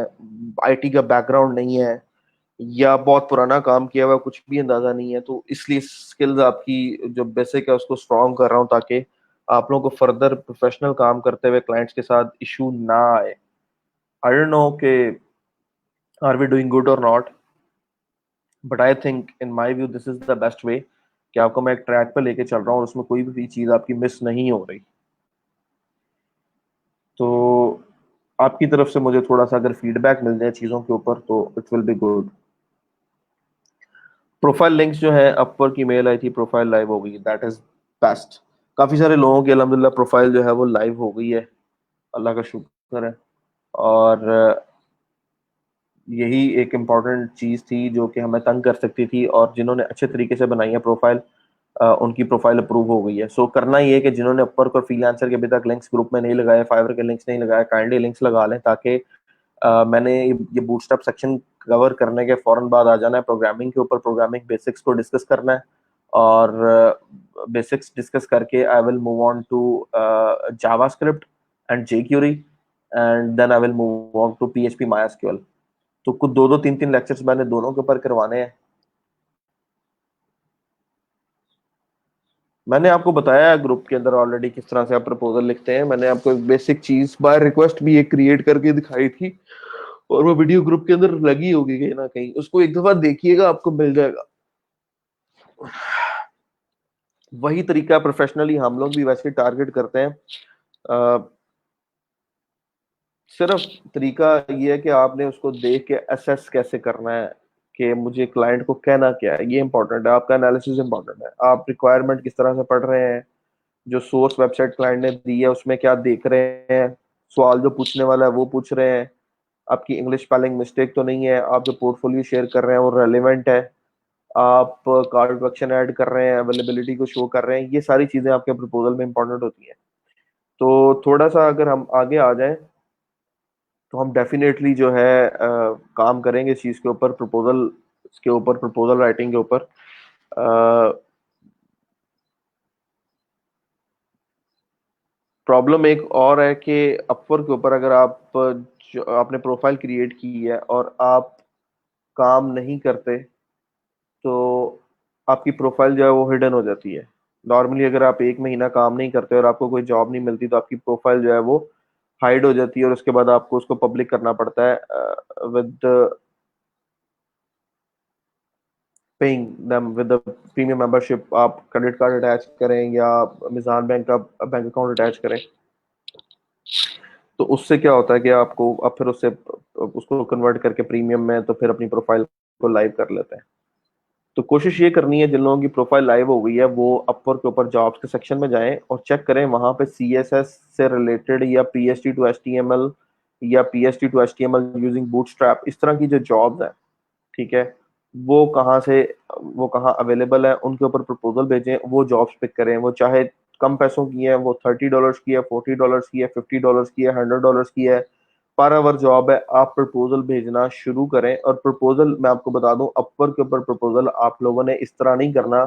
आईटी का बैकग्राउंड नहीं है, या बहुत पुराना काम किया हुआ कुछ भी अंदाजा नहीं है, तो इसलिए स्किल्स आपकी जो बेसिक है उसको स्ट्रॉन्ग कर रहा हूँ, ताकि आप लोगों को फर्दर प्रोफेशनल काम करते हुए क्लाइंट्स के साथ इशू ना आए। आई डोंट नो कि आर वी डूइंग गुड और not, but I think in my view this is the best way कि आपको मैं एक ट्रैक पे लेके चल रहा हूँ और उसमें कोई भी चीज आपकी मिस नहीं हो रही। तो आपकी तरफ से मुझे थोड़ा सा अगर फीडबैक मिल जाए चीज़ों के ऊपर तो it will be good. Profile links जो है अपवर्क की मेल आई थी, प्रोफाइल लाइव हो गई, दैट इज बेस्ट। काफ़ी सारे लोगों की अल्हम्दुलिल्लाह प्रोफाइल जो है वो लाइव हो गई है, अल्लाह का शुक्र है। और यही एक इम्पॉर्टेंट चीज़ थी जो कि हमें तंग कर सकती थी, और जिन्होंने अच्छे तरीके से बनाई है प्रोफाइल, उनकी प्रोफाइल अप्रूव हो गई है। सो करना ये है कि जिन्होंने अपवर्क और फ्रीलांसर के अभी तक लिंक्स ग्रुप में नहीं लगाए, फाइवर के लिंक्स नहीं लगाए, काइंडली लिंक्स लगा लें, ताकि मैंने ये बूटस्ट्रैप सेक्शन कवर करने के फौरन बाद आ जाना है प्रोग्रामिंग के ऊपर, प्रोग्रामिंग बेसिक्स को डिस्कस करना है, और बेसिक्स डिस्कस करके I will move on to JavaScript and jQuery, and then I will move on to PHP MySQL। तो कुछ दो दो तीन तीन लेक्चर्स मैंने दोनों के ऊपर करवाने हैं। मैंने आपको बताया है ग्रुप के अंदर ऑलरेडी किस तरह से आप प्रपोजल लिखते हैं, मैंने आपको एक बेसिक चीज बाय रिक्वेस्ट भी एक क्रिएट करके दिखाई थी, और वो वीडियो ग्रुप के अंदर लगी होगी कहीं ना कहीं, उसको एक दफा देखिएगा आपको मिल जाएगा। वही तरीका प्रोफेशनली हम लोग भी वैसे टारगेट करते हैं। अ, सिर्फ तरीका ये है कि आपने उसको देख के असेस कैसे करना है कि मुझे क्लाइंट को कहना क्या है, ये इंपॉर्टेंट है। आपका एनालिसिस इंपॉर्टेंट है, आप रिक्वायरमेंट किस तरह से पढ़ रहे हैं, जो सोर्स वेबसाइट क्लाइंट ने दी है उसमें क्या देख रहे हैं, सवाल जो पूछने वाला है वो पूछ रहे हैं, आपकी इंग्लिश स्पेलिंग मिस्टेक तो नहीं है, आप जो पोर्टफोलियो शेयर कर रहे हैं वो रेलिवेंट है, आप कार्ड प्रोडक्शन ऐड कर रहे हैं, अवेलेबिलिटी को शो कर रहे हैं, ये सारी चीजें आपके प्रपोजल में इंपॉर्टेंट होती हैं। तो थोड़ा सा अगर हम आगे आ जाएं तो हम डेफिनेटली जो है काम करेंगे इस चीज के ऊपर, प्रपोजल के ऊपर, प्रपोजल राइटिंग के ऊपर। प्रॉब्लम एक और है कि अपवर्क के ऊपर अगर आप जो आपने प्रोफाइल क्रिएट की है और आप काम नहीं करते, तो आपकी प्रोफाइल जो है वो हिडन हो जाती है। नॉर्मली अगर आप एक महीना काम नहीं करते और आपको कोई जॉब नहीं मिलती, तो आपकी प्रोफाइल जो है वो हाइड हो जाती है, और उसके बाद आपको उसको पब्लिक करना पड़ता है with paying them with the premium membership, आप क्रेडिट कार्ड अटैच करें या मिजान बैंक का बैंक अकाउंट अटैच करें, तो उससे क्या होता है कि आपको अब फिर उससे उसको कन्वर्ट करके प्रीमियम में तो फिर अपनी प्रोफाइल को लाइव कर लेते हैं। तो कोशिश ये करनी है जिन लोगों की प्रोफाइल लाइव हो गई है वो अपवर्क के ऊपर जॉब्स के सेक्शन में जाएं और चेक करें वहां पे सीएसएस से रिलेटेड या पीएचटी टू एचटीएमएल या PHT to HTML using Bootstrap, इस तरह की जो जॉब्स हैं, ठीक है, वो कहाँ से, वो कहाँ अवेलेबल है, उनके ऊपर प्रपोजल भेजें, वो जॉब्स पिक करें। वो चाहे कम पैसों की है, वो $30 की है, $40 की है, $50 की है, $100 की है, पर आवर जॉब है, आप प्रपोजल भेजना शुरू करें। और प्रपोजल मैं आपको बता दूं, अपवर्क के ऊपर प्रपोजल आप लोगों ने इस तरह नहीं करना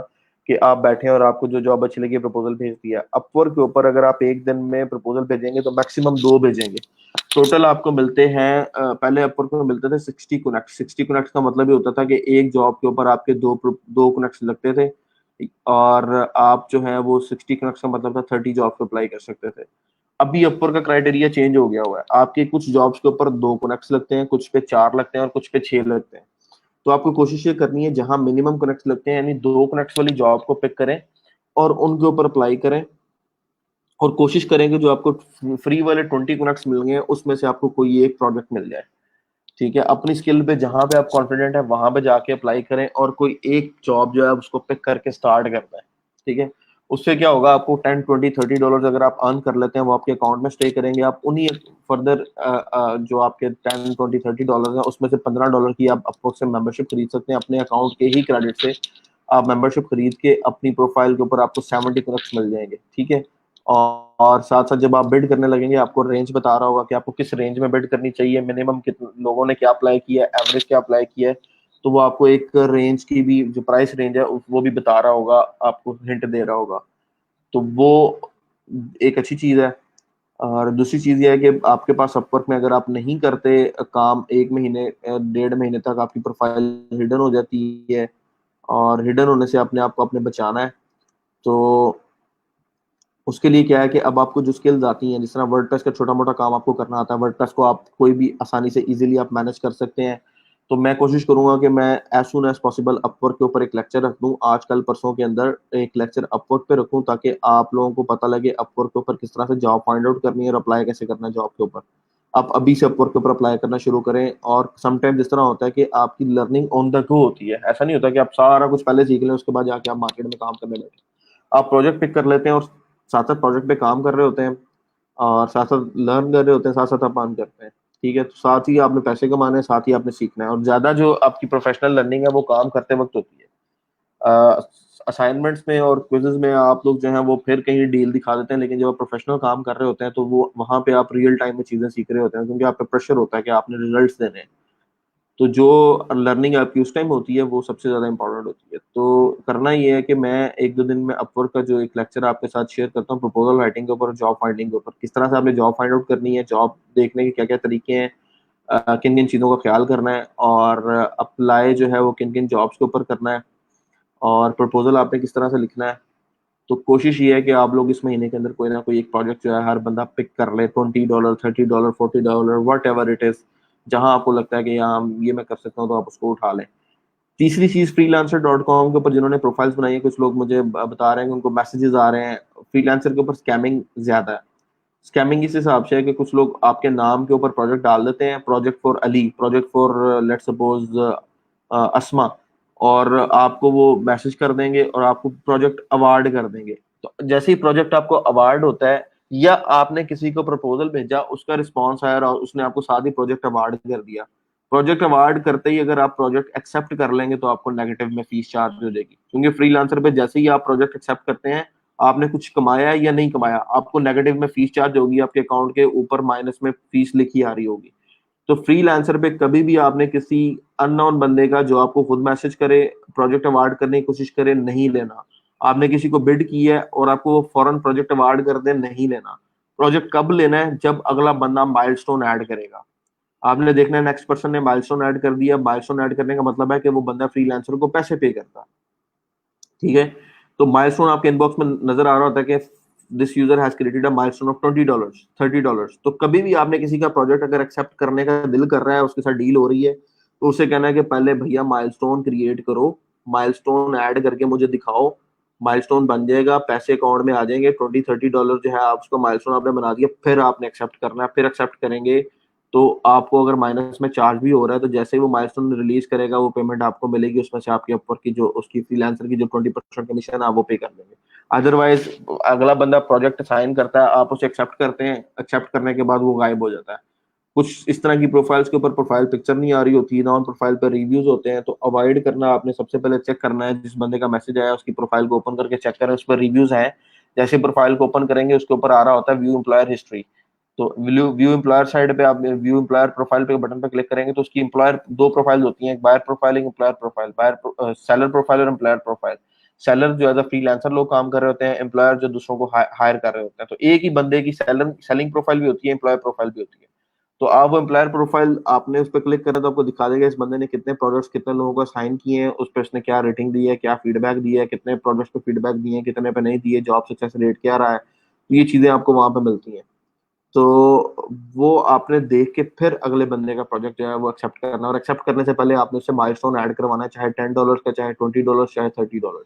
कि आप बैठे और आपको जो जॉब अच्छी लगी प्रपोजल भेज दिया। अपवर्क के ऊपर अगर आप एक दिन में प्रपोजल भेजेंगे तो मैक्सिमम 2 भेजेंगे। टोटल आपको मिलते हैं पहले अपवर्क में मिलते थे 60 कनेक्ट। 60 कनेक्ट का मतलब ये होता था कि एक जॉब के ऊपर आपके दो कनेक्ट लगते थे, और आप जो है वो 60 कनेक्ट का मतलब था 30 जॉब पे अप्लाई कर सकते थे। अभी अपर का क्राइटेरिया चेंज हो गया हुआ है, आपके कुछ जॉब्स के ऊपर 2 कनेक्ट लगते हैं, कुछ पे 4 लगते हैं और कुछ पे 6 लगते हैं। तो आपको कोशिश ये करनी है जहां मिनिमम कनेक्ट लगते हैं यानी 2 कनेक्ट वाली जॉब को पिक करें और उनके ऊपर अप्लाई करें, और कोशिश करें कि जो आपको फ्री वाले 20 कनेक्ट मिल गए उसमें से आपको कोई एक प्रोजेक्ट मिल जाए। ठीक है, अपनी स्किल पे जहां पे आप कॉन्फिडेंट है वहां पे जाके अप्लाई करें और कोई एक जॉब जो है उसको पिक करके स्टार्ट करना है। ठीक है, उससे क्या होगा, आपको 10 20 30 डॉलर अगर आप अर्न कर लेते हैं वो आपके अकाउंट में स्टे करेंगे। आप उन्हीं फर्दर जो आपके 10 20 30 डॉलर है उसमें से $15 की आप अपवर्क से मेंबरशिप खरीद सकते हैं अपने अकाउंट के ही क्रेडिट से। आप मेंबरशिप खरीद के अपनी प्रोफाइल के ऊपर आपको 70 कनेक्ट मिल जाएंगे। ठीक है, और साथ साथ जब आप बिड करने लगेंगे आपको रेंज बता रहा होगा कि आपको किस रेंज में बिड करनी चाहिए, मिनिमम कितने लोगों ने क्या अप्लाई किया है, एवरेज क्या अप्लाई किया है, तो वो आपको एक रेंज की भी जो प्राइस रेंज है वो भी बता रहा होगा, आपको हिंट दे रहा होगा। तो वो एक अच्छी चीज है। और दूसरी चीज ये है कि आपके पास अपवर्क में अगर आप नहीं करते काम 1 महीने 1.5 महीने तक आपकी प्रोफाइल हिडन हो जाती है, और हिडन होने से अपने आप को अपने बचाना है। तो उसके लिए क्या है कि अब आपको जो स्किल्स आती हैं, जिस तरह वर्डप्रेस का छोटा मोटा काम आपको करना आता है, वर्डप्रेस को आप कोई भी आसानी से इजीली आप मैनेज कर सकते हैं। तो मैं कोशिश करूंगा कि मैं as soon as possible Upwork के ऊपर एक लेक्चर रख दूं, आज कल परसों के अंदर एक लेक्चर अपवर्क पे रखूं, ताकि आप लोगों को पता लगे अपवर्क के ऊपर किस तरह से जॉब फाइंड आउट करनी है और अप्लाई कैसे करना है जॉब के ऊपर। आप अभी से अपवर्क के ऊपर अप्लाई करना शुरू करें। और समटाइम जिस तरह होता है कि आपकी लर्निंग ऑन द गो होती है, ऐसा नहीं होता कि आप सारा कुछ पहले सीख लें उसके बाद जाके आप मार्केट में काम करने लगे। आप प्रोजेक्ट पिक कर लेते हैं और साथ साथ प्रोजेक्ट पे काम कर रहे होते हैं, और साथ साथ लर्न कर रहे होते हैं, साथ साथ आप अर्न करते हैं। ठीक है, तो साथ ही आपने पैसे कमाने हैं, साथ ही आपने सीखना है, और ज्यादा जो आपकी प्रोफेशनल लर्निंग है वो काम करते वक्त होती है। असाइनमेंट्स में और क्विजेज में आप लोग जो है वो फिर कहीं डील दिखा देते हैं, लेकिन जब आप प्रोफेशनल काम कर रहे होते हैं तो वो वहां पे आप रियल टाइम में चीजें सीख रहे होते हैं, क्योंकि आप पे प्रेशर होता है कि आपने रिजल्ट्स देने हैं। तो जो लर्निंग आपकी उस टाइम होती है वो सबसे ज्यादा इंपॉर्टेंट होती है। तो करना ये है कि मैं 1 2 दिन में अपवर्क का जो एक लेक्चर आपके साथ शेयर करता हूँ प्रपोजल राइटिंग के ऊपर, जॉब फाइंडिंग के ऊपर, किस तरह से आपने जॉब फाइंड आउट करनी है, जॉब देखने के क्या क्या तरीके हैं, किन किन चीज़ों का ख्याल करना है, और अप्लाई जो है वो किन किन जॉब्स के ऊपर करना है, और प्रपोजल आपने किस तरह से लिखना है। तो कोशिश ये है कि आप लोग इस महीने के अंदर कोई ना कोई एक प्रोजेक्ट जो है हर बंदा पिक कर ले, $20 $30 $40 वट एवर इट इज, जहां आपको लगता है कि यहाँ ये मैं कर सकता हूँ तो आप उसको उठा लें। तीसरी चीज, freelancer.com के ऊपर जिन्होंने प्रोफाइल्स बनाई है, कुछ लोग मुझे बता रहे हैं कि उनको मैसेजेस आ रहे हैं, फ्रीलांसर के ऊपर स्कैमिंग ज्यादा है। स्कैमिंग इस हिसाब से है कि कुछ लोग आपके नाम के ऊपर प्रोजेक्ट डाल देते हैं, project for Ali, project for let's suppose Asma, और आपको वो मैसेज कर देंगे और आपको प्रोजेक्ट अवार्ड कर देंगे। तो जैसे ही प्रोजेक्ट आपको अवार्ड होता है, या आपने किसी को प्रपोजल भेजा, उसका रिस्पॉन्स आया और उसने आपको साथ ही प्रोजेक्ट अवार्ड कर दिया, प्रोजेक्ट अवार्ड करते ही अगर आप प्रोजेक्ट एक्सेप्ट कर लेंगे तो आपको नेगेटिव में फीस चार्ज हो जाएगी, क्योंकि फ्रीलांसर पे जैसे ही आप प्रोजेक्ट एक्सेप्ट करते हैं, आपने कुछ कमाया या नहीं कमाया, आपको नेगेटिव में फीस चार्ज होगी, आपके अकाउंट के ऊपर माइनस में फीस लिखी आ रही होगी। तो फ्रीलांसर पे कभी भी आपने किसी अननोन बंदे का जो आपको खुद मैसेज करे, प्रोजेक्ट अवार्ड करने की कोशिश करे, नहीं लेना। आपने किसी को बिड की है और आपको वो फौरन प्रोजेक्ट अवार्ड कर दे, नहीं लेना। प्रोजेक्ट कब लेना है, जब अगला बंदा माइलस्टोन ऐड करेगा। आपने देखना है नेक्स्ट पर्सन ने माइलस्टोन ऐड कर दिया, माइलस्टोन ऐड करने का मतलब है कि वो बंदा फ्रीलांसर को पैसे पे करता है। ठीक है, तो माइलस्टोन आपके इनबॉक्स में नजर आ रहा होता है कि this user has created a milestone of $20 $30। तो कभी भी आपने किसी का प्रोजेक्ट अगर एक्सेप्ट करने का दिल कर रहा है, उसके साथ डील हो रही है, तो उसे कहना है कि पहले भैया माइलस्टोन क्रिएट करो, माइलस्टोन ऐड करके मुझे दिखाओ, माइलस्टोन बन जाएगा, पैसे अकाउंट में आ जाएंगे, $20-30 जो है आप उसको माइलस्टोन आपने बना दिया, फिर आपने एक्सेप्ट करना है, फिर एक्सेप्ट करेंगे तो आपको अगर माइनस में चार्ज भी हो रहा है तो जैसे ही वो माइलस्टोन रिलीज करेगा वो पेमेंट आपको मिलेगी, उसमें से आपके ऊपर की जो उसकी फ्रीलांसर की जो 20% कमीशन है आप वो पे कर देंगे। अदरवाइज अगला बंदा प्रोजेक्ट साइन करता है, आप उसे एक्सेप्ट करते हैं, एक्सेप्ट करने के बाद वो गायब हो जाता है। कुछ इस तरह की प्रोफाइल्स के ऊपर प्रोफाइल पिक्चर नहीं आ रही होती है, नॉन प्रोफाइल पर रिव्यूज होते हैं, तो अवॉइड करना। आपने सबसे पहले चेक करना है जिस बंदे का मैसेज आया उसकी प्रोफाइल को ओपन करके चेक करें उस पर रिव्यूज हैं। जैसे प्रोफाइल को ओपन करेंगे उसके ऊपर आ रहा होता है व्यू एम्प्लॉयर हिस्ट्री, तो व्यू व्यू एम्प्लॉयर साइड पे आप व्यू एम्प्लॉयर प्रोफाइल पे बटन पे क्लिक करेंगे तो उसकी एम्प्लॉयर दो प्रोफाइल होती हैं, एक बायर प्रोफाइल, एक employer profile. Buyer seller profile और एम्प्लॉयर प्रोफाइल। सेलर जो एज अ फ्रीलांसर लोग काम कर रहे होते हैं, एम्प्लॉयर जो दूसरों को हायर कर रहे होते हैं। तो एक ही बंदे की सेलर सेलिंग प्रोफाइल भी होती है, एम्प्लॉयर प्रोफाइल भी होती है। तो आप वो एम्प्लॉयर प्रोफाइल आपने उस पर क्लिक करा तो आपको दिखा देगा इस बंदे ने कितने प्रोडक्ट्स कितने लोगों को साइन किए हैं, उस पर उसने क्या रेटिंग दी है, क्या फीडबैक दिया है, कितने प्रोडक्ट्स पे फीडबैक दिए हैं, कितने पे नहीं दिए, जॉब सक्सेस रेट क्या रहा है। तो ये चीजें आपको वहां पे मिलती हैं। तो वो आपने देख के फिर अगले बंदे का प्रोजेक्ट जो है वो एक्सेप्ट करना है, और एक्सेप्ट करने से पहले आपने उससे माइलस्टोन ऐड करवाना है, चाहे $10 का, चाहे $20, चाहे $30।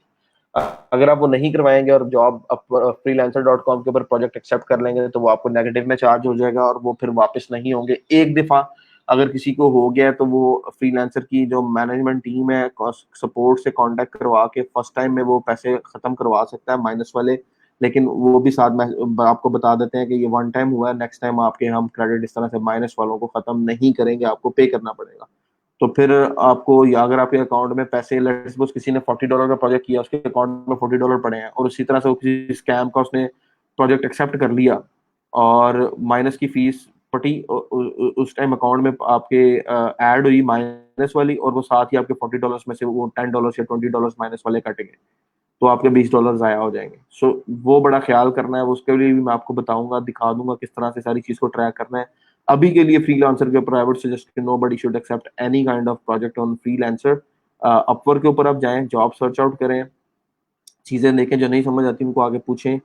अगर आप वो नहीं करवाएंगे और जॉब फ्रीलांसर डॉट कॉम के ऊपर प्रोजेक्ट एक्सेप्ट कर लेंगे तो वो आपको नेगेटिव में चार्ज हो जाएगा और वो फिर वापस नहीं होंगे। एक दफा अगर किसी को हो गया है तो वो फ्रीलांसर की जो मैनेजमेंट टीम है सपोर्ट से कांटेक्ट करवा के फर्स्ट टाइम में वो पैसे खत्म करवा सकता है माइनस वाले। लेकिन वो भी साथ में आपको बता देते हैं कि ये वन टाइम हुआ है, नेक्स्ट टाइम आपके हम क्रेडिट इस तरह से माइनस वालों को खत्म नहीं करेंगे, आपको पे करना पड़ेगा। तो फिर आपको, या अगर आपके अकाउंट में पैसे, लेट्स सपोज किसी ने $40 का प्रोजेक्ट किया, उसके अकाउंट में $40 पड़े हैं और उसी तरह से वो किसी स्कैम का उसने प्रोजेक्ट एक्सेप्ट कर लिया और माइनस की फीस पटी उस टाइम अकाउंट में आपके ऐड हुई माइनस वाली, और वो साथ ही आपके $40 में से वो $10 या $20 माइनस वाले कटेंगे, तो आपके $20 जाया हो जाएंगे। सो वो बड़ा ख्याल करना है, उसके लिए भी मैं आपको बताऊंगा, दिखा दूंगा किस तरह से सारी चीज को ट्रैक करना है। अभी के लिए फ्रीलांसर के ऊपर I would suggest nobody should accept any kind of project on Freelancer. Upwork के ऊपर आप जाएं, जॉब सर्च आउट करें, चीजें देखें, जो नहीं समझ आती उनको आगे पूछें।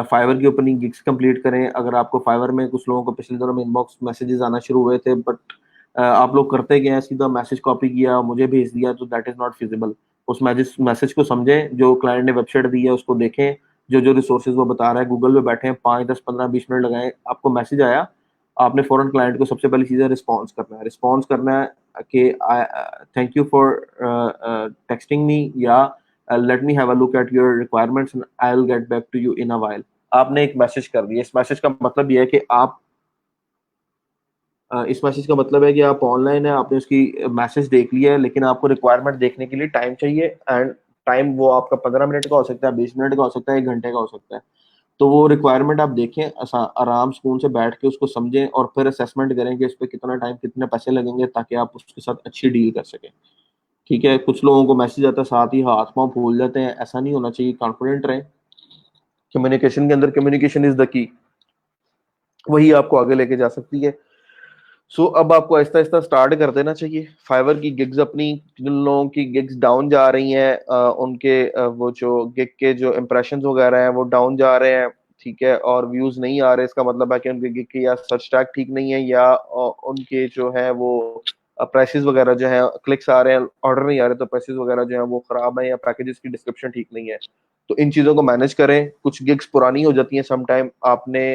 फाइवर की ओपनिंग गिग्स कंप्लीट करें। अगर आपको फाइवर में, कुछ लोगों को पिछले दिनों में इनबॉक्स मैसेजेस आना शुरू हुए थे, बट आप लोग करते गए, सीधा मैसेज कॉपी किया मुझे भेज दिया, तो दैट इज नॉट फिजिबल। उस मैसेज को समझें, जो क्लाइंट ने वेबसाइट दी है उसको देखें, जो जो रिसोर्सेज वो बता रहा है, गूगल पे बैठे 5, 10, 15, 20 मिनट लगाएं, आपको मैसेज आया, आपने फॉरन क्लाइंट को सबसे पहली चीज़ है रिस्पॉन्स करना है। रिस्पॉन्स करना है कि thank you for texting me, या let me have a look at your requirements and I will get back to you in a while. आपने एक मैसेज कर दिया। इस मैसेज का मतलब यह है कि आप इस मैसेज का मतलब है कि आप ऑनलाइन है, आपने उसकी मैसेज देख लिया है, लेकिन आपको रिक्वायरमेंट देखने के लिए टाइम चाहिए। एंड टाइम वो आपका 15 मिनट का हो सकता है, 20 मिनट का हो सकता है, 1 घंटे का हो सकता है। तो वो रिक्वायरमेंट आप देखें, आराम सुकून से बैठ के उसको समझें और फिर असेसमेंट करें कि इस पर कितना टाइम, कितने पैसे लगेंगे, ताकि आप उसके साथ अच्छी डील कर सकें। ठीक है, कुछ लोगों को मैसेज आता है साथ ही हाथ पांव फूल जाते हैं, ऐसा नहीं होना चाहिए। कॉन्फिडेंट रहें कम्युनिकेशन के अंदर, कम्युनिकेशन इज द की, वही आपको आगे लेके जा सकती है। सो अब आपको आहिस्ता आहिस्ता स्टार्ट कर देना चाहिए। फाइवर की गिग्स अपनी, जिन लोगों की गिग्स डाउन जा रही हैं, उनके वो जो गिग के जो इम्प्रेशंस वगैरह हैं वो डाउन जा रहे हैं, ठीक है, और व्यूज नहीं आ रहे, इसका मतलब है कि उनके गिग की या सर्च टैग ठीक नहीं है, या उनके जो है वो प्राइसेस वगैरह जो है, क्लिक्स आ रहे हैं, ऑर्डर नहीं आ रहे, तो प्राइसेस वगैरह जो है वो खराब है, या पैकेजेस की डिस्क्रिप्शन ठीक नहीं है। तो इन चीजों को मैनेज करें। कुछ गिग्स पुरानी हो जाती हैं, सम टाइम आपने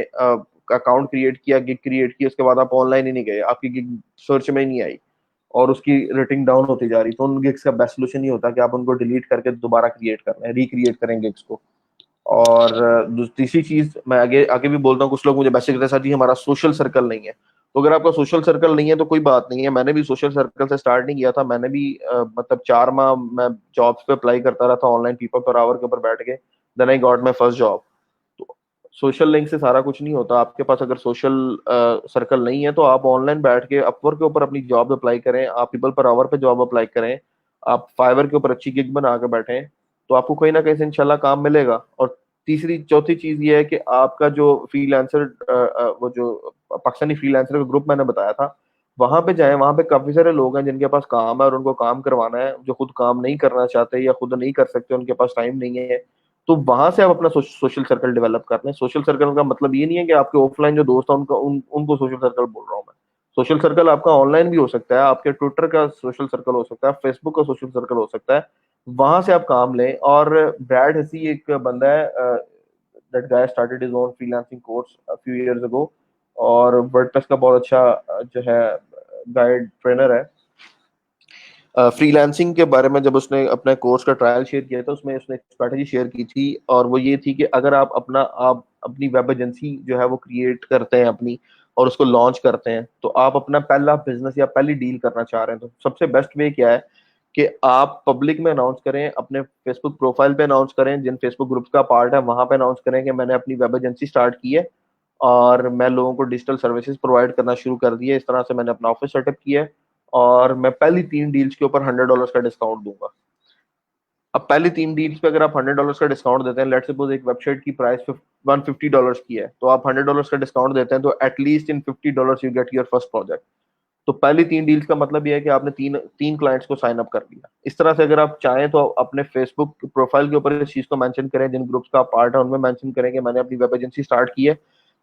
अकाउंट क्रिएट किया, गिग क्रिएट की, उसके बाद आप ऑनलाइन ही नहीं गए, आपकी गिग सर्च में ही नहीं आई और उसकी रेटिंग डाउन होती जा रही, तो उन गिग्स का बेस्ट सोल्यूशन ये होता है कि आप उनको डिलीट करके दोबारा क्रिएट कर रहे हैं, रिक्रिएट करें गिग्स को। और तीसरी चीज मैं आगे आगे भी बोलता हूँ, कुछ लोग मुझे मैसेज करते हैं, सर जी हमारा सोशल सर्कल नहीं है। तो अगर आपका सोशल सर्कल नहीं है तो कोई बात नहीं है, मैंने भी सोशल सर्कल से स्टार्ट नहीं किया था, मैंने भी मतलब 4 माह मैं जॉब्स पे अप्लाई करता रहा था ऑनलाइन, पीपल पर आवर के ऊपर बैठ के, then I got my first job. तो सोशल लिंक से सारा कुछ नहीं होता। आपके पास अगर सोशल सर्कल नहीं है तो आप ऑनलाइन बैठ के अपवर्क के ऊपर अपनी जॉब अप्लाई करें, आप पीपल पर आवर पे जॉब अप्लाई करें, आप फाइवर के ऊपर अच्छी गिग बना के बैठें, तो आपको कहीं ना कहीं से इंशाल्लाह काम मिलेगा। और तीसरी चौथी चीज ये है कि आपका जो फ्रीलांसर, वो जो पाकिस्तानी फ्रीलांसर का ग्रुप मैंने बताया था, वहां पे जाएं, वहां पे काफी सारे लोग हैं जिनके पास काम है और उनको काम करवाना है, जो खुद काम नहीं करना चाहते या खुद नहीं कर सकते, उनके पास टाइम नहीं है। तो वहां से आप अपना सोशल सर्कल डेवलप कर लें। सोशल सर्कल का मतलब ये नहीं है कि आपके ऑफलाइन जो दोस्त हैं उनको सोशल सर्कल बोल रहा हूँ मैं। सोशल सर्कल आपका ऑनलाइन भी हो सकता है, आपके ट्विटर का सोशल सर्कल हो सकता है, फेसबुक का सोशल सर्कल हो सकता है, वहां से आप काम लें। और ब्रैड हसी एक बंदा है, that guy started his own freelancing course a few years ago, और वर्डप्रेस का बहुत अच्छा जो है गाइड ट्रेनर है। फ्रीलांसिंग के बारे में जब उसने अपने कोर्स का ट्रायल शेयर किया था, उसमें उसने एक स्ट्रैटेजी शेयर की थी, और वो ये थी कि अगर आप अपनी वेब एजेंसी जो है वो क्रिएट करते हैं अपनी, और उसको लॉन्च करते हैं, तो आप अपना पहला बिजनेस या पहली डील करना चाह रहे हैं, तो सबसे बेस्ट वे क्या है कि आप पब्लिक में अनाउंस करें, अपने फेसबुक प्रोफाइल पे अनाउंस करें, जिन फेसबुक ग्रुप्स का पार्ट है वहां पे अनाउंस करें कि मैंने अपनी वेब एजेंसी स्टार्ट की है और मैं लोगों को डिजिटल सर्विसेज प्रोवाइड करना शुरू कर दिए, इस तरह से मैंने अपना ऑफिस सेटअप किया है, और मैं पहली 3 डील्स के ऊपर $100 का डिस्काउंट दूंगा। अब पहली 3 डील्स पे अगर आप $100 का डिस्काउंट देते हैं, लेट सपोज एक वेबसाइट की प्राइस $150 की है, तो आप $100 का डिस्काउंट देते हैं, तो at least in $50 you get your first project. तो पहली 3 डील्स का मतलब ये है कि आपने तीन तीन क्लाइंट्स को साइन अप कर लिया। इस तरह से अगर आप चाहें तो अपने फेसबुक प्रोफाइल के ऊपर इस चीज को मेंशन करें, जिन ग्रुप्स का पार्ट है उनमें मेंशन करें कि मैंने अपनी वेब एजेंसी स्टार्ट की है,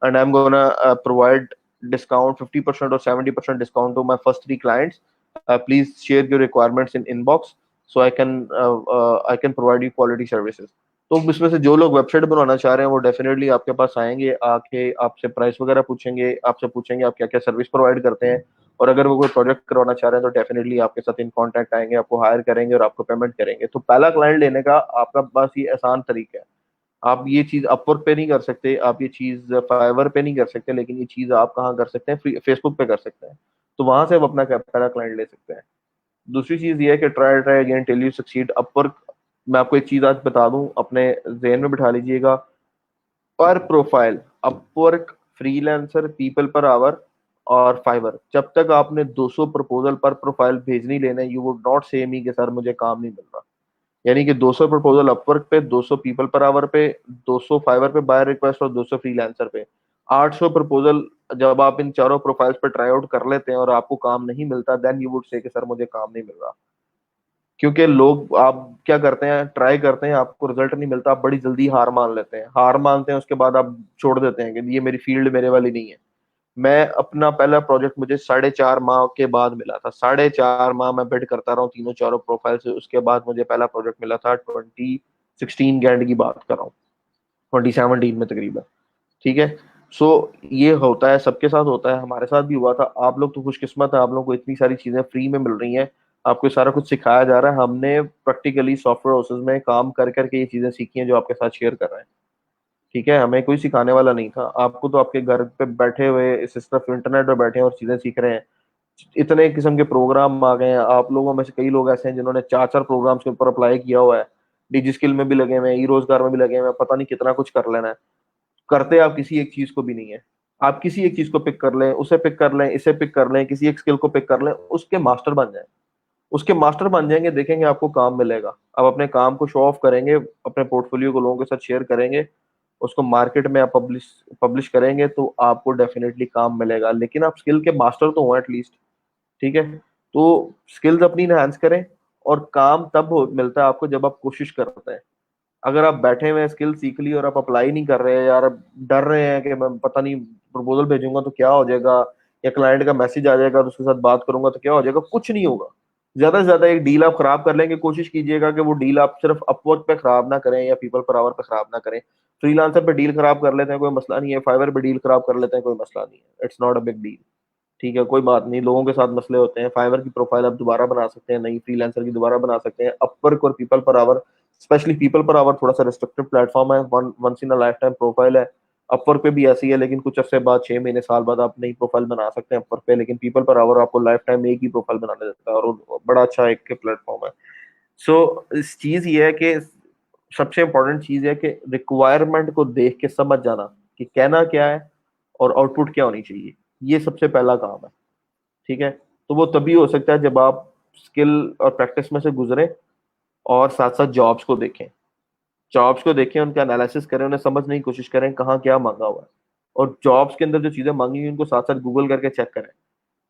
and I am gonna provide discount 50% और 70% discount to my first 3 clients. Please share your requirements in inbox so I can provide you quality services. तो इसमें से जो लोग वेबसाइट बनवाना चाह रहे हैं वो डेफिनेटली आपके पास आएंगे, आके आपसे प्राइस वगैरह पूछेंगे, आपसे पूछेंगे आप क्या क्या सर्विस प्रोवाइड करते हैं, और अगर वो कोई प्रोजेक्ट करवाना चाह रहे हैं तो डेफिनेटली आपके साथ इन कांटेक्ट आएंगे, आपको हायर करेंगे और आपको पेमेंट करेंगे। तो पहला क्लाइंट लेने का आपका पास ये आसान तरीका है। आप ये चीज अपवर्क पे नहीं कर सकते, आप ये चीज फाइवर पे नहीं कर सकते, लेकिन ये चीज आप कहाँ कर सकते हैं, फेसबुक पे कर सकते हैं। तो वहां से आप अपना पहला क्लाइंट ले सकते हैं। दूसरी चीज ये है कि try try again till you succeed. Upwork, मैं आपको एक चीज आज बता दूं, अपने जहन में बिठा लीजिएगा, पर profile Upwork, freelancer, people per our और फाइवर, जब तक आपने 200 प्रपोजल पर प्रोफाइल भेजनी लेना, यू वुड नॉट से मी कि सर मुझे काम नहीं मिल रहा। यानी कि 200 प्रपोजल अपवर्क पे, 200 पीपल पर आवर पे, 200 फाइवर पे बाय रिक्वेस्ट और 200 फ्रीलांसर पे, 800 प्रपोजल जब आप इन चारों प्रोफाइल्स पे ट्राई आउट कर लेते हैं और आपको काम नहीं मिलता, देन यू वुड से कि सर मुझे काम नहीं मिल रहा। क्योंकि लोग, आप क्या करते हैं, ट्राई करते हैं, आपको रिजल्ट नहीं मिलता, आप बड़ी जल्दी हार मान लेते हैं, हार मानते हैं उसके बाद आप छोड़ देते हैं कि ये मेरी फील्ड मेरे वाली नहीं है। मैं अपना पहला प्रोजेक्ट मुझे 4.5 माह के बाद मिला था, 4.5 माह मैं बिड करता रहा हूँ तीनों चारों प्रोफाइल से, उसके बाद मुझे पहला प्रोजेक्ट मिला था 2016 के एंड की बात कर रहा हूँ, 2017 में तकरीबन। ठीक है। सो ये होता है, सबके साथ होता है, हमारे साथ भी हुआ था। आप लोग तो खुशकिस्मत है, आप लोग को इतनी सारी चीजें फ्री में मिल रही हैं, आपको सारा कुछ सिखाया जा रहा है। हमने प्रैक्टिकली सॉफ्टवेयर हाउसेज में काम कर करके ये चीजें सीखी हैं जो आपके साथ शेयर कर रहे हैं। ठीक है, हमें कोई सिखाने वाला नहीं था, आपको तो आपके घर पे बैठे हुए इस सिर्फ इंटरनेट पे बैठे हैं और चीजें सीख रहे हैं। इतने किस्म के प्रोग्राम आ गए हैं, आप लोगों में से कई लोग ऐसे हैं जिन्होंने 4 4 प्रोग्राम्स के ऊपर अप्लाई किया हुआ है, डिजी स्किल में भी लगे हुए हैं, ई रोजगार में भी लगे हुए हैं, पता नहीं कितना कुछ कर लेना है। करते आप किसी एक चीज को भी नहीं है। आप किसी एक चीज को पिक कर लें, उसे पिक कर लें, इसे पिक कर लें, किसी एक स्किल को पिक कर लें, उसके मास्टर बन जाएं। उसके मास्टर बन जाएंगे, देखेंगे आपको काम मिलेगा। आप अपने काम को शो ऑफ करेंगे, अपने पोर्टफोलियो को लोगों के साथ शेयर करेंगे, उसको मार्केट में आप पब्लिश पब्लिश करेंगे, तो आपको डेफिनेटली काम मिलेगा। लेकिन आप स्किल के मास्टर तो हो एटलीस्ट। ठीक है। तो स्किल्स अपनी इनहांस करें, और काम तब मिलता है आपको जब आप कोशिश करते हैं। अगर आप बैठे हुए स्किल सीख ली और आप अप्लाई नहीं कर रहे हैं यार, डर रहे हैं कि मैं पता नहीं प्रपोजल भेजूंगा तो क्या हो जाएगा, या क्लाइंट का मैसेज आ जाएगा तो उसके साथ बात करूंगा तो क्या हो जाएगा, कुछ नहीं होगा। ज्यादा से ज्यादा एक डील आप खराब कर लेंगे, कोशिश कीजिएगा कि वो डील आप सिर्फ अपवर्क पे खराब ना करें या पीपल पर आवर पे खराब ना करें। फ्रीलांसर पे डील खराब कर लेते हैं, कोई मसला नहीं है, फाइवर पे डील खराब कर लेते हैं, कोई मसला नहीं है, it's not a big deal. ठीक है, कोई बात नहीं, लोगों के साथ मसले होते हैं। फाइवर की प्रोफाइल आप दोबारा बना सकते हैं, नई फ्रीलांसर की दोबारा बना सकते हैं। अपवर्क और पीपल पर आवर, स्पेशली पीपल पर आवर थोड़ा सा रिस्ट्रिक्टेड प्लेटफॉर्म है, once in a lifetime profile है। अपवर्क पे भी ऐसी है, लेकिन कुछ अर्से बाद, 6 महीने साल बाद आप नई प्रोफाइल बना सकते हैं अपवर्क पे, लेकिन पीपल पर आवर आपको लाइफ टाइम एक ही प्रोफाइल बनाने देता है, और वो बड़ा अच्छा एक प्लेटफॉर्म है। सो इस चीज ये है कि सबसे इंपॉर्टेंट चीज है कि रिक्वायरमेंट को देख के समझ जाना कि कहना क्या है और आउटपुट क्या होनी चाहिए, ये सबसे पहला काम है। ठीक है। तो वो तभी हो सकता है जब आप स्किल और प्रैक्टिस में से गुजरें, और साथ साथ जॉब्स को देखें। जॉब्स को देखें, उनका एनालिसिस करें, उन्हें समझने की कोशिश करें कहाँ क्या मांगा हुआ है, और जॉब्स के अंदर जो चीजें मांगी हुई हैं, उनको साथ साथ गूगल करके चेक करें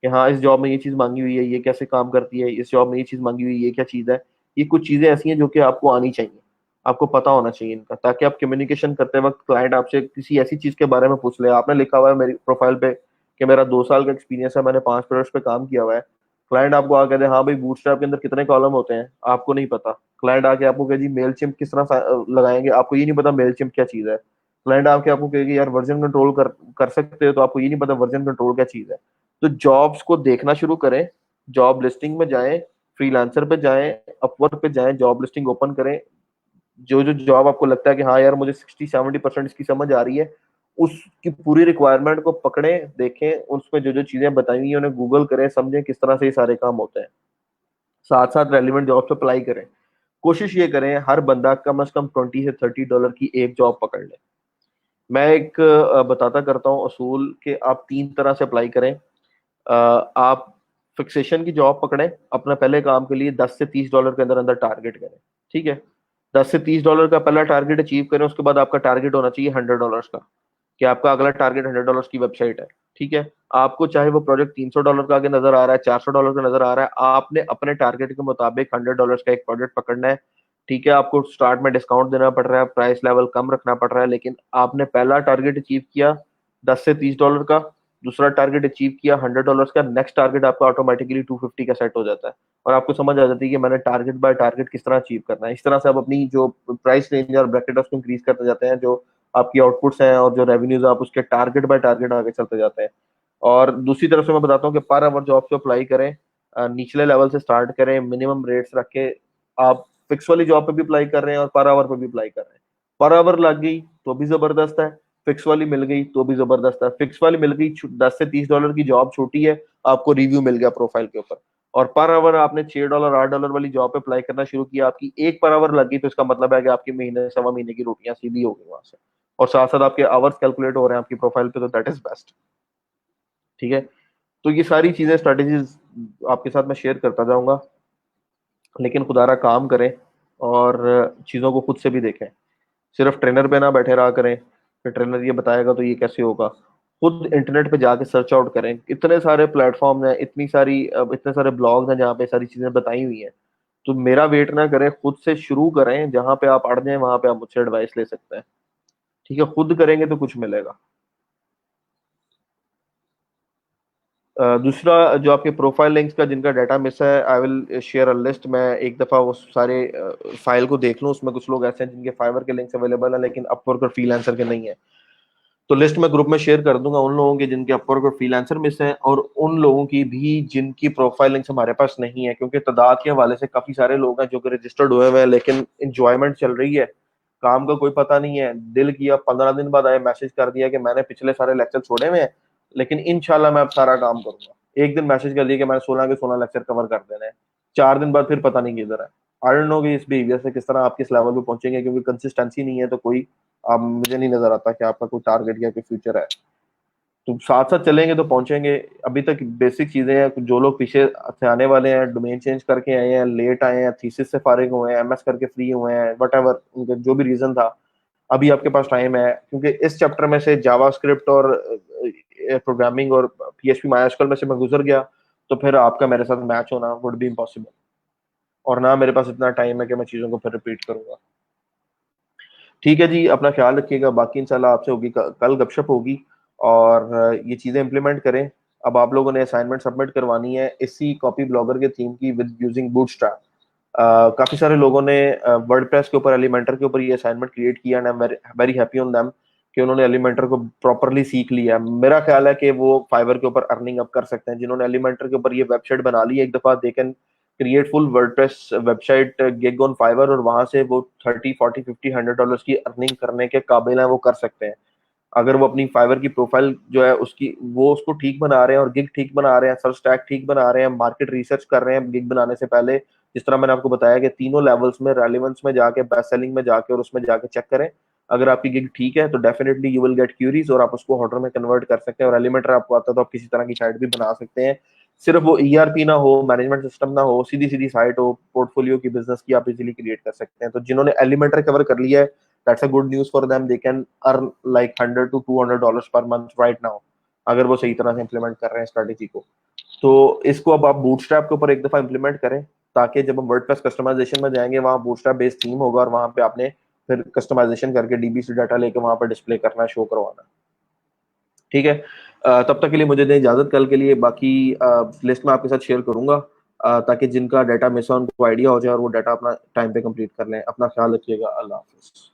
कि हाँ इस जॉब में ये चीज मांगी हुई है, ये कैसे काम करती है, इस जॉब में ये चीज मांगी हुई है, ये क्या चीज है। ये कुछ चीजें ऐसी हैं जो कि आपको आनी चाहिए, आपको पता होना चाहिए इनका, ताकि आप कम्युनिकेशन करते वक्त क्लाइंट आपसे किसी ऐसी चीज के बारे में पूछ ले। आपने लिखा हुआ है मेरी प्रोफाइल पे कि मेरा 2 साल का एक्सपीरियंस है, मैंने 5 प्रोजेक्ट्स पे काम किया हुआ है, क्लाइंट आपको आके दे हाँ भाई बूटस्ट्रैप के अंदर कितने कॉलम होते हैं आपको नहीं पता, क्लाइंट आके आपको कहे जी मेल चिम्प किस तरह लगाएंगे, आपको ये नहीं पता मेल चिम्प क्या चीज है, क्लाइंट आके आपको कहेगी यार वर्जन कंट्रोल कर सकते हो, तो आपको ये नहीं पता वर्जन कंट्रोल क्या चीज है। तो जॉब्स को देखना शुरू करें, जॉब लिस्टिंग में जाएं, फ्रीलांसर पे जाएं, अपवर्क पे जाएं, जॉब लिस्टिंग ओपन करें, जो जो जॉब आपको लगता है कि हाँ यार मुझे 60-70% इसकी समझ आ रही है, उसकी पूरी रिक्वायरमेंट को पकड़ें, देखें उसमें जो जो चीजें बताई हुई हैं उन्हें गूगल करें, समझें किस तरह से ये सारे काम होते हैं, साथ साथ रेलिवेंट जॉब पे अप्लाई करें। कोशिश ये करें हर बंदा कम से कम $20 से $30 की एक जॉब पकड़ ले। मैं एक बताता करता हूँ असूल कि आप तीन तरह से अप्लाई करें। आप फिक्सेशन की जॉब पकड़ें, अपना पहले काम के लिए $10 से $30 के अंदर अंदर टारगेट करें, ठीक है। $10 से $30 का पहला टारगेट अचीव करें, उसके बाद आपका टारगेट होना चाहिए $100 का, कि आपका अगला टारगेट $100 की वेबसाइट है, ठीक है। आपको चाहे वो प्रोजेक्ट $300 का आगे नजर आ रहा है, $400 का नजर आ रहा है, आपने अपने टारगेट के मुताबिक $100 का एक प्रोजेक्ट पकड़ना है, ठीक है। आपको स्टार्ट में डिस्काउंट देना पड़ रहा है, प्राइस लेवल कम रखना पड़ रहा है, लेकिन आपने पहला टारगेट अचीव किया $10 से $30 का, दूसरा टारगेट अचीव किया $100 का, नेक्स्ट टारगेट आपका ऑटोमेटिकली 250 का सेट हो जाता है, और आपको समझ आ जाती है कि मैंने टारगेट बाय टारगेट किस तरह अचीव करना है। इस तरह से आप अपनी जो प्राइस रेंज और ब्रैकेट है उसको इंक्रीज करते जाते हैं, जो आपकी आउटपुट्स हैं और जो रेवेन्यूज आप उसके टारगेट बाय टारगेट आगे चलते जाते हैं। और दूसरी तरफ से मैं बताता हूँ कि पर आवर जॉब पे अप्लाई करें, निचले लेवल से स्टार्ट करें, मिनिमम रेट्स रख के। आप फिक्स वाली जॉब पे भी अप्लाई कर रहे हैं और पर आवर पे भी अप्लाई कर रहे हैं, पर आवर लग गई तो भी जबरदस्त है, फिक्स वाली मिल गई तो भी जबरदस्त है। फिक्स वाली मिल गई $10 से $30 की जॉब छोटी है, आपको रिव्यू मिल गया प्रोफाइल के ऊपर, और पर आवर आपने $6 8 वाली जॉब पे अप्लाई करना शुरू किया, आपकी एक पर आवर लग गई, तो इसका मतलब है कि आपकी महीने सवा महीने की रोटियां सीधी हो गई वहां से, और साथ साथ आपके आवर्स कैलकुलेट हो रहे हैं आपकी प्रोफाइल पे, तो दैट इज बेस्ट, ठीक है। तो ये सारी चीजें स्ट्रेटेजीज आपके साथ मैं शेयर करता जाऊंगा, लेकिन खुदारा काम करें और चीज़ों को खुद से भी देखें, सिर्फ ट्रेनर पे ना बैठे रहा करें कि ट्रेनर ये बताएगा तो ये कैसे होगा। खुद इंटरनेट पे जाके सर्च आउट करें, इतने सारे प्लेटफॉर्म हैं, इतने सारे ब्लॉग्स हैं जहाँ पे सारी चीज़ें बताई हुई हैं। तो मेरा वेट ना करें, खुद से शुरू करें, जहाँ पे आप अड़ जाएं वहां पे आप मुझसे एडवाइस ले सकते हैं, ठीक है। खुद करेंगे तो कुछ मिलेगा। दूसरा, जो आपके प्रोफाइल लिंक्स का जिनका डाटा मिस है, I will share a list. मैं एक दफ़ा वो सारे फाइल को देख लूँ, उसमें कुछ लोग ऐसे हैं जिनके फाइवर के लिंक्स अवेलेबल हैं लेकिन अपवर्क और फ्रीलांसर के नहीं है, तो लिस्ट में ग्रुप में शेयर कर दूंगा उन लोगों के जिनके अपवर्क और फ्रीलांसर मिस हैं, और उन लोगों की भी जिनकी प्रोफाइल लिंक्स हमारे पास नहीं है, क्योंकि तादाद के हवाले से काफ़ी सारे लोग हैं जो कि रजिस्टर्ड हुए हुए हैं लेकिन इंजॉयमेंट चल रही है, काम का कोई पता नहीं है, दिल किया 15 दिन बाद आए मैसेज कर दिया कि मैंने पिछले सारे लेक्चर छोड़े हुए हैं लेकिन इंशाल्लाह मैं अब सारा काम करूंगा, एक दिन मैसेज कर दिया कि मैंने 16 के 16 लेक्चर कवर कर देने हैं, 4 दिन बाद फिर पता नहीं किधर है। आई डोंट नो कि इस बिहेवियर से किस तरह आप किस लेवल पे पहुंचेंगे, क्योंकि कंसिस्टेंसी नहीं है तो कोई आप मुझे नहीं नजर आता कि आपका कोई टारगेट या कोई फ्यूचर है। तो साथ साथ चलेंगे तो पहुंचेंगे। अभी तक बेसिक चीजें हैं, जो लोग पीछे से आने वाले हैं, डोमेन चेंज करके आए हैं, लेट आए हैं, थीसिस से फारिग हुए हैं, एमएस करके फ्री हुए हैं, वट एवर उनका जो भी रीजन था, अभी आपके पास टाइम है, क्योंकि इस चैप्टर में से जावास्क्रिप्ट और प्रोग्रामिंग और पीएचपी मायस्क्यूएल में से मैं गुजर गया, तो फिर आपका मेरे साथ मैच होना वुड बी इम्पॉसिबल, और ना मेरे पास इतना टाइम है कि मैं चीजों को फिर रिपीट करूंगा। ठीक है जी, अपना ख्याल रखिएगा, बाकी इंशाल्लाह आपसे होगी कल गपशप होगी, और ये चीज़ें इंप्लीमेंट करें। अब आप लोगों ने असाइनमेंट सबमिट करवानी है इसी कॉपी ब्लॉगर के थीम की विद यूजिंग बूटस्ट्रैप। काफ़ी सारे लोगों ने वर्डप्रेस के ऊपर, एलिमेंटर के ऊपर ये असाइनमेंट क्रिएट किया, and I am very happy on them कि उन्होंने एलिमेंटर को प्रॉपरली सीख लिया। मेरा ख्याल है कि वो फाइवर के ऊपर अर्निंग अप कर सकते हैं, जिन्होंने एलिमेंटर के ऊपर ये वेबसाइट बना ली है एक दफ़ा, they can create full WordPress website gig on Fiverr, और वहां से वो 30 40 50 100 डॉलर्स की अर्निंग करने के काबिल हैं, वो कर सकते हैं। अगर वो अपनी फाइवर की प्रोफाइल जो है उसकी वो उसको ठीक बना रहे हैं और गिग ठीक बना रहे हैं, सब स्टैक ठीक बना रहे हैं, मार्केट रिसर्च कर रहे हैं गिग बनाने से पहले, जिस तरह मैंने आपको बताया कि तीनों लेवल्स में, रेलिवेंस में जाके, बेस्ट सेलिंग में जाके और उसमें जाके चेक करें। अगर आपकी गिग ठीक है तो definitely you will get queries और आप उसको ऑर्डर में कन्वर्ट कर सकते हैं, और एलिमेंटर आपको आता है तो आप किसी तरह की साइट भी बना सकते हैं। सिर्फ वो ईआरपी ना हो, मैनेजमेंट सिस्टम ना हो, सीधी सीधी साइट हो, पोर्टफोलियो की बिजनेस की आप इजीली क्रिएट कर सकते हैं। तो जिन्होंने एलिमेंटर कवर कर लिया है, that's a good news for them, they can earn like $100 to $200 per month right now, अगर वो सही तरह से इंप्लीमेंट कर रहे हैं स्ट्रेटेजी को। तो इसको अब आप बूटस्ट्रैप के ऊपर एक दफा इंप्लीमेंट करें, ताकि जब हम वर्डप्रेस कस्टमाइजेशन में जाएंगे वहाँ बूटस्ट्रैप बेस्ड थीम होगा, और वहाँ पे आपने फिर कस्टमाइजेशन करके डीबी से डाटा लेके वहाँ पर डिस्प्ले करना, शो करवाना, ठीक है। तब तक के लिए मुझे दें इजाज़त, कल के लिए बाकी लिस्ट मैं आपके साथ शेयर करूँगा, ताकि जिनका डाटा मिस है उनको आइडिया हो जाए और वो डाटा अपना टाइम पे कंप्लीट कर लें। अपना ख्याल रखिएगा। अल्लाह हाफ़िज़।